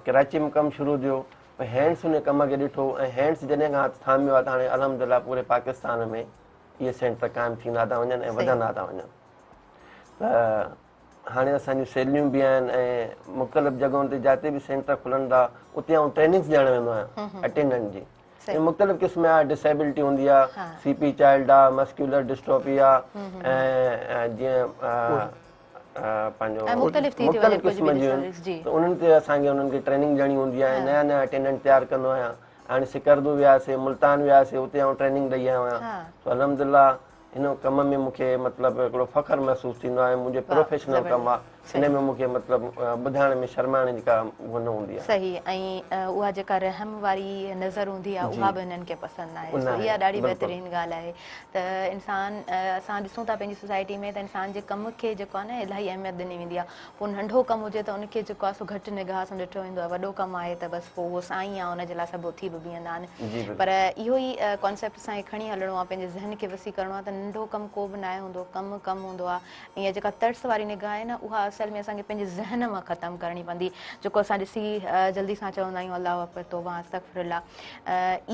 कराची में कमु शुरू थियो पोइ हैंड्स उन कम खे ॾिठो ऐं हैंड्स जॾहिं खां हथु थामियो आहे त हाणे अलहमदिल्ला पूरे पाकिस्तान में इहे सेंटर क़ाइमु थींदा था वञनि ऐं वधंदा था वञनि त हाणे असांजूं सहेलियूं बि आहिनि ऐं मुख़्तलिफ़ जॻहियुनि ते जिते बि सेंटर खुलनि था उते आउं ट्रेनिंग्स ॾियणु वेंदो आहियां अटेंडेंट जी ऐं मुख़्तलिफ़ क़िस्म जा डिसेबिलिटी हूंदी आहे CP चाइल्ड आहे मस्क्यूलर डिस्ट्रोफी आहे ऐं जीअं पंहिंजो मुख़्तलिफ़ क़िस्म जूं आहिनि त उन्हनि ते असांखे उन्हनि खे ट्रेनिंग ॾियणी हूंदी आहे ऐं नया अटेंडेंट तयारु कंदो आहियां हाणे सिकरदू वियासीं मुल्तान वियासीं उते आउं ट्रेनिंग ॾेई आयो आहियां त अलहमदिल्ला हिन कम में मूंखे मतिलबु हिकिड़ो फ़ख्रु महसूसु थींदो आहे मुंहिंजो प्रोफेशनल कमु आहे हिन में मूंखे मतिलबु ॿुधाइण में शर्माइण जी का उहा न हूंदी आहे सही ऐं उहा जेका रहम वारी नज़र हूंदी आहे उहा बि हिननि खे पसंदि आहे सो इहा ॾाढी बहितरीनु ॻाल्हि आहे त इंसान असां ॾिसूं था पंहिंजी सोसाइटी में त इंसान जे कम खे जेको आहे न इलाही अहमियत ॾिनी वेंदी आहे पोइ नंढो कमु हुजे त उनखे जेको आहे सो घटि निगाह सां ॾिठो वेंदो आहे वॾो कमु आहे त बसि पोइ उहो साईं आहे उनजे लाइ सभु उथी बि बीहंदा आहिनि पर इहो ई कॉन्सेप्ट असांखे खणी हलणो आहे पंहिंजे ज़हन खे वसी करिणो आहे त नंढो कमु को बि न हूंदो कमु हूंदो आहे ईअं जेका तर्स वारी निगाह आहे न उहा असल में असांखे पंहिंजे ज़हन मां ख़तमु करणी पवंदी जेको असां ॾिसी जल्दी सां चवंदा आहियूं अलाह अकबर तौबा अस्तगफिरुल्लाह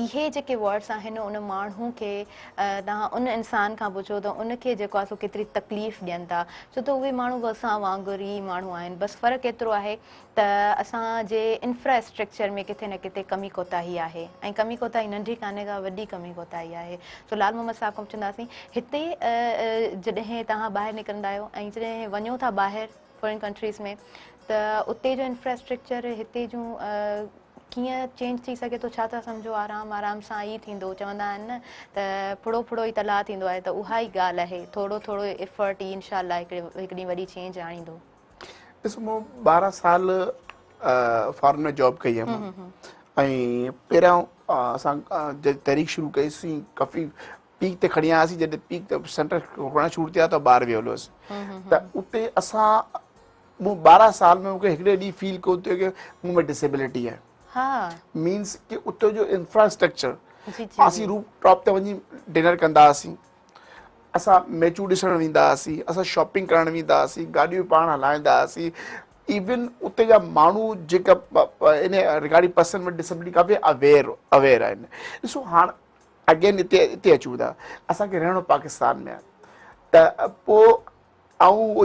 इहे जेके वर्ड्स आहिनि उन माण्हू खे तव्हां उन इंसान खां पुछो त उनखे जेको आहे सो केतिरी तकलीफ़ ॾियनि था छो त उहे माण्हू बि असां वांगुरु ई माण्हू आहिनि बसि फ़र्क़ु एतिरो आहे त असांजे इंफ्रास्ट्रक्चर में किथे न किथे कमी कोताही आहे ऐं कमी कोताही नंढी कान्हे का वॾी कमी कोताही आहे सो लाल मोहम्मद साहब खां पुछंदासीं हिते जॾहिं तव्हां ॿाहिरि निकिरंदा आहियो ऐं जॾहिं वञो था ॿाहिरि फॉरेन कंट्रीज़ में त उते जो इंफ्रास्ट्रक्चर हिते जूं कीअं चेंज थी सघे थो छा था सम्झो आराम सां ई थींदो चवंदा आहिनि न त फुड़ो ई तलाउ थींदो आहे त उहा ई ॻाल्हि आहे थोरो एफर्ट ई इनशाअल्लाह हिकिड़ी वॾी चेंज आणींदो ॾिसो मूं 12 साल फॉरेन में जॉब कई आहे ऐं पहिरियों असां तहरीक शुरू कईसीं काफ़ी पीक ते खणी आयासीं जॾहिं पीक ते सेंटर खुलणु शुरू थिया त ॿाहिरि वियो हुउसि त उते असां मूं 12 साल में मूंखे हिकिड़े ॾींहुं फील कयो थियो की मूं में डिसेबिलिटी आहे मीन्स की उते जो इंफ्रास्ट्रक्चर असीं रूप टॉप ते वञी डिनर कंदा हुआसीं असां मैचूं ॾिसणु वेंदा हुआसीं असां शॉपिंग करणु वेंदा हुआसीं गाॾियूं पाण हलाईंदा हुआसीं इवन उते जा माण्हू जेका इन रिगार्डिंग पर्सन विद डिसेबिलिटी काफ़ी अवेयर आहिनि ॾिसो हाणे अगेन हिते अचूं था असांखे रहणो पाकिस्तान में आहे त पोइ उहो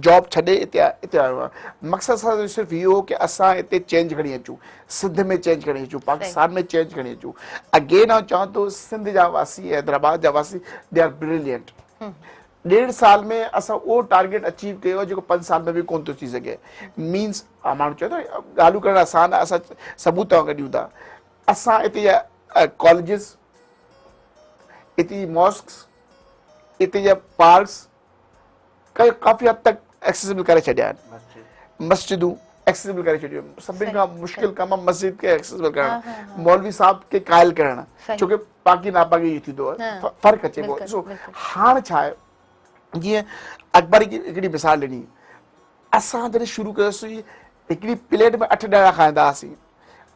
जॉब छॾे हिते आयो आहे मक़सदु असांजो सिर्फ़ु इहो हो की असां हिते चेंज खणी अचूं सिंध में चेंज खणी अचूं पाकिस्तान में चेंज खणी अचूं अगेन आउं चवां थो सिंध जा वासी हैदराबाद जा वासी दे आर ब्रिलियंट 1.5 साल में असां उहो टारगेट अचीव कयो जेको 5 साल में बि कोन थो थी सघे मीन्स माण्हू चए थो ॻाल्हियूं करणु आसान आहे असां सबूत ॾियूं था असां हिते जा कॉलेजिस हिते जी मॉस्क्स हिते जा पार्क्स काफ़ी हद तक एक्सेसिबल करे छॾिया आहिनि मस्जिदूं एक्सेसिबल करे छॾियूं सभिनि खां मुश्किल कमु आहे मस्जिद खे एक्सेसिबल करणु मौलवी साहब खे क़ाइल करणु छोकी पाकी नापाकी थींदो आहे फ़र्क़ु अचे पियो ॾिसो हाणे छा आहे जीअं अकबर जी हिकिड़ी मिसाल ॾिनी असां जॾहिं शुरू कयोसीं हिकिड़ी प्लेट में 8 ॾणा खाईंदा हुआसीं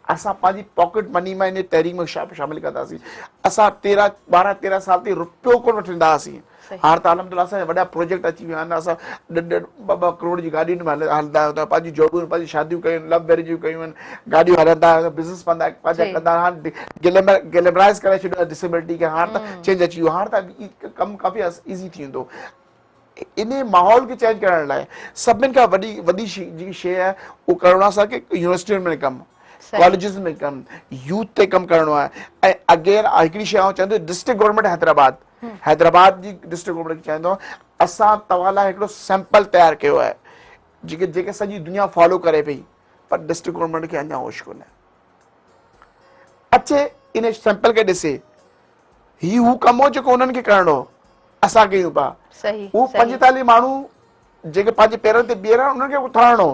असां पंहिंजी पॉकेट मनी में इन तहरीक में शामिल कंदा हुआसीं असां 12-13 साल ताईं रुपयो कोन वठंदा हुआसीं हाणे त अलहमदिल्ला असांजा वॾा प्रोजेक्ट अची विया आहिनि असां 2 करोड़ जी गाॾियुनि में हलंदा आहियूं पंहिंजी जॉबूं पंहिंजी शादियूं कयूं आहिनि लव मैरिजूं कयूं आहिनि गाॾियूं हलंदा आहियूं बिज़नेस पंहिंजा कंदा हाणे ग्लैमराइज़ करे छॾियो आहे डिसेबिलिटी खे हाणे त चेंज अची वियो हाणे त कमु काफ़ी ईज़ी थी वेंदो इन माहौल खे चेंज करण लाइ सभिनि खां वॾी जेकी शइ आहे उहो करिणो आहे असांखे यूनिवर्सिटियुनि में कमु कॉलेजिस में कमु यूथ ते कमु करिणो आहे ऐं अगेन हिकिड़ी शइ आउं चवंदो डिस्ट्रिक्ट गवर्नमेंट हैदराबाद जी डिस्ट्रिक्ट गवर्नमेंट चवंदो असां तव्हां लाइ हिकिड़ो सैंपल तयारु कयो आहे जेके सॼी दुनिया फॉलो करे पई पर डिस्ट्रिक्ट गवर्नमेंट खे अञा होश कोन्हे अचे इन सैंपल खे ॾिसे हू कमु हो जेको उन्हनि खे करिणो असां कयूं पिया हू 45 माण्हू जेके पंहिंजे पेरनि ते बीहर उन्हनि खे उथारणो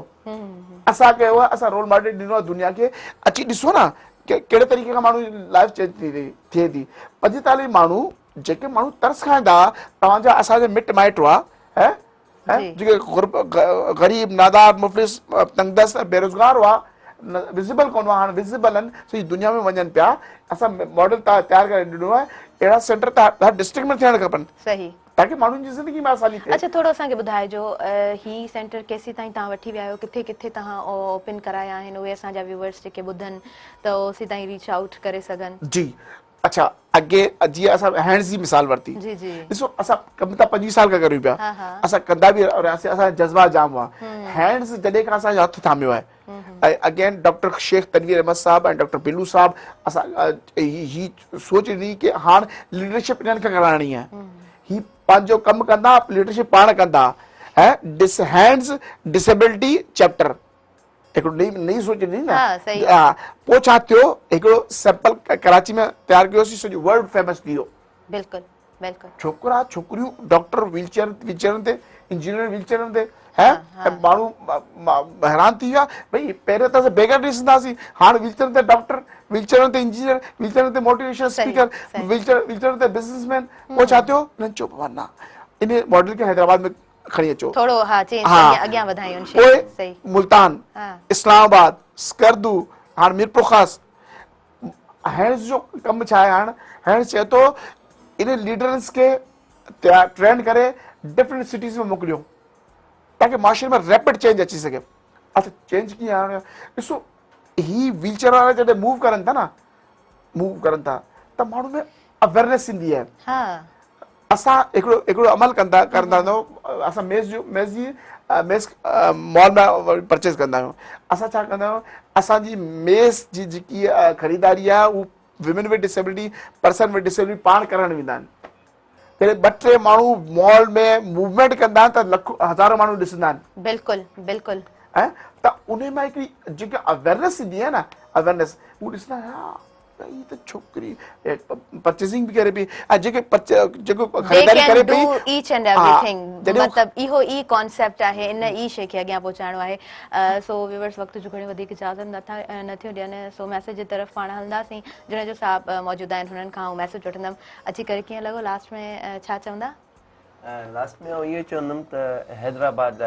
असां कयो आहे असां रोल मॉडल ॾिनो आहे दुनिया खे अची ॾिसो न कहिड़े तरीक़े खां माण्हू लाइफ चेंज थिए थी 45 माण्हू जेके माण्हू तरस खाईंदा तव्हांजा असांजा मिट माइट हुआ जेके गरीब नादार मुफ़लिस तंगदस्त बेरोज़गार हुआ विज़िबल कोन हुआ हाणे विज़िबल आहिनि सॼी दुनिया में वञनि पिया असां मॉडल तयारु करे ॾिनो आहे अहिड़ा सेंटर त हर डिस्ट्रिक्ट में थियणु खपनि सही ताकी माण्हुनि जी ज़िंदगी में आसानी थिए। अच्छा थोरो असांखे ॿुधाइजो ही सेंटर केसीं ताईं तव्हां वठी विया आहियो किथे किथे तव्हां ओपन कराया आहिनि उहे असांजा व्यूअर्स जेके ॿुधनि त ओसीं ताईं रीच आउट करे सघनि। जी अच्छा अॻे जीअं असां हैंड्स जी मिसाल वरिती जी जी ॾिसो असां कमु त 25 साल खां करियूं पिया असां कंदा बि रहियासीं असांजा जज़्बा जाम हुआ हैंड्स जॾहिं खां असांजो हथ थामियो आहे अगेन डॉक्टर शेख तनवीर अहमद साहब ऐं डॉक्टर बिलू साहब असां ही सोच ॾिनी की हाणे लीडरशिप इन्हनि खे कराइणी आहे ही पंहिंजो कमु कंदा लीडरशिप पाण कंदा ऐं हैंड्स डिसेबिलिटी चैप्टर हिकिड़ो नई सोच ॾिनी न पोइ छा थियो हिकिड़ो सैंपल कराची में तयारु कयोसीं सॼो वर्ल्ड फेमस थी वियो। बिल्कुलु बिल्कुलु छोकिरा छोकिरियूं डॉक्टर वीलचेयरनि ते इंजीनियर वीलचेयरनि ते है माण्हू हैरान थी विया भई पहिरियों त असां बेगर ॾिसंदासीं हाणे वीलचेयरनि ते डॉक्टर वीलचेयरनि ते इंजीनियर वीलचेयरनि ते मोटिवेशनल स्पीकर वीलचेयरनि ते बिज़नेसमैन पोइ छा थियो हिननि चयो बाबा न इन मॉडल खे हैदराबाद में खणी अचो थोरो चेंज अॻियां वधायूं पोइ मुल्तान इस्लामाबाद स्कर्दू हाणे मीरपुर ख़ासि हैंड्स जो कमु छा आहे हाणे हैंड्स चए थो इन लीडर्स खे ट्रेन करे डिफरेंट सिटीज़ में मोकिलियो ताकि माशरे में रैपिड चेंज अची सघे। अच्छा चेंज कीअं हाणे ॾिसो ही व्हीलचेयर वारा जॾहिं मूव करनि था त माण्हू में अवेयरनेस ईंदी आहे। असां हिकिड़ो अमल कंदा असां मेज़ मॉल में परचेस कंदा आहियूं असां छा कंदा आहियूं असांजी मेज़ जी जेकी ख़रीदारी आहे उहा women with disability person with disability पाण करणु वेंदा आहिनि जॾहिं 2-3 माण्हू मॉल में मूवमेंट कंदा आहिनि त लख हज़ार माण्हू ॾिसंदा आहिनि। बिल्कुलु बिल्कुलु ऐं त उन मां हिकिड़ी जेकी अवेयरनेस ईंदी आहे न अवेयरनेस उहो ॾिसंदा हा ही त छोकिरी परचेसिंग बि करे पई ऐं जेको ख़रीदारी करे पई ईच एंड एवरीथिंग मतलब इहो ई कॉन्सेप्ट आहे इन ई शइ खे अॻियां पहुचाइणो आहे। सो व्यूअर्स वक़्त जो घणी वधीक इजाज़त नथियूं ॾियनि सो मैसेज जी तरफ़ पाण हलंदासीं जिन जो साहब मौजूदु आहिनि हुननि खां मैसेज वठंदमि अची करे कीअं लॻो लास्ट में छा चवंदा? लास्ट में इहो चवंदुमि त हैदराबाद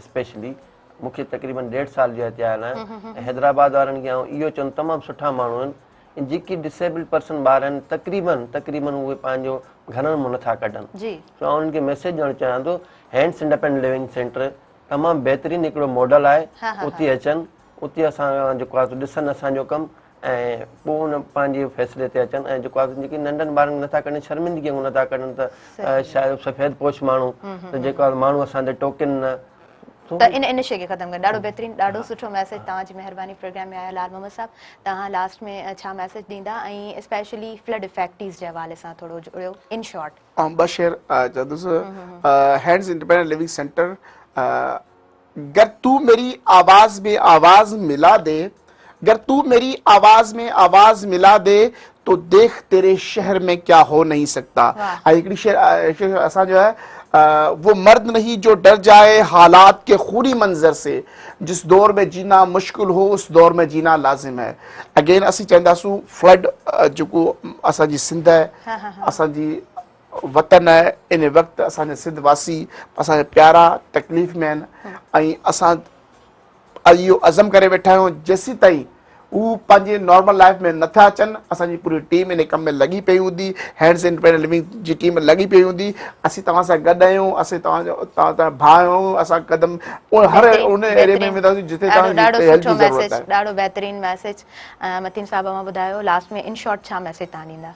स्पेशली मूंखे तक़रीबन 1.5 साल जो हिते आयल आहियां हैदराबाद वारनि खे इहो चवनि तमामु सुठा माण्हू आहिनि जेकी डिसेबल्ड पर्सन ॿार आहिनि तक़रीबन उहे पंहिंजो घरनि मां नथा कढनि सो उन्हनि खे मैसेज ॾियणु चाहियां थो हैंड्स इंडिपेंडेंट लिविंग सेंटर तमामु बहितरीनु हिकिड़ो मॉडल आहे उते अचनि उते असां जेको आहे ॾिसनि असांजो कमु ऐं पोइ उन पंहिंजे फ़ैसिले ते अचनि ऐं जेको आहे जेकी नंढनि ॿारनि नथा कढनि शर्मिंदगी नथा कढनि त शायदि सफ़ेद पोश माण्हू त जेको आहे माण्हू असांजे टोकिन न त इन शइ खे ख़तमु कनि ॾाढो बहितरीनु ॾाढो सुठो मैसेज तव्हांजी महिरबानी प्रोग्राम में आया लाल मोहम्मद साहब तव्हां लास्ट में छा मैसेज ॾींदा ऐं स्पेशली फ्लड इफेक्टीज़ जे हवाले सां थोरो जुड़ियो इन शॉर्ट। ॿ शेर चवंदुसि हैंड्स इंडिपेंडेंट लिविंग सेंटर गर तू मेरी आवाज़ में आवाज़ मिला दे गर तू मेरी आवाज़ में आवाज़ मिला दे तो देख तेरे शहर में क्या हो नहीं सकता। हिकिड़ी शेर असां जो है वो मर्द नहीं जो डर जाए हालात के खूनी मंजर से जिस दौर में जीना मुश्किल हो उस दौर में जीना लाजिम है। अगेन असीं चवंदासूं फ्लड जेको असांजी सिंध आहे असांजी वतन आहे इन वक़्तु असांजा सिंध वासी असांजा प्यारा तकलीफ़ में आहिनि ऐं असां इहो अज़म करे वेठा आहियूं जेसीं ताईं उहे पंहिंजे नॉर्मल लाइफ में नथा अचनि असांजी पूरी टीम इन कम में लॻी पई हूंदी हैंड्स इंडिपेंडेंट लिविंग जी टीम लॻी पई हूंदी असीं तव्हां सां गॾु आहियूं असीं तव्हां भाउ आहियूं असां कदम हर उन एरिया में वेंदासीं जिते ॾाढो बहितरीनु मैसेज मतीन साहब मां ॿुधायो लास्ट में इन शॉर्ट छा मैसेज तव्हां ॾींदा?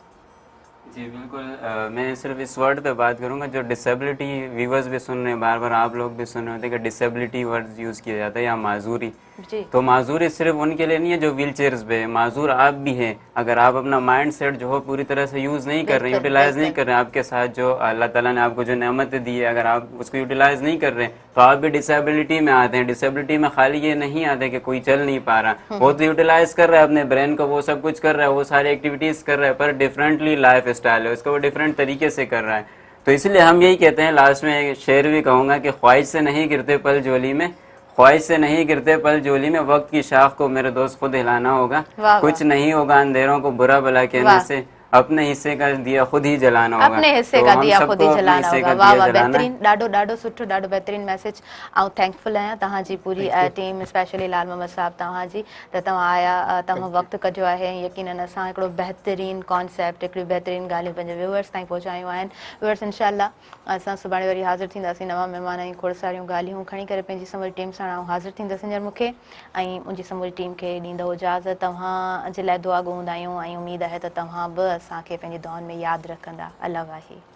जी बिल्कुल मैं सिर्फ इस वर्ड पे बात करूंगा जो डिसेबिलिटी व्यूवर्स भी सुन रहे हैं बार बार आप लोग भी सुन रहे होते हैं कि डिसेबिलिटी वर्ड यूज़ किया जाता है या माजूरी तो माजूरी सिर्फ उनके लिए नहीं है जो व्हील चेयर्स पे माजूर आप भी हैं अगर आप अपना माइंड सेट जो हो पूरी तरह से यूज़ नहीं कर रहे हैं यूटिलाइज नहीं कर रहे हैं आपके साथ जो अल्लाह ताला ने आपको जो नेमत दी है अगर आप उसको यूटिलाइज नहीं कर रहे हैं तो आप भी डिसेबिलिटी में आते हैं। डिसेबिलिटी में खाली ये नहीं आते कि कोई चल नहीं पा रहा वो तो यूटिलाइज कर रहा है अपने ब्रेन को वो सब कुछ कर रहा है वो सारी एक्टिविटीज कर रहा है पर डिफरेंटली लाइफ स्टाइल है उसको वो डिफरेंट तरीके से कर रहा है। तो इसलिए हम यही कहते हैं लास्ट में एक शेर भी कहूँगा कि ख्वाहिश से नहीं गिरते पल जोली में ख्वाहिश से नहीं गिरते पल जोली में वक्त की शाख को मेरे दोस्त खुद हिलाना होगा कुछ नहीं होगा अंधेरों को बुरा भला कहने से अपने हिस्से का दिया खुद ही जलाना होगा। अपने हिस्से तो का हम दिया सबको खुद ही अपने जलाना हिस्से होगा। का वाह दिया वाह, जलाना है। बेहतरीन, ॾाढो ॾाढो सुठो, ॾाढो बेहतरीन मैसेज। ऐं थैंकफुल आहियां तव्हांजी पूरी टीम, स्पेशली लाल मोहम्मद साहब तव्हांजी, त तव्हां आया, तव्हां वक़्तु कढियो आहे। ऐं यकीनन असां हिकिड़ो बेहतरीन कॉन्सेप्ट, हिकिड़ी बेहतरीन ॻाल्हियूं पंहिंजे व्यूअर्स ताईं पहुचायूं आहिनि। व्यूअर्स इंशाअल्लाह असां सुभाणे वरी हाज़िर थींदासीं नवां महिमान ऐं खोड़ सारियूं ॻाल्हियूं खणी करे पंहिंजी समूरी टीम सां आऊं हाज़िर थींदसि। हींअर मूंखे ऐं मुंहिंजी समूरी टीम खे ॾींदो इजाज़त। तव्हां जे लाइ दुआ ॻोल्हंदा आहियूं ऐं उमेदु आहे त तव्हां बि असांखे पंहिंजी दुआउनि में यादि रखंदा। अल्लाह वाहे।